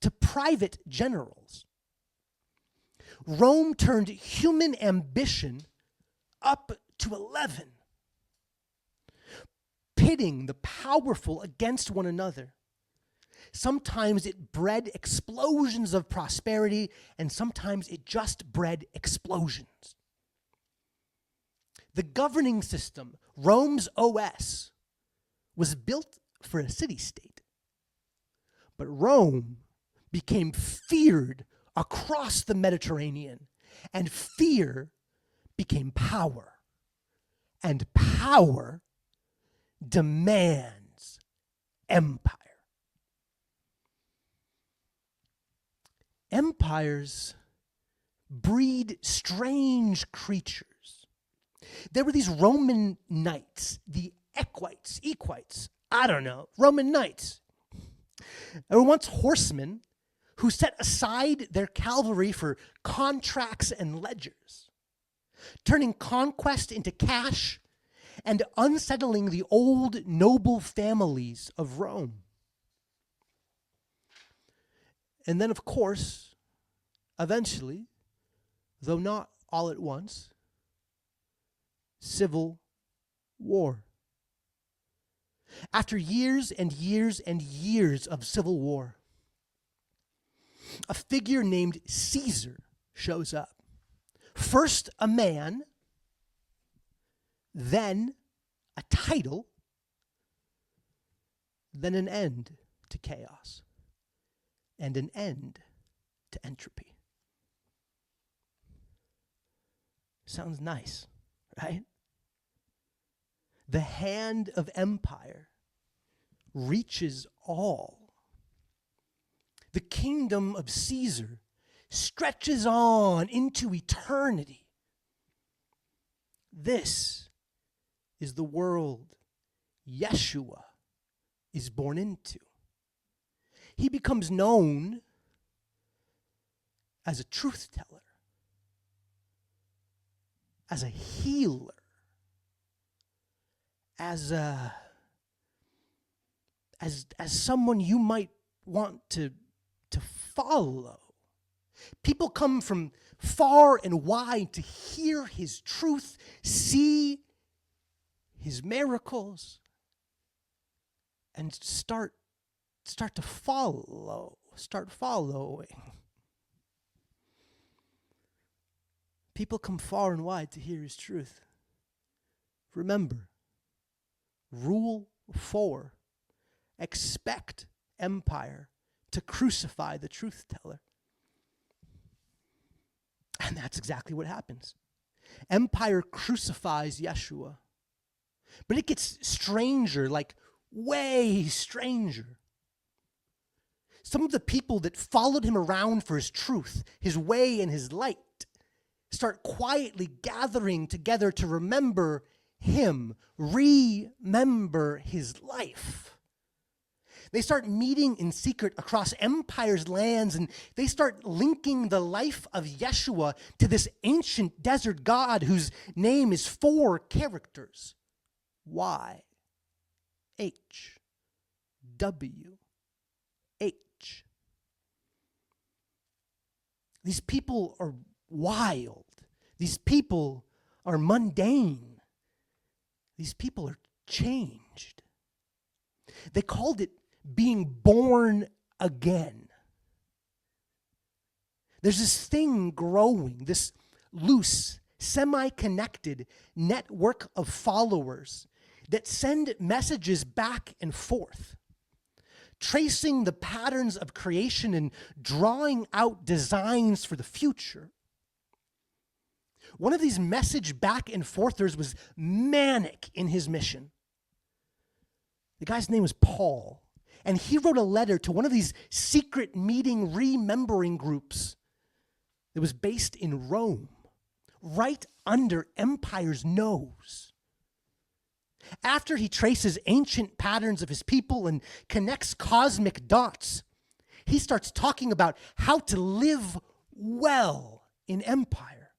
[SPEAKER 1] to private generals. Rome turned human ambition up to 11, pitting the powerful against one another. Sometimes it bred explosions of prosperity, and sometimes it just bred explosions. The governing system, Rome's OS, was built for a city-state. But Rome became feared across the Mediterranean, and fear became power. And power demands empire. Empires breed strange creatures. There were these Roman knights, the equites, Roman knights. There were once horsemen who set aside their cavalry for contracts and ledgers, turning conquest into cash and unsettling the old noble families of Rome. And then, of course, eventually, though not all at once, civil war. After years and years and years of civil war, a figure named Caesar shows up. First a man, then a title, then an end to chaos, and an end to entropy. Sounds nice, right? The hand of empire reaches all. The kingdom of Caesar stretches on into eternity. This is the world Yeshua is born into. He becomes known as a truth teller, as a healer, as someone you might want to follow. People come from far and wide to hear his truth, see his miracles, and start following. People come far and wide to hear his truth. Remember, rule 4, expect empire to crucify the truth teller. And that's exactly what happens. Empire crucifies Yeshua. But it gets stranger, like way stranger. Some of the people that followed him around for his truth, his way, and his light start quietly gathering together to remember him, remember his life. They start meeting in secret across empire's lands, and they start linking the life of Yeshua to this ancient desert God whose name is 4 characters. Y, H, W, H. These people are wild. These people are mundane. These people are changed. They called it being born again. There's this thing growing, this loose, semi-connected network of followers that send messages back and forth tracing the patterns of creation and drawing out designs for the future. One of these message back and forthers was manic in his mission. The guy's name was Paul, and he wrote a letter to one of these secret meeting remembering groups that was based in Rome, right under Empire's nose. After he traces ancient patterns of his people and connects cosmic dots, he starts talking about how to live well in empire,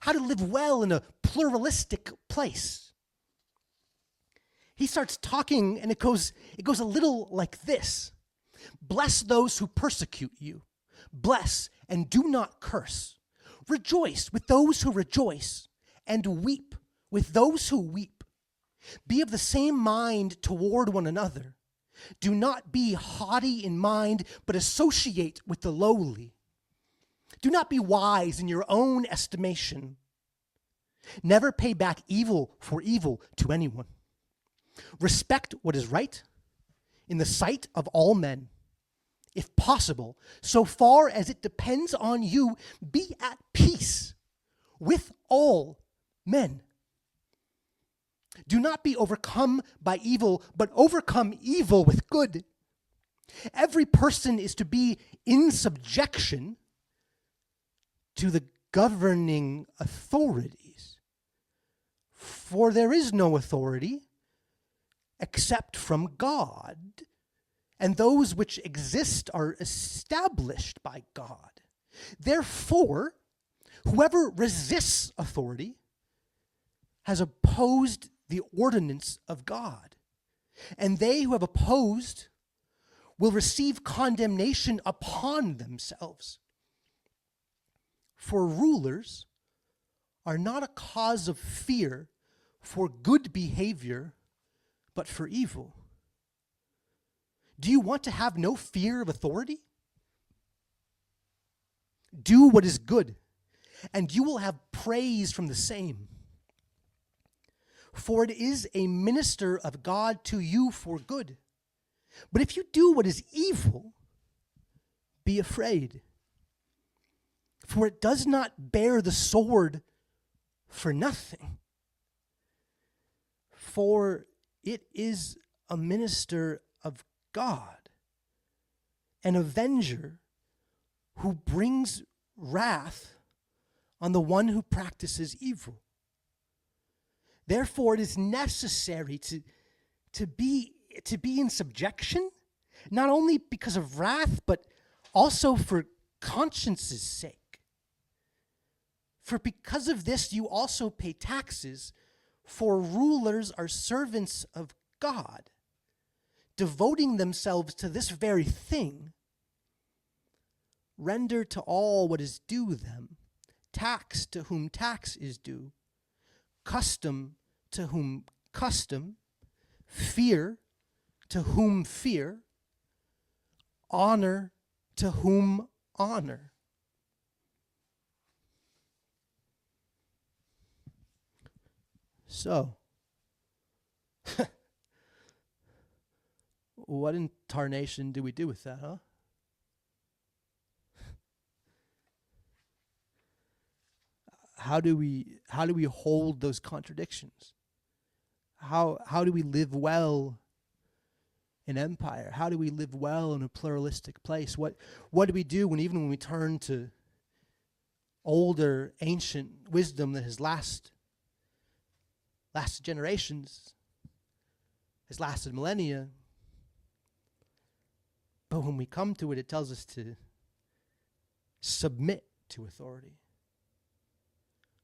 [SPEAKER 1] how to live well in a pluralistic place. He starts talking, and it goes a little like this. Bless those who persecute you. Bless and do not curse. Rejoice with those who rejoice, and weep with those who weep. Be of the same mind toward one another. Do not be haughty in mind, but associate with the lowly. Do not be wise in your own estimation. Never pay back evil for evil to anyone. Respect what is right in the sight of all men. If possible, so far as it depends on you, be at peace with all men. Do not be overcome by evil, but overcome evil with good. Every person is to be in subjection to the governing authorities. For there is no authority except from God, and those which exist are established by God. Therefore, whoever resists authority has opposed the ordinance of God, and they who have opposed will receive condemnation upon themselves. For rulers are not a cause of fear for good behavior, but for evil. Do you want to have no fear of authority? Do what is good, and you will have praise from the same. For it is a minister of God to you for good. But if you do what is evil, be afraid. For it does not bear the sword for nothing. For it is a minister of God, an avenger who brings wrath on the one who practices evil. Therefore, it is necessary to be in subjection, not only because of wrath, but also for conscience's sake. For because of this, you also pay taxes, for rulers are servants of God, devoting themselves to this very thing. Render to all what is due them, tax to whom tax is due, custom to whom custom, fear to whom fear, honor to whom honor. So, what in tarnation do we do with that, huh? How do we hold those contradictions? How do we live well in empire? How do we live well in a pluralistic place? What do we do even when we turn to older, ancient wisdom that has lasted generations, has lasted millennia? But when we come to it, it tells us to submit to authority,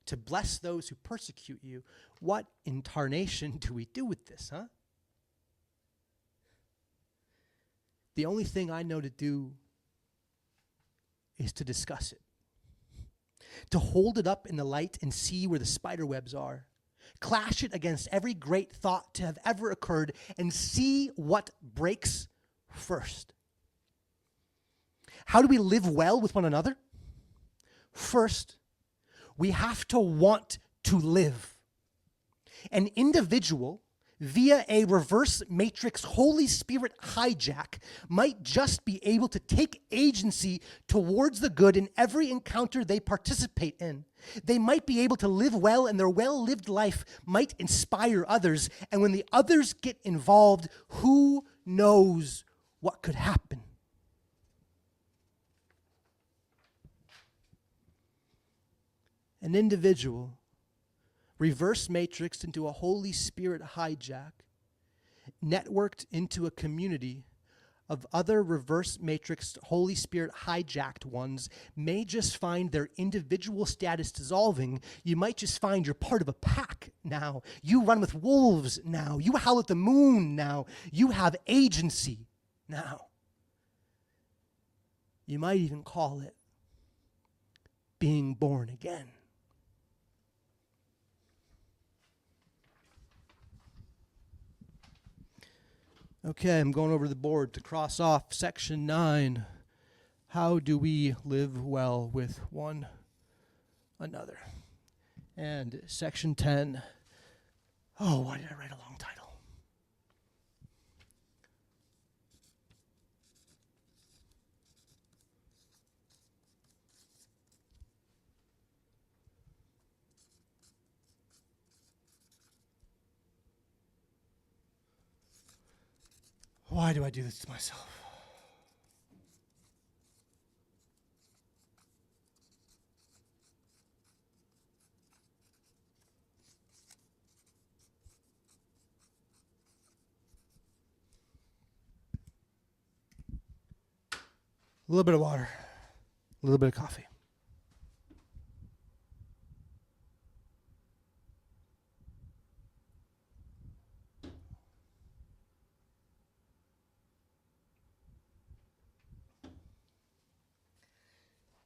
[SPEAKER 1] to bless those who persecute you. What in tarnation do we do with this, huh? The only thing I know to do is to discuss it, to hold it up in the light and see where the spider webs are, clash it against every great thought to have ever occurred, and see what breaks first. How do we live well with one another? First, we have to want to live. An individual via a reverse matrix Holy Spirit hijack, might just be able to take agency towards the good in every encounter they participate in. They might be able to live well, and their well-lived life might inspire others. And when the others get involved, who knows what could happen? An individual reverse matrixed into a Holy Spirit hijack, networked into a community of other reverse matrixed Holy Spirit hijacked ones, may just find their individual status dissolving. You might just find you're part of a pack now. You run with wolves now. You howl at the moon now. You have agency now. You might even call it being born again. Okay, I'm going over the board to cross off section 9. How do we live well with one another? And section 10. Oh, why did I write a long title? Why do I do this to myself? A little bit of water, a little bit of coffee.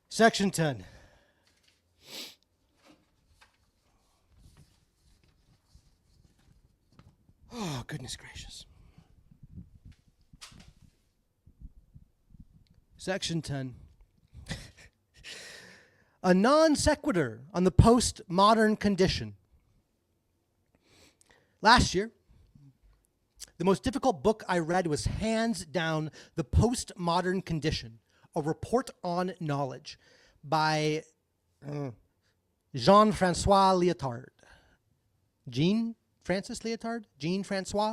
[SPEAKER 1] Section 10. Oh, goodness gracious. Section 10. A non sequitur on the postmodern condition. Last year, the most difficult book I read was hands down The Postmodern Condition, A Report on Knowledge by Jean-Francois Lyotard. Jean-Francois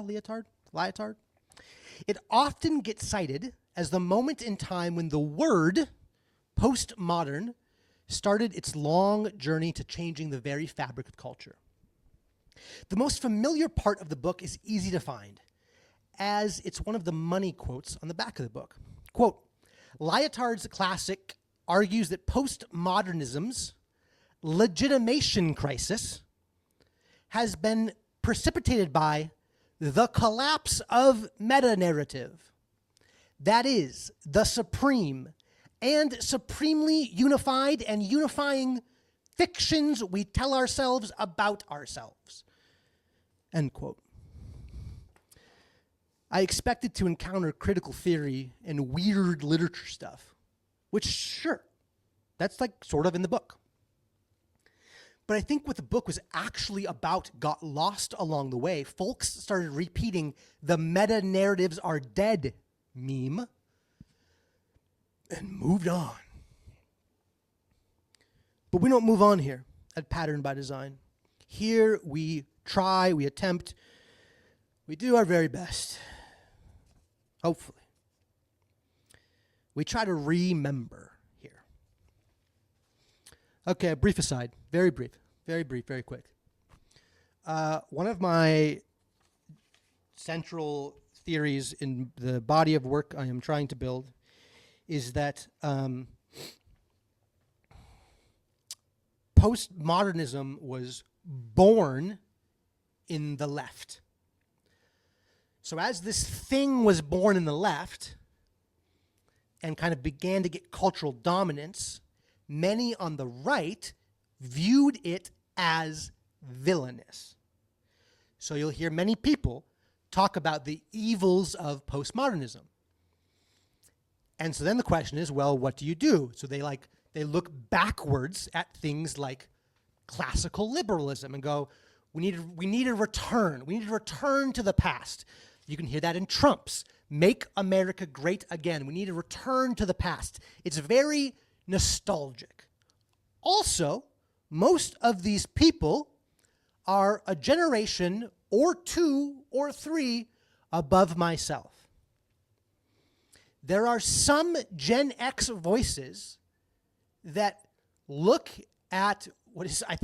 [SPEAKER 1] Lyotard? It often gets cited as the moment in time when the word postmodern started its long journey to changing the very fabric of culture. The most familiar part of the book is easy to find, as it's one of the money quotes on the back of the book. Quote, Lyotard's classic argues that postmodernism's legitimation crisis has been precipitated by the collapse of meta-narrative. That is, the supreme and supremely unified and unifying fictions we tell ourselves about ourselves. End quote. I expected to encounter critical theory and weird literature stuff, which, sure, that's like sort of in the book. But I think what the book was actually about got lost along the way. Folks started repeating the meta-narratives are dead meme and moved on. But we don't move on here at Pattern by Design. Here we try, we attempt, we do our very best. Hopefully. We try to remember here. Okay, a brief aside. Very brief, very quick. One of my central theories in the body of work I am trying to build is that postmodernism was born in the left. So as this thing was born in the left and kind of began to get cultural dominance, many on the right viewed it as villainous. So you'll hear many people talk about the evils of postmodernism. And so then the question is, well, what do you do? So they look backwards at things like classical liberalism and go, We need a return. We need a return to the past. You can hear that in Trump's Make America Great Again. We need a return to the past. It's very nostalgic. Also, most of these people are a generation or two or three above myself. There are some Gen X voices that look at what is, I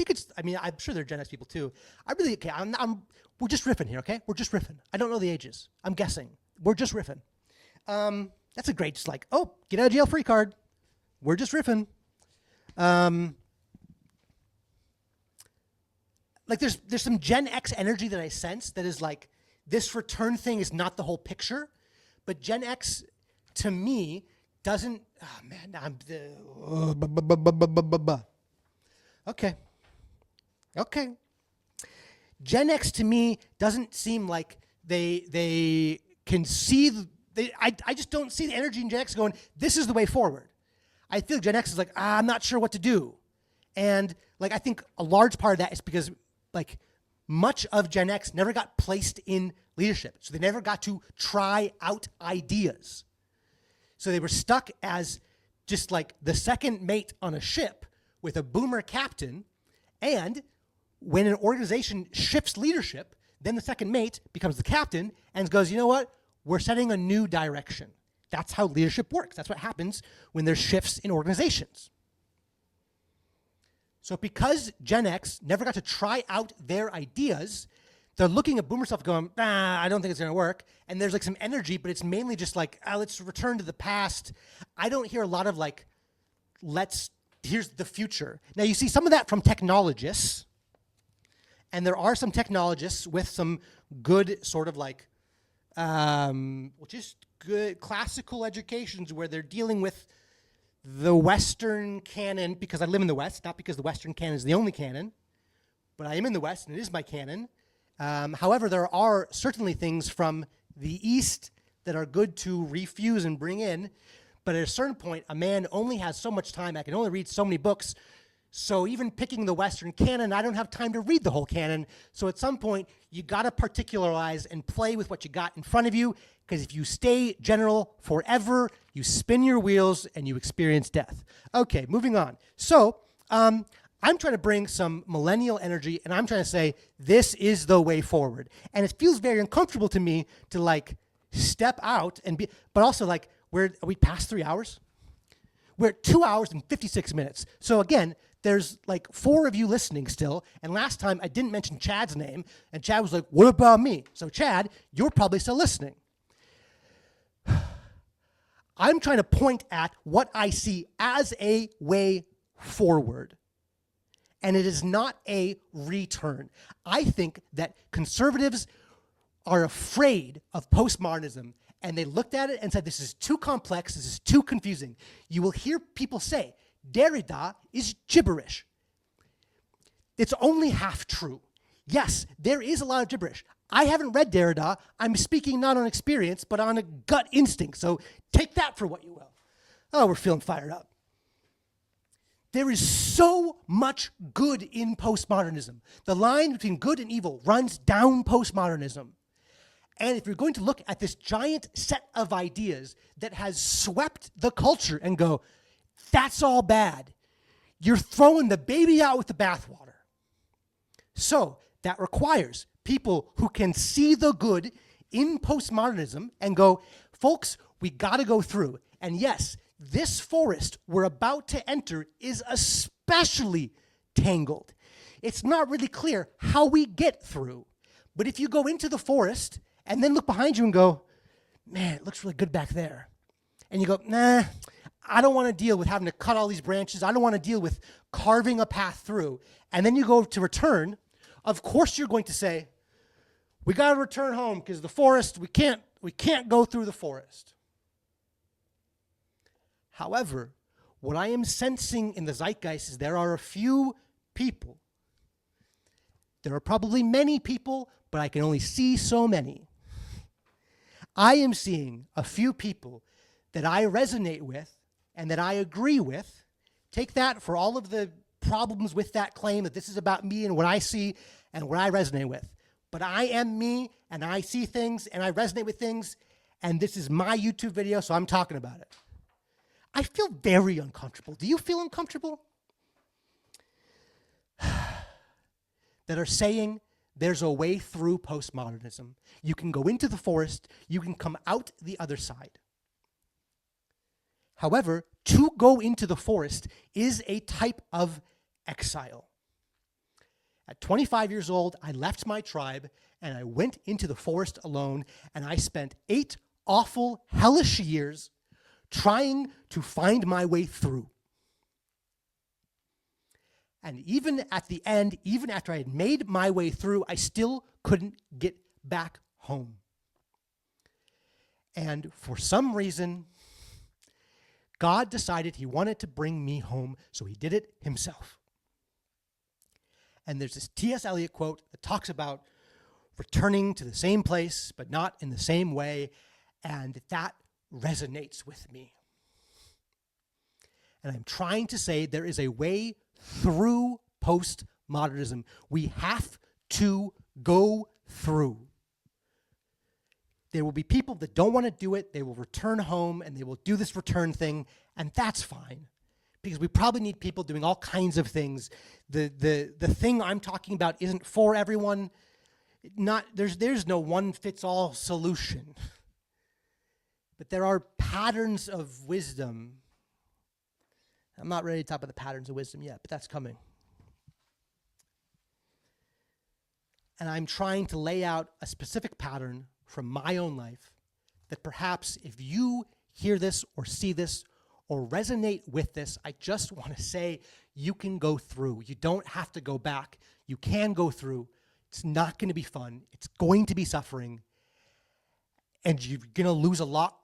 [SPEAKER 1] mean, I'm sure they're Gen X people too. We're just riffing here, okay? We're just riffing. I don't know the ages. I'm guessing. We're just riffing. That's a great, just like, oh, get out of jail free card. We're just riffing. Like there's some Gen X energy that I sense that is like, this return thing is not the whole picture, but Gen X, to me, doesn't, oh man, Okay. Gen X to me doesn't seem like they can see, I just don't see the energy in Gen X going, this is the way forward. I feel Gen X is like, I'm not sure what to do. And like, I think a large part of that is because like much of Gen X never got placed in leadership. So they never got to try out ideas. So they were stuck as just like the second mate on a ship with a boomer captain. And when an organization shifts leadership, then the second mate becomes the captain and goes, you know what? We're setting a new direction. That's how leadership works. That's what happens when there's shifts in organizations. So because Gen X never got to try out their ideas, they're looking at boomer stuff going, I don't think it's going to work. And there's like some energy, but it's mainly just like, let's return to the past. I don't hear a lot of like, here's the future. Now you see some of that from technologists. And there are some technologists with some good sort of like, just good classical educations where they're dealing with the Western canon, because I live in the West, not because the Western canon is the only canon, but I am in the West and it is my canon. However, there are certainly things from the East that are good to refuse and bring in, but at a certain point, a man only has so much time. I can only read so many books. So even picking the Western canon, I don't have time to read the whole canon. So at some point, you got to particularize and play with what you got in front of you, because if you stay general forever, you spin your wheels and you experience death. Okay, moving on. So I'm trying to bring some millennial energy, and I'm trying to say, this is the way forward. And it feels very uncomfortable to me to like step out and be, but also like, are we past 3 hours? We're at 2 hours and 56 minutes. So again, there's like 4 of you listening still, and last time I didn't mention Chad's name, and Chad was like, what about me? So Chad, you're probably still listening. I'm trying to point at what I see as a way forward, and it is not a return. I think that conservatives are afraid of postmodernism, and they looked at it and said, this is too complex, this is too confusing. You will hear people say, Derrida is gibberish. It's only half true. Yes, there is a lot of gibberish. I haven't read Derrida. I'm speaking not on experience, but on a gut instinct. So take that for what you will. Oh, we're feeling fired up. There is so much good in postmodernism. The line between good and evil runs down postmodernism. And if you're going to look at this giant set of ideas that has swept the culture and go, that's all bad, you're throwing the baby out with the bathwater. So that requires people who can see the good in postmodernism and go, folks, we got to go through. And yes, this forest we're about to enter is especially tangled. It's not really clear how we get through. But if you go into the forest and then look behind you and go, man, it looks really good back there. And you go, nah, I don't want to deal with having to cut all these branches. I don't want to deal with carving a path through. And then you go to return. Of course you're going to say, we got to return home because the forest, we can't go through the forest. However, what I am sensing in the zeitgeist is there are a few people. There are probably many people, but I can only see so many. I am seeing a few people that I resonate with and that I agree with. Take that for all of the problems with that claim that this is about me and what I see and what I resonate with. But I am me, and I see things, and I resonate with things, and this is my YouTube video, so I'm talking about it. I feel very uncomfortable. Do you feel uncomfortable? That are saying there's a way through postmodernism. You can go into the forest, you can come out the other side. However, to go into the forest is a type of exile. At 25 years old, I left my tribe and I went into the forest alone, and I spent 8 awful, hellish years trying to find my way through. And even at the end, even after I had made my way through, I still couldn't get back home. And for some reason, God decided he wanted to bring me home, so he did it himself. And there's this T.S. Eliot quote that talks about returning to the same place, but not in the same way, and that resonates with me. And I'm trying to say there is a way through postmodernism. We have to go through. There will be people that don't want to do it. They will return home and they will do this return thing, and that's fine. Because we probably need people doing all kinds of things. The thing I'm talking about isn't for everyone. There's no one-fits-all solution. But there are patterns of wisdom. I'm not ready to talk about the patterns of wisdom yet, but that's coming. And I'm trying to lay out a specific pattern from my own life that perhaps if you hear this or see this or resonate with this, I just want to say you can go through. You don't have to go back. You can go through. It's not going to be fun. It's going to be suffering. And you're going to lose a lot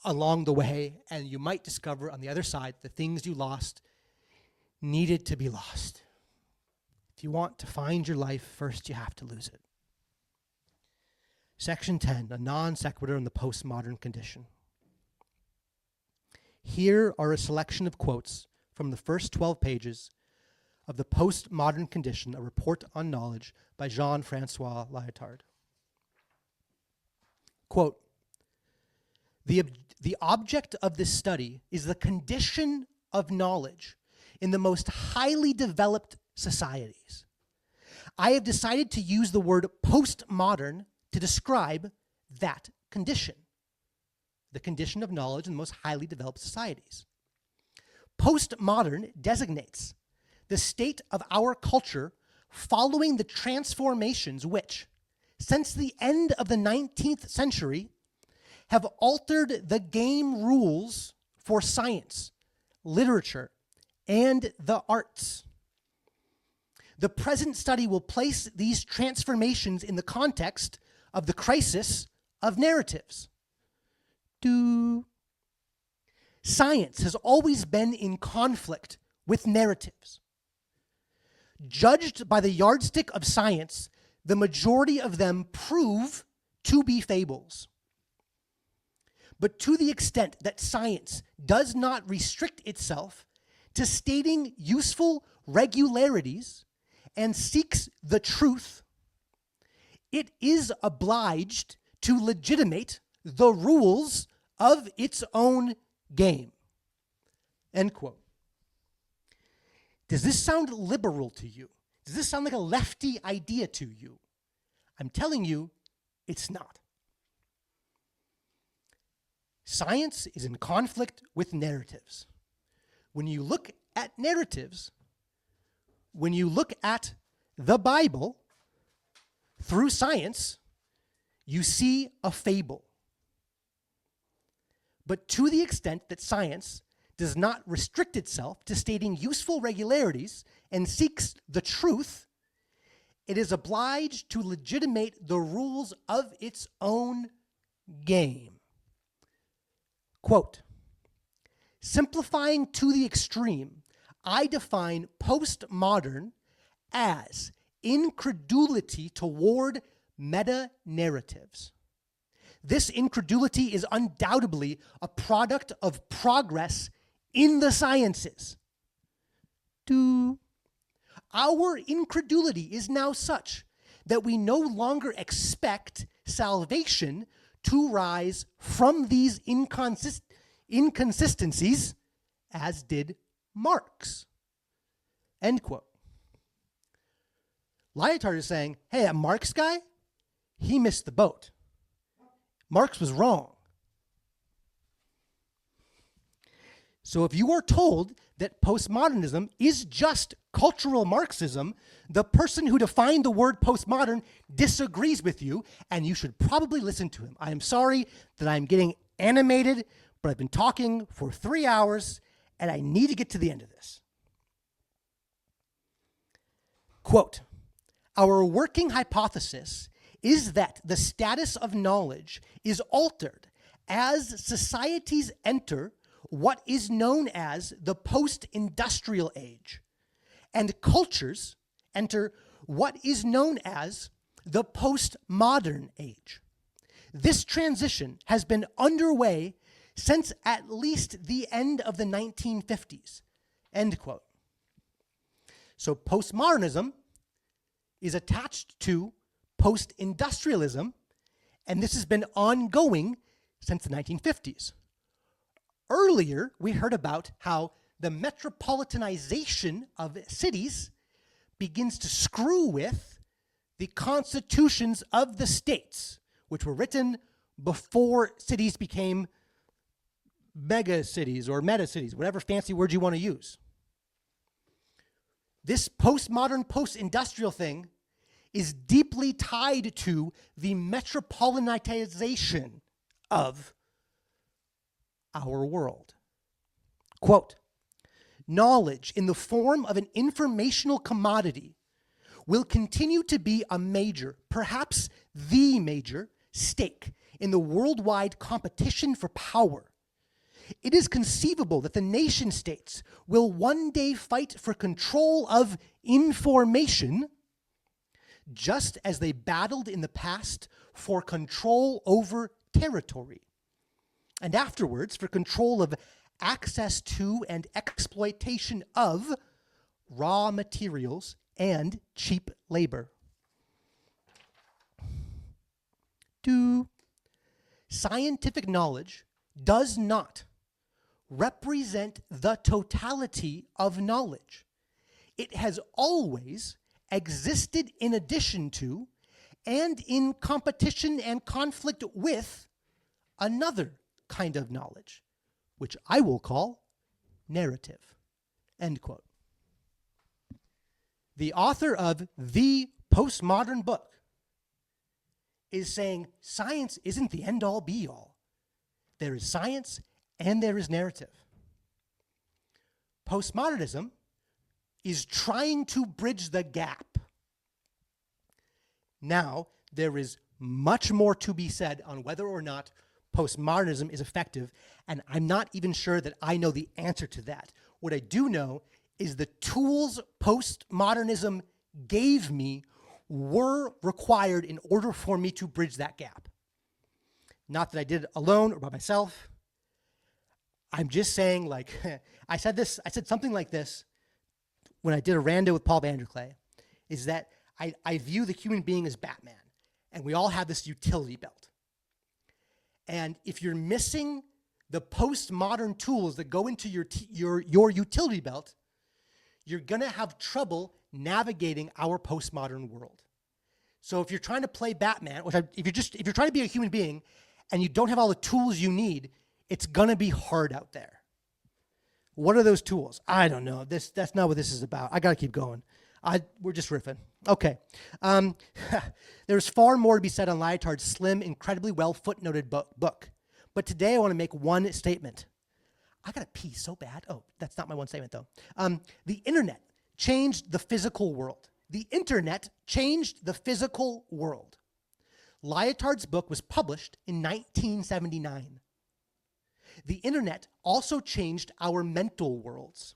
[SPEAKER 1] along the way, and you might discover on the other side the things you lost needed to be lost. If you want to find your life, first you have to lose it. Section 10, a non sequitur in the postmodern condition. Here are a selection of quotes from the first 12 pages of The Postmodern Condition, a Report on Knowledge by Jean-Francois Lyotard. Quote, The object of this study is the condition of knowledge in the most highly developed societies. I have decided to use the word postmodern to describe that condition, the condition of knowledge in the most highly developed societies. Postmodern designates the state of our culture following the transformations which, since the end of the 19th century, have altered the game rules for science, literature, and the arts. The present study will place these transformations in the context of the crisis of narratives. Science has always been in conflict with narratives. Judged by the yardstick of science, the majority of them prove to be fables. But to the extent that science does not restrict itself to stating useful regularities and seeks the truth, it is obliged to legitimate the rules of its own game. End quote. Does this sound liberal to you? Does this sound like a lefty idea to you? I'm telling you, it's not. Science is in conflict with narratives. When you look at narratives, when you look at the Bible through science, you see a fable. But to the extent that science does not restrict itself to stating useful regularities and seeks the truth, it is obliged to legitimate the rules of its own game. Quote, simplifying to the extreme, I define postmodern as incredulity toward meta-narratives. This incredulity is undoubtedly a product of progress in the sciences. Our incredulity is now such that we no longer expect salvation to rise from these inconsistencies, as did Marx. End quote. Lyotard is saying, hey, that Marx guy, he missed the boat. Marx was wrong. So if you are told that postmodernism is just cultural Marxism, the person who defined the word postmodern disagrees with you, and you should probably listen to him. I am sorry that I'm getting animated, but I've been talking for 3 hours, and I need to get to the end of this. Quote, our working hypothesis is that the status of knowledge is altered as societies enter what is known as the post-industrial age, and cultures enter what is known as the postmodern age. This transition has been underway since at least the end of the 1950s, end quote. So postmodernism is attached to post-industrialism, and this has been ongoing since the 1950s. Earlier, we heard about how the metropolitanization of cities begins to screw with the constitutions of the states, which were written before cities became mega cities or meta cities, whatever fancy word you want to use. This postmodern, post-industrial thing is deeply tied to the metropolitanization of our world. Quote, knowledge in the form of an informational commodity will continue to be a major, perhaps the major, stake in the worldwide competition for power. It is conceivable that the nation states will one day fight for control of information, just as they battled in the past for control over territory, and afterwards for control of access to and exploitation of raw materials and cheap labor. 2. Scientific knowledge does not represent the totality of knowledge. It has always existed in addition to and in competition and conflict with another kind of knowledge, which I will call narrative. End quote. The author of the postmodern book is saying science isn't the end-all be-all. There is science and there is narrative. Postmodernism is trying to bridge the gap. Now, there is much more to be said on whether or not postmodernism is effective, and I'm not even sure that I know the answer to that. What I do know is the tools postmodernism gave me were required in order for me to bridge that gap. Not that I did it alone or by myself. I'm just saying, like, I said something like this when I did a rando with Paul Vanderklay, is that I view the human being as Batman, and we all have this utility belt. And if you're missing the postmodern tools that go into your utility belt, you're going to have trouble navigating our postmodern world. So if you're trying to play Batman, if you're trying to be a human being and you don't have all the tools you need, it's going to be hard out there. What are those tools? I don't know. That's not what this is about. I got to keep going. We're just riffing. Okay. There's far more to be said on Lyotard's slim, incredibly well footnoted book. But today I want to make one statement. I got to pee so bad. Oh, that's not my one statement, though. The internet changed the physical world. The internet changed the physical world. Lyotard's book was published in 1979. The internet also changed our mental worlds.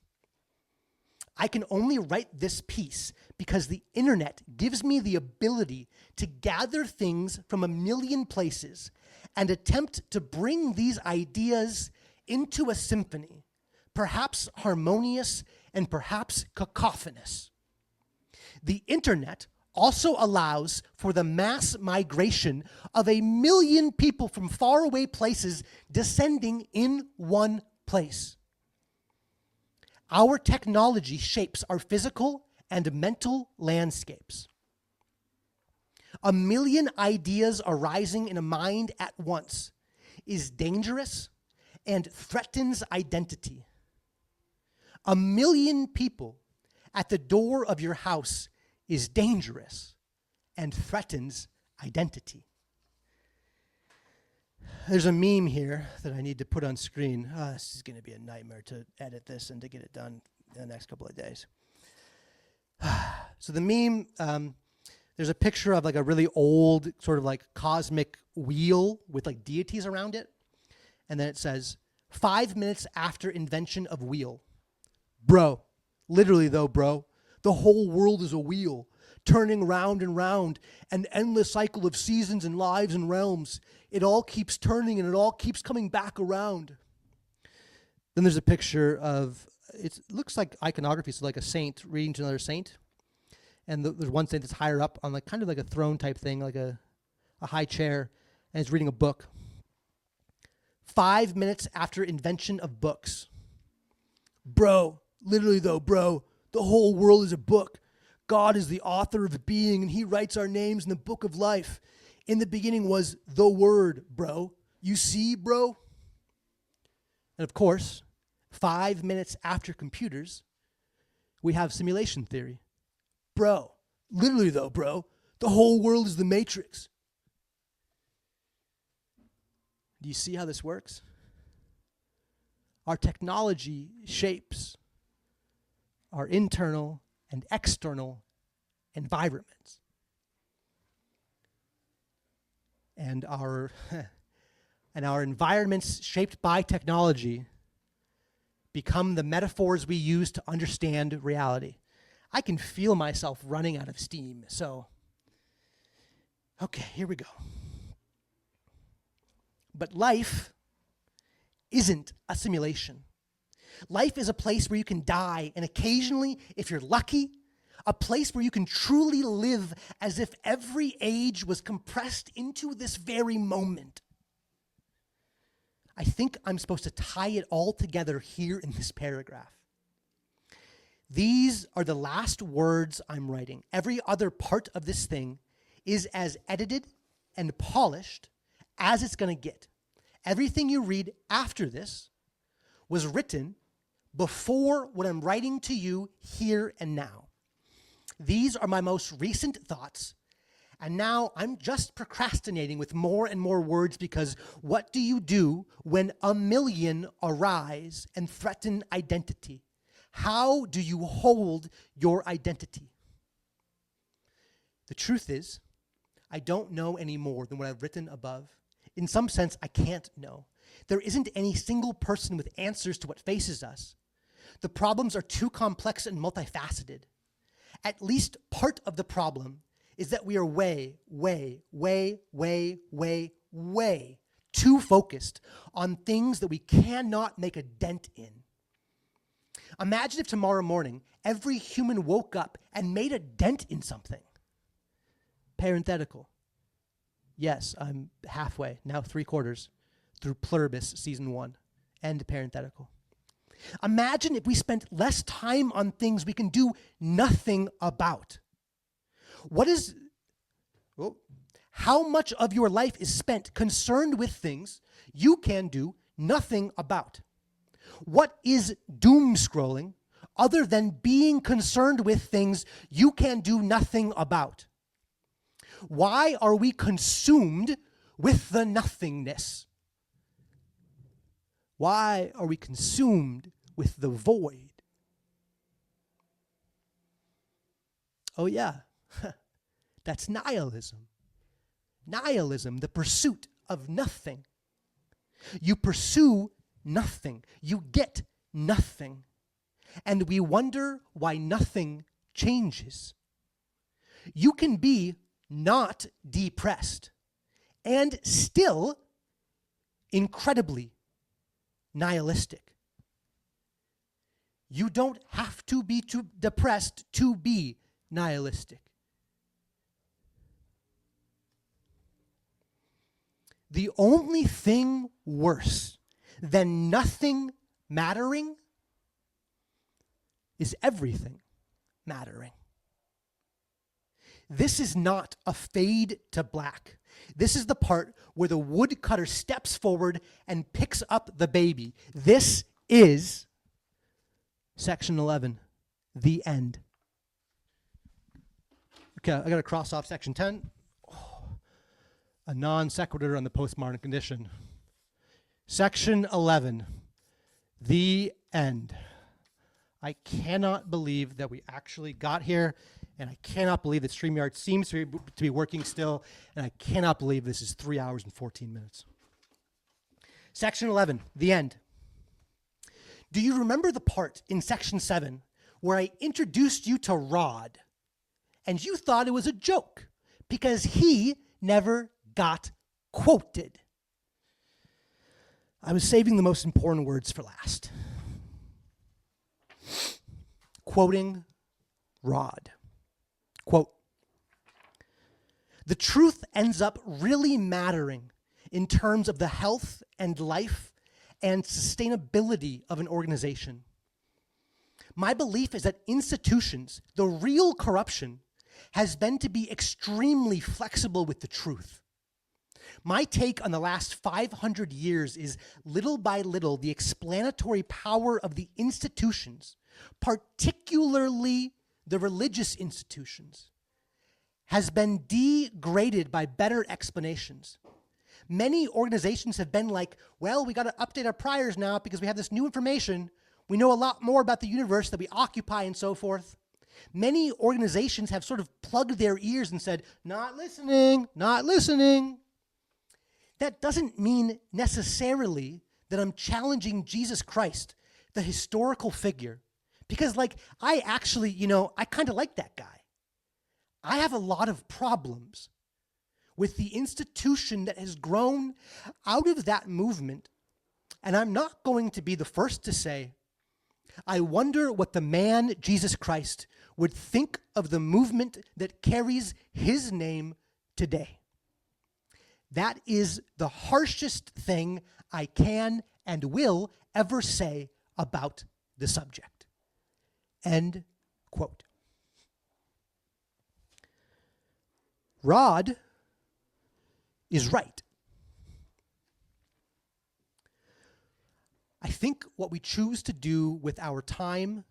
[SPEAKER 1] I can only write this piece because the internet gives me the ability to gather things from a million places and attempt to bring these ideas into a symphony, perhaps harmonious and perhaps cacophonous. The internet also allows for the mass migration of 1 million people from faraway places descending in one place. Our technology shapes our physical and mental landscapes. 1 million ideas arising in a mind at once is dangerous and threatens identity. 1 million people at the door of your house is dangerous and threatens identity. There's a meme here that I need to put on screen. This is going to be a nightmare to edit this and to get it done in the next couple of days. So the meme, there's a picture of like a really old sort of like cosmic wheel with like deities around it. And then it says, 5 minutes after invention of wheel. Bro, literally though, bro, the whole world is a wheel, turning round and round, an endless cycle of seasons and lives and realms. It all keeps turning and it all keeps coming back around. Then there's a picture of, it looks like iconography, so like a saint reading to another saint. And there's one saint that's higher up on like kind of like a throne type thing, like a high chair, and it's reading a book. 5 minutes after invention of books. Bro, literally though, bro, the whole world is a book. God is the author of being, and he writes our names in the book of life. In the beginning was the Word, bro. You see, bro? And of course, 5 minutes after computers, we have simulation theory. Bro, literally though, bro, the whole world is the Matrix. Do you see how this works? Our technology shapes our internal and external environments. And our environments shaped by technology become the metaphors we use to understand reality. I can feel myself running out of steam, so okay, here we go. But life isn't a simulation. Life is a place where you can die, and occasionally, if you're lucky, a place where you can truly live as if every age was compressed into this very moment. I think I'm supposed to tie it all together here in this paragraph. These are the last words I'm writing. Every other part of this thing is as edited and polished as it's going to get. Everything you read after this was written before what I'm writing to you here and now. These are my most recent thoughts, and now I'm just procrastinating with more and more words because what do you do when 1 million arise and threaten identity? How do you hold your identity? The truth is, I don't know any more than what I've written above. In some sense, I can't know. There isn't any single person with answers to what faces us. The problems are too complex and multifaceted. At least part of the problem is that we are way too focused on things that we cannot make a dent in. Imagine if tomorrow morning every human woke up and made a dent in something. Parenthetical. Yes, I'm halfway, now 3/4, through Pluribus Season 1. End parenthetical. Imagine if we spent less time on things we can do nothing about. How much of your life is spent concerned with things you can do nothing about? What is doom scrolling other than being concerned with things you can do nothing about? Why are we consumed with the nothingness? Why are we consumed with the void? Oh yeah, that's nihilism. Nihilism, the pursuit of nothing. You pursue nothing. You get nothing. And we wonder why nothing changes. You can be not depressed and still incredibly nihilistic. You don't have to be too depressed to be nihilistic. The only thing worse than nothing mattering is everything mattering. This is not a fade to black. This is the part where the woodcutter steps forward and picks up the baby. This is section 11, the end. Okay, I got to cross off section 10. A non sequitur on the postmodern condition. Section 11, the end. I cannot believe that we actually got here, and I cannot believe that StreamYard seems to be working still, and I cannot believe this is 3 hours and 14 minutes. Section 11, the end. Do you remember the part in section 7 where I introduced you to Rod, and you thought it was a joke because he never got quoted? I was saving the most important words for last. Quoting Rod. Quote, "The truth ends up really mattering in terms of the health and life and sustainability of an organization. My belief is that institutions, the real corruption, has been to be extremely flexible with the truth. My take on the last 500 years is, little by little, the explanatory power of the institutions, particularly the religious institutions, has been degraded by better explanations. Many organizations have been like, well, we got to update our priors now because we have this new information. We know a lot more about the universe that we occupy and so forth. Many organizations have sort of plugged their ears and said, not listening, not listening. That doesn't mean necessarily that I'm challenging Jesus Christ, the historical figure, because I actually, I kind of like that guy. I have a lot of problems with the institution that has grown out of that movement, and I'm not going to be the first to say, I wonder what the man, Jesus Christ, would think of the movement that carries his name today. That is the harshest thing I can and will ever say about the subject." End quote. Rod is right. I think what we choose to do with our time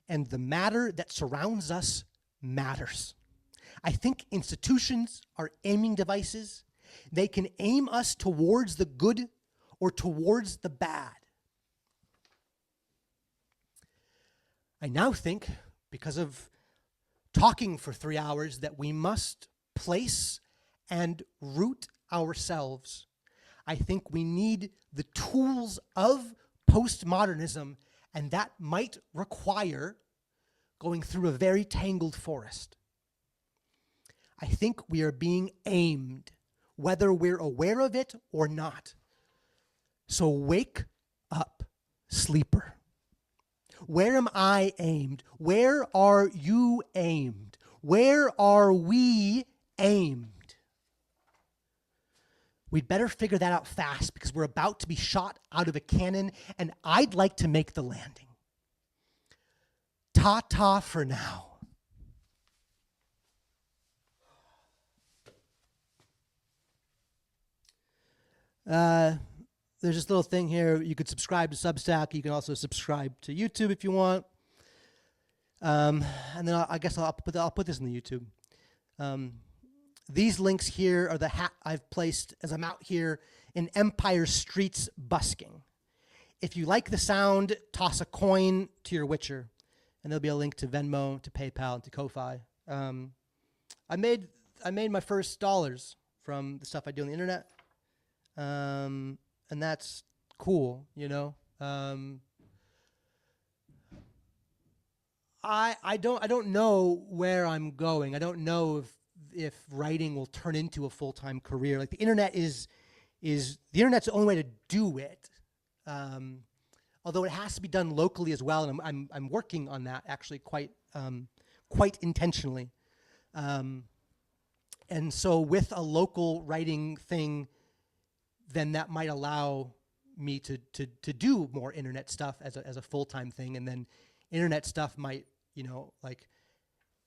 [SPEAKER 1] and the matter that surrounds us matters. I think institutions are aiming devices. They can aim us towards the good or towards the bad. I now think, because of talking for 3 hours, that we must place and root ourselves. I think we need the tools of postmodernism, and that might require going through a very tangled forest. I think we are being aimed, whether we're aware of it or not. So wake up, sleeper. Where am I aimed? Where are you aimed? Where are we aimed? We'd better figure that out fast because we're about to be shot out of a cannon, and I'd like to make the landing. Ta-ta for now. There's this little thing here. You could subscribe to Substack. You can also subscribe to YouTube if you want. And then I guess I'll put this in the YouTube. These links here are the hat I've placed as I'm out here in Empire streets busking. If you like the sound, toss a coin to your Witcher, and there'll be a link to Venmo, to PayPal, and to Ko-Fi. I made my first dollars from the stuff I do on the internet. And that's cool, you know. I don't know where I'm going. I don't know if writing will turn into a full-time career. Like the internet is the internet's the only way to do it. Although it has to be done locally as well, and I'm working on that actually quite quite intentionally. And so with a local writing thing, then that might allow me to do more internet stuff as a full-time thing. And then internet stuff might, like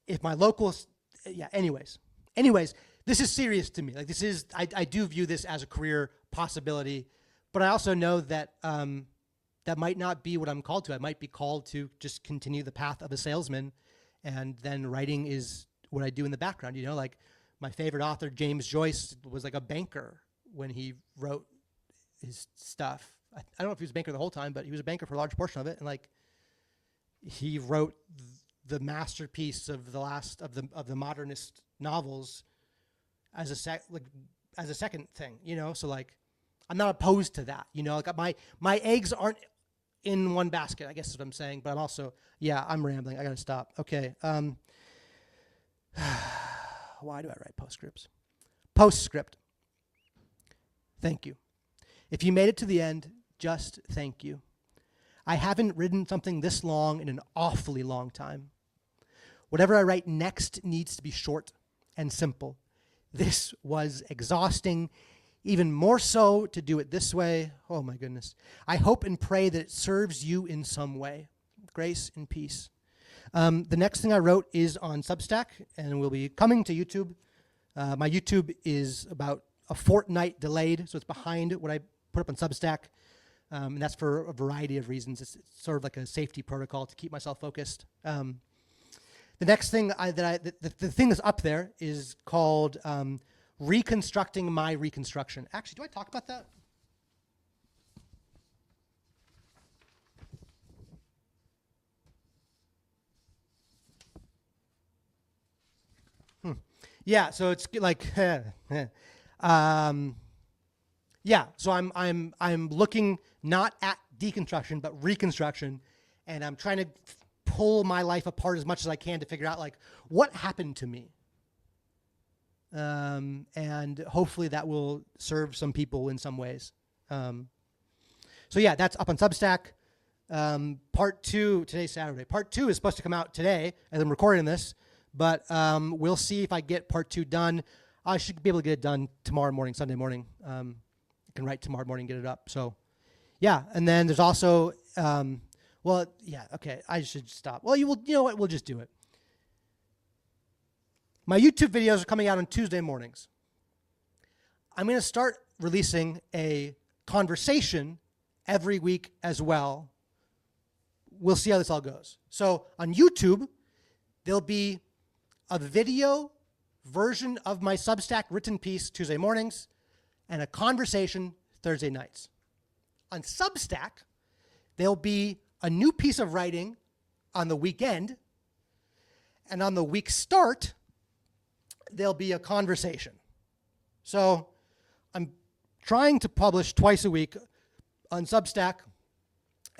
[SPEAKER 1] if my locals, anyways, this is serious to me. Like this is, I do view this as a career possibility, but I also know that that might not be what I'm called to. I might be called to just continue the path of a salesman, and then writing is what I do in the background. Like my favorite author, James Joyce, was like a banker when he wrote his stuff. I don't know if he was a banker the whole time, but he was a banker for a large portion of it. And like he wrote the masterpiece of the last of the modernist novels as a second thing, So like I'm not opposed to that, Like my eggs aren't in one basket, I guess is what I'm saying. But I'm also, I'm rambling. I gotta stop. Okay. Why do I write postscripts? Postscript. Thank you. If you made it to the end, just thank you. I haven't written something this long in an awfully long time. Whatever I write next needs to be short and simple. This was exhausting, even more so to do it this way. Oh my goodness. I hope and pray that it serves you in some way. Grace and peace. The next thing I wrote is on Substack and will be coming to YouTube. My YouTube is about a fortnight delayed, so it's behind what I put up on Substack. And that's for a variety of reasons. It's sort of like a safety protocol to keep myself focused. The next thing the thing that's up there is called Reconstructing My Reconstruction. Actually, do I talk about that? Yeah, so it's like, so I'm looking not at deconstruction but reconstruction, and I'm trying to pull my life apart as much as I can to figure out like what happened to me, and hopefully that will serve some people in some ways. So that's up on Substack. Part 2, today's Saturday. Part 2 is supposed to come out today as I'm recording this. But we'll see if I get part 2 done. I should be able to get it done tomorrow morning, Sunday morning. I can write tomorrow morning, get it up. So, and then there's also, okay, I should stop. Well, you know what? We'll just do it. My YouTube videos are coming out on Tuesday mornings. I'm going to start releasing a conversation every week as well. We'll see how this all goes. So on YouTube, there'll be a video version of my Substack written piece Tuesday mornings and a conversation Thursday nights. On Substack, there'll be a new piece of writing on the weekend, and on the week start, there'll be a conversation. So I'm trying to publish twice a week on Substack,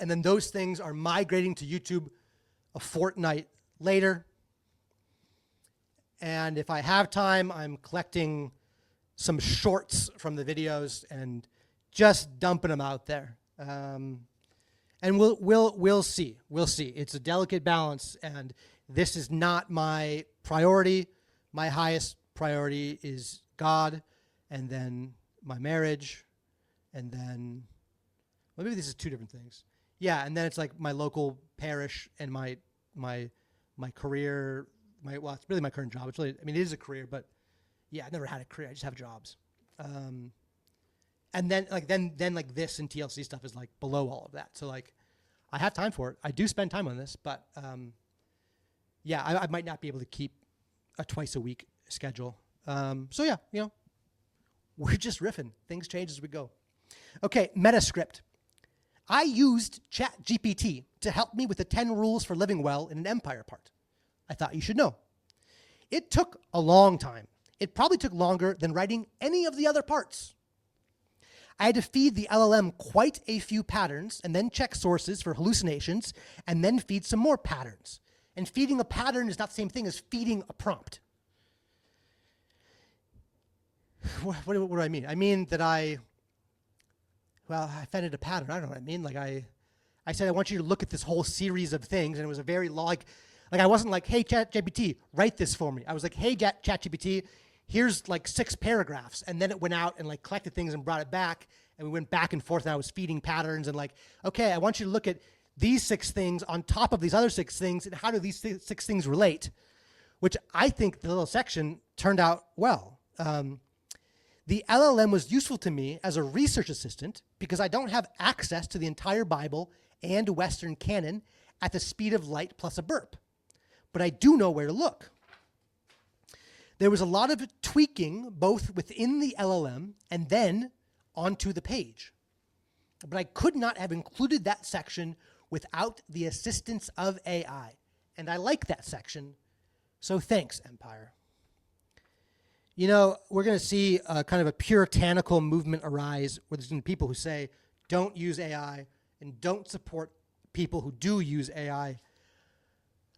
[SPEAKER 1] and then those things are migrating to YouTube a fortnight later. And if I have time, I'm collecting some shorts from the videos and just dumping them out there. And we'll see. We'll see. It's a delicate balance, and this is not my priority. My highest priority is God, and then my marriage, and then maybe this is two different things. And then it's like my local parish and my career. It's really my current job. It's really, it is a career, but I've never had a career. I just have jobs. And then like this and TLC stuff is like below all of that. So like, I have time for it. I do spend time on this, but I might not be able to keep a twice a week schedule. We're just riffing. Things change as we go. Okay, Metascript. I used ChatGPT to help me with the 10 rules for living well in an empire part. I thought you should know. It took a long time. It probably took longer than writing any of the other parts. I had to feed the LLM quite a few patterns and then check sources for hallucinations and then feed some more patterns. And feeding a pattern is not the same thing as feeding a prompt. What do I mean? I mean that I fed it a pattern. I don't know what I mean. Like I said, I want you to look at this whole series of things, and it was a very Like I wasn't like, hey, ChatGPT, write this for me. I was like, hey, ChatGPT, here's like 6 paragraphs. And then it went out and like collected things and brought it back. And we went back and forth and I was feeding patterns and like, okay, I want you to look at these 6 things on top of these other 6 things and how do these 6 things relate? Which I think the little section turned out well. The LLM was useful to me as a research assistant because I don't have access to the entire Bible and Western canon at the speed of light plus a burp. But I do know where to look. There was a lot of tweaking both within the LLM and then onto the page. But I could not have included that section without the assistance of AI. And I like that section. So thanks, Empire. You know, we're going to see kind of a puritanical movement arise where there's going to be people who say, don't use AI and don't support people who do use AI.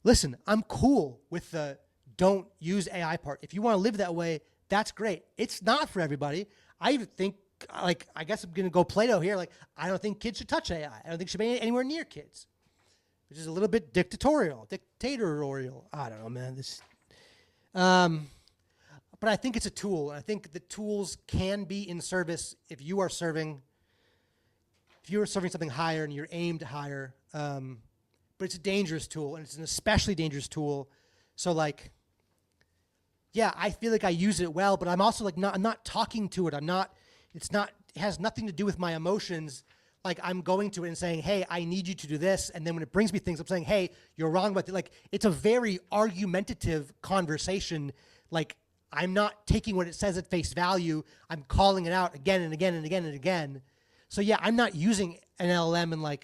[SPEAKER 1] Listen, I'm cool with the don't use AI part. If you want to live that way, that's great. It's not for everybody. I think, like, I guess I'm going to go Plato here. Like, I don't think kids should touch AI. I don't think it should be anywhere near kids, which is a little bit dictatorial. I don't know, man. But I think it's a tool. And I think the tools can be in service if you are serving something higher and you're aimed higher. But it's a dangerous tool, and it's an especially dangerous tool. So like, yeah, I feel like I use it well, but I'm also like I'm not talking to it. It has nothing to do with my emotions. Like I'm going to it and saying, hey, I need you to do this. And then when it brings me things, I'm saying, hey, you're wrong about it. Like it's a very argumentative conversation. Like I'm not taking what it says at face value. I'm calling it out again and again and again and again. So yeah, I'm not using an LLM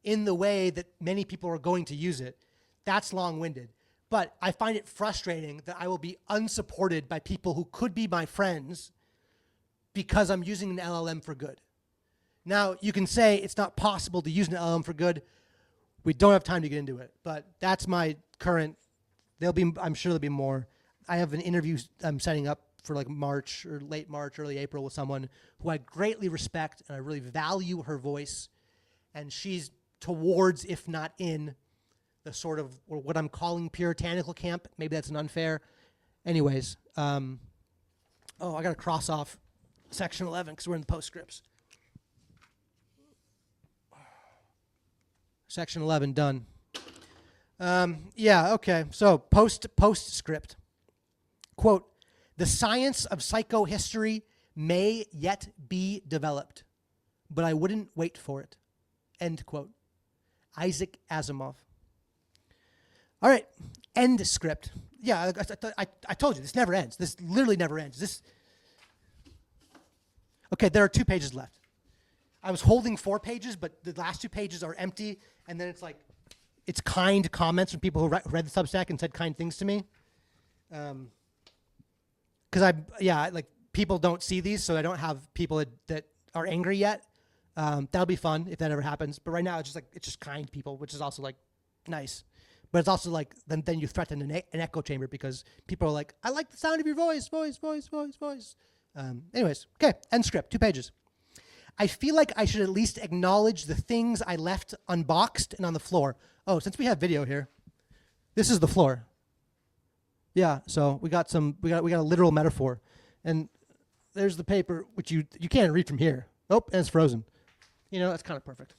[SPEAKER 1] in the way that many people are going to use it. That's long-winded. But I find it frustrating that I will be unsupported by people who could be my friends because I'm using an LLM for good. Now, you can say it's not possible to use an LLM for good. We don't have time to get into it, but that's my current, I'm sure there'll be more. I have an interview I'm setting up for like March or late March, early April with someone who I greatly respect and I really value her voice. And she's towards, if not in, the sort of or what I'm calling puritanical camp. Maybe that's an unfair. Anyways, I got to cross off section 11 because we're in the postscripts. Section 11 done. Yeah, okay. So postscript. Quote, the science of psychohistory may yet be developed, but I wouldn't wait for it. End quote. Isaac Asimov. All right, end script. Yeah, I told you, this never ends. This literally never ends. Okay, there are 2 pages left. I was holding 4 pages, but the last 2 pages are empty, and then it's like, it's kind comments from people who read the Substack and said kind things to me. Because people don't see these, so I don't have people that are angry yet. That'll be fun if that ever happens. But right now, it's just kind people, which is also like nice. But it's also like then you threaten an echo chamber because people are like, I like the sound of your voice. Anyways, okay, end script, 2 pages. I feel like I should at least acknowledge the things I left unboxed and on the floor. Oh, since we have video here, this is the floor. Yeah, so we got a literal metaphor. And there's the paper, which you can't read from here. Oh, and it's frozen. You know, that's kind of perfect.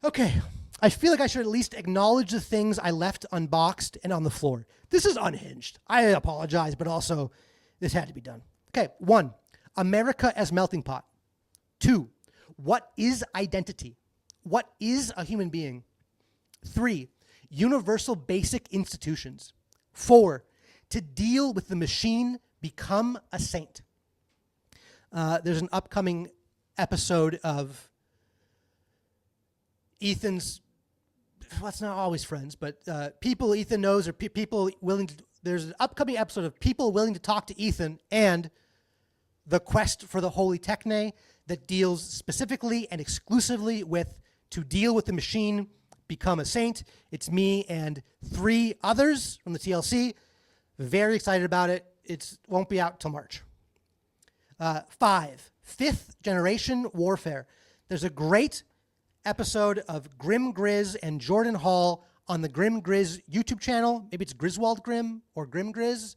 [SPEAKER 1] Okay, I feel like I should at least acknowledge the things I left unboxed and on the floor. This is unhinged. I apologize, but also this had to be done. Okay, 1, America as melting pot. 2, what is identity? What is a human being? 3, universal basic institutions. 4, to deal with the machine, become a saint. There's an upcoming episode of Ethan's, well, it's not always friends, but people Ethan knows or people willing to, there's an upcoming episode of people willing to talk to Ethan and the quest for the holy techne that deals specifically and exclusively with to deal with the machine, become a saint. It's me and 3 others from the TLC. Very excited about it. It won't be out till March. 5, 5th generation warfare. There's a great episode of Grim Grizz and Jordan Hall on the Grim Grizz YouTube channel, maybe it's Griswold Grim or Grim Grizz,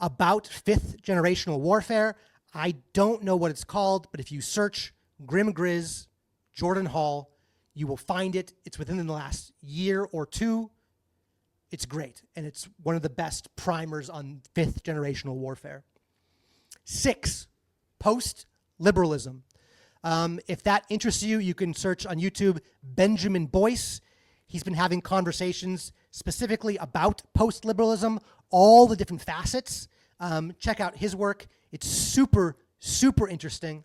[SPEAKER 1] about fifth generational warfare. I don't know what it's called, but if you search Grim Grizz, Jordan Hall, you will find it. It's within the last year or two. It's great, and it's one of the best primers on fifth generational warfare. 6, post-liberalism. If that interests you, you can search on YouTube Benjamin Boyce. He's been having conversations specifically about post-liberalism, all the different facets. Check out his work. It's super, super interesting.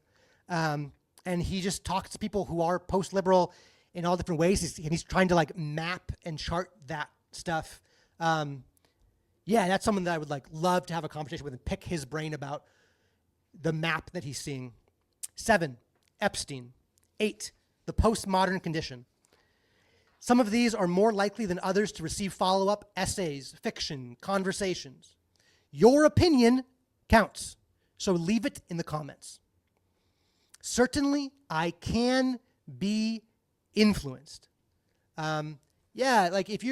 [SPEAKER 1] And he just talks to people who are post-liberal in all different ways. He's trying to like map and chart that stuff. Yeah, that's someone that I would like love to have a conversation with and pick his brain about the map that he's seeing. 7, Epstein. 8, the postmodern condition. Some of these are more likely than others to receive follow-up essays, fiction, conversations. Your opinion counts, so leave it in the comments. Certainly, I can be influenced. Yeah, like if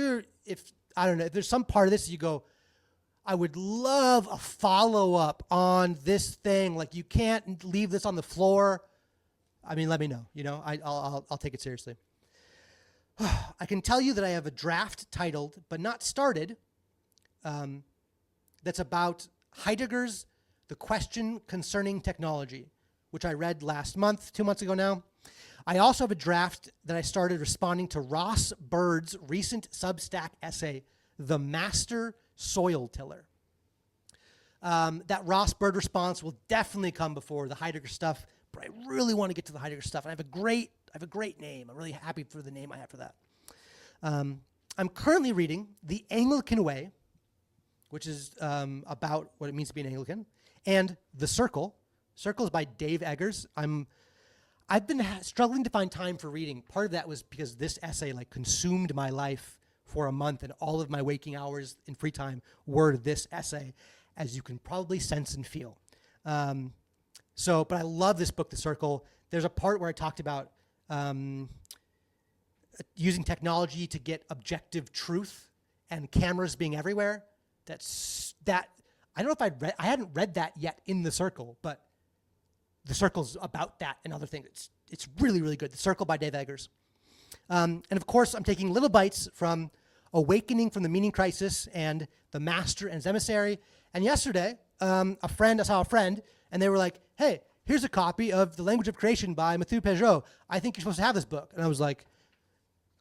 [SPEAKER 1] I don't know, if there's some part of this you go, I would love a follow-up on this thing. Like you can't leave this on the floor. I mean, let me know. You know, I'll take it seriously. I can tell you that I have a draft titled, but not started, that's about Heidegger's The Question Concerning Technology, which I read last month, 2 months ago now. I also have a draft that I started responding to Ross Bird's recent Substack essay, The Master Soil Tiller. That Ross Bird response will definitely come before the Heidegger stuff, but I really want to get to the Heidegger stuff. And I have a great name. I'm really happy for the name I have for that. I'm currently reading The Anglican Way, which is about what it means to be an Anglican, and The Circle. Circle is by Dave Eggers. I've been struggling to find time for reading. Part of that was because this essay like consumed my life for a month, and all of my waking hours in free time were this essay, as you can probably sense and feel. But I love this book, The Circle. There's a part where I talked about using technology to get objective truth and cameras being everywhere. I don't know if I hadn't read that yet in The Circle, but The Circle's about that and other things. It's really, really good. The Circle by Dave Eggers. And of course, I'm taking little bites from Awakening from the Meaning Crisis and The Master and His Emissary. And yesterday, I saw a friend, and they were like, hey, here's a copy of The Language of Creation by Mathieu Peugeot. I think you're supposed to have this book. And I was like,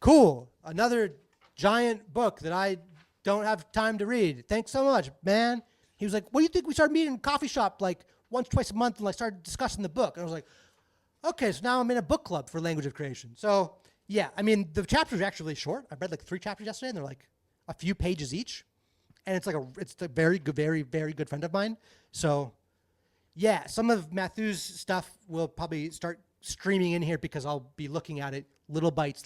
[SPEAKER 1] cool, another giant book that I don't have time to read. Thanks so much, man. He was like, what do you think we started meeting in a coffee shop like once, twice a month and like started discussing the book? And I was like, okay, so now I'm in a book club for Language of Creation. So yeah, I mean, the chapters are actually short. I read like 3 chapters yesterday and they're like a few pages each. And it's a very good, very, very good friend of mine. So yeah, some of Matthew's stuff will probably start streaming in here because I'll be looking at it, little bites.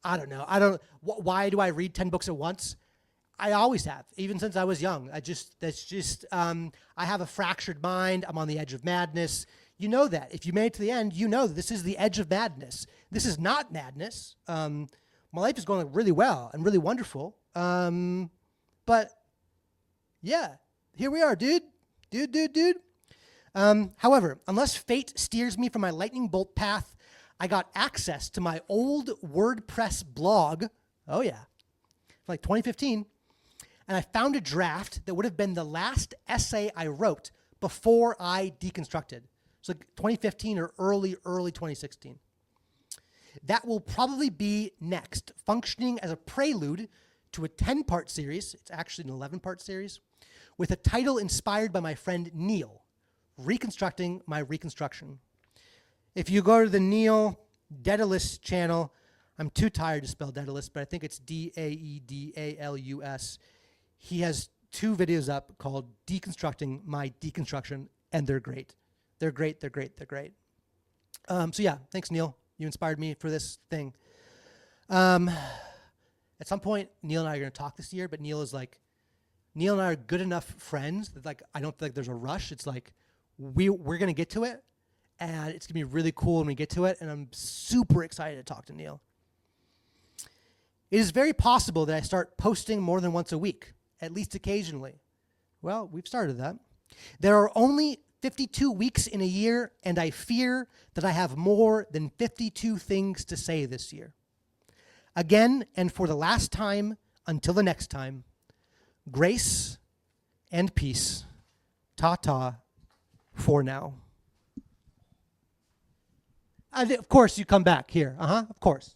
[SPEAKER 1] I don't know. Why do I read 10 books at once? I always have, even since I was young. I have a fractured mind. I'm on the edge of madness. You know that. If you made it to the end, you know this is the edge of madness. This is not madness. My life is going really well and really wonderful. But yeah, here we are, dude. However, unless fate steers me from my lightning bolt path, I got access to my old WordPress blog. Oh yeah, like 2015. And I found a draft that would have been the last essay I wrote before I deconstructed. It's like 2015 or early 2016. That will probably be next, functioning as a prelude to a 10-part series. It's actually an 11-part series with a title inspired by my friend Neil, Reconstructing My Reconstruction. If you go to the Neil Daedalus channel, I'm too tired to spell Daedalus, but I think it's Daedalus. He has 2 videos up called Deconstructing My Deconstruction, and they're great. They're great. So yeah, thanks, Neil. You inspired me for this thing. At some point, Neil and I are going to talk this year, but Neil and I are good enough friends that like I don't think there's a rush. It's like we're going to get to it, and it's going to be really cool when we get to it, and I'm super excited to talk to Neil. It is very possible that I start posting more than once a week, at least occasionally. Well, we've started that. There are only 52 weeks in a year, and I fear that I have more than 52 things to say this year. Again, and for the last time, until the next time, grace and peace. Ta-ta for now. Of course, you come back here. Of course.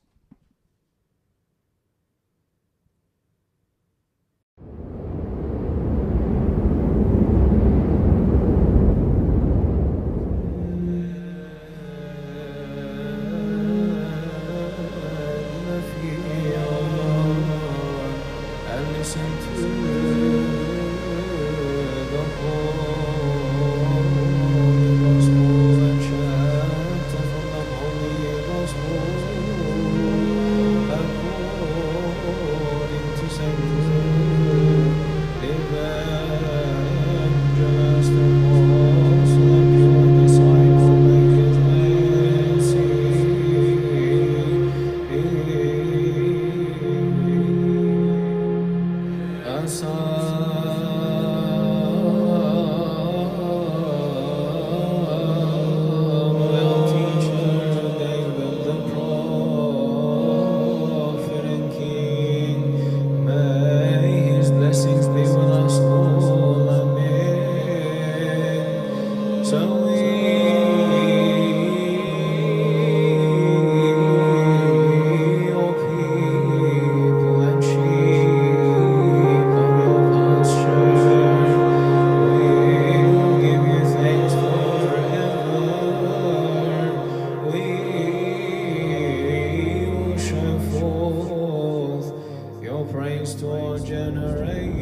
[SPEAKER 2] Praise to all generations.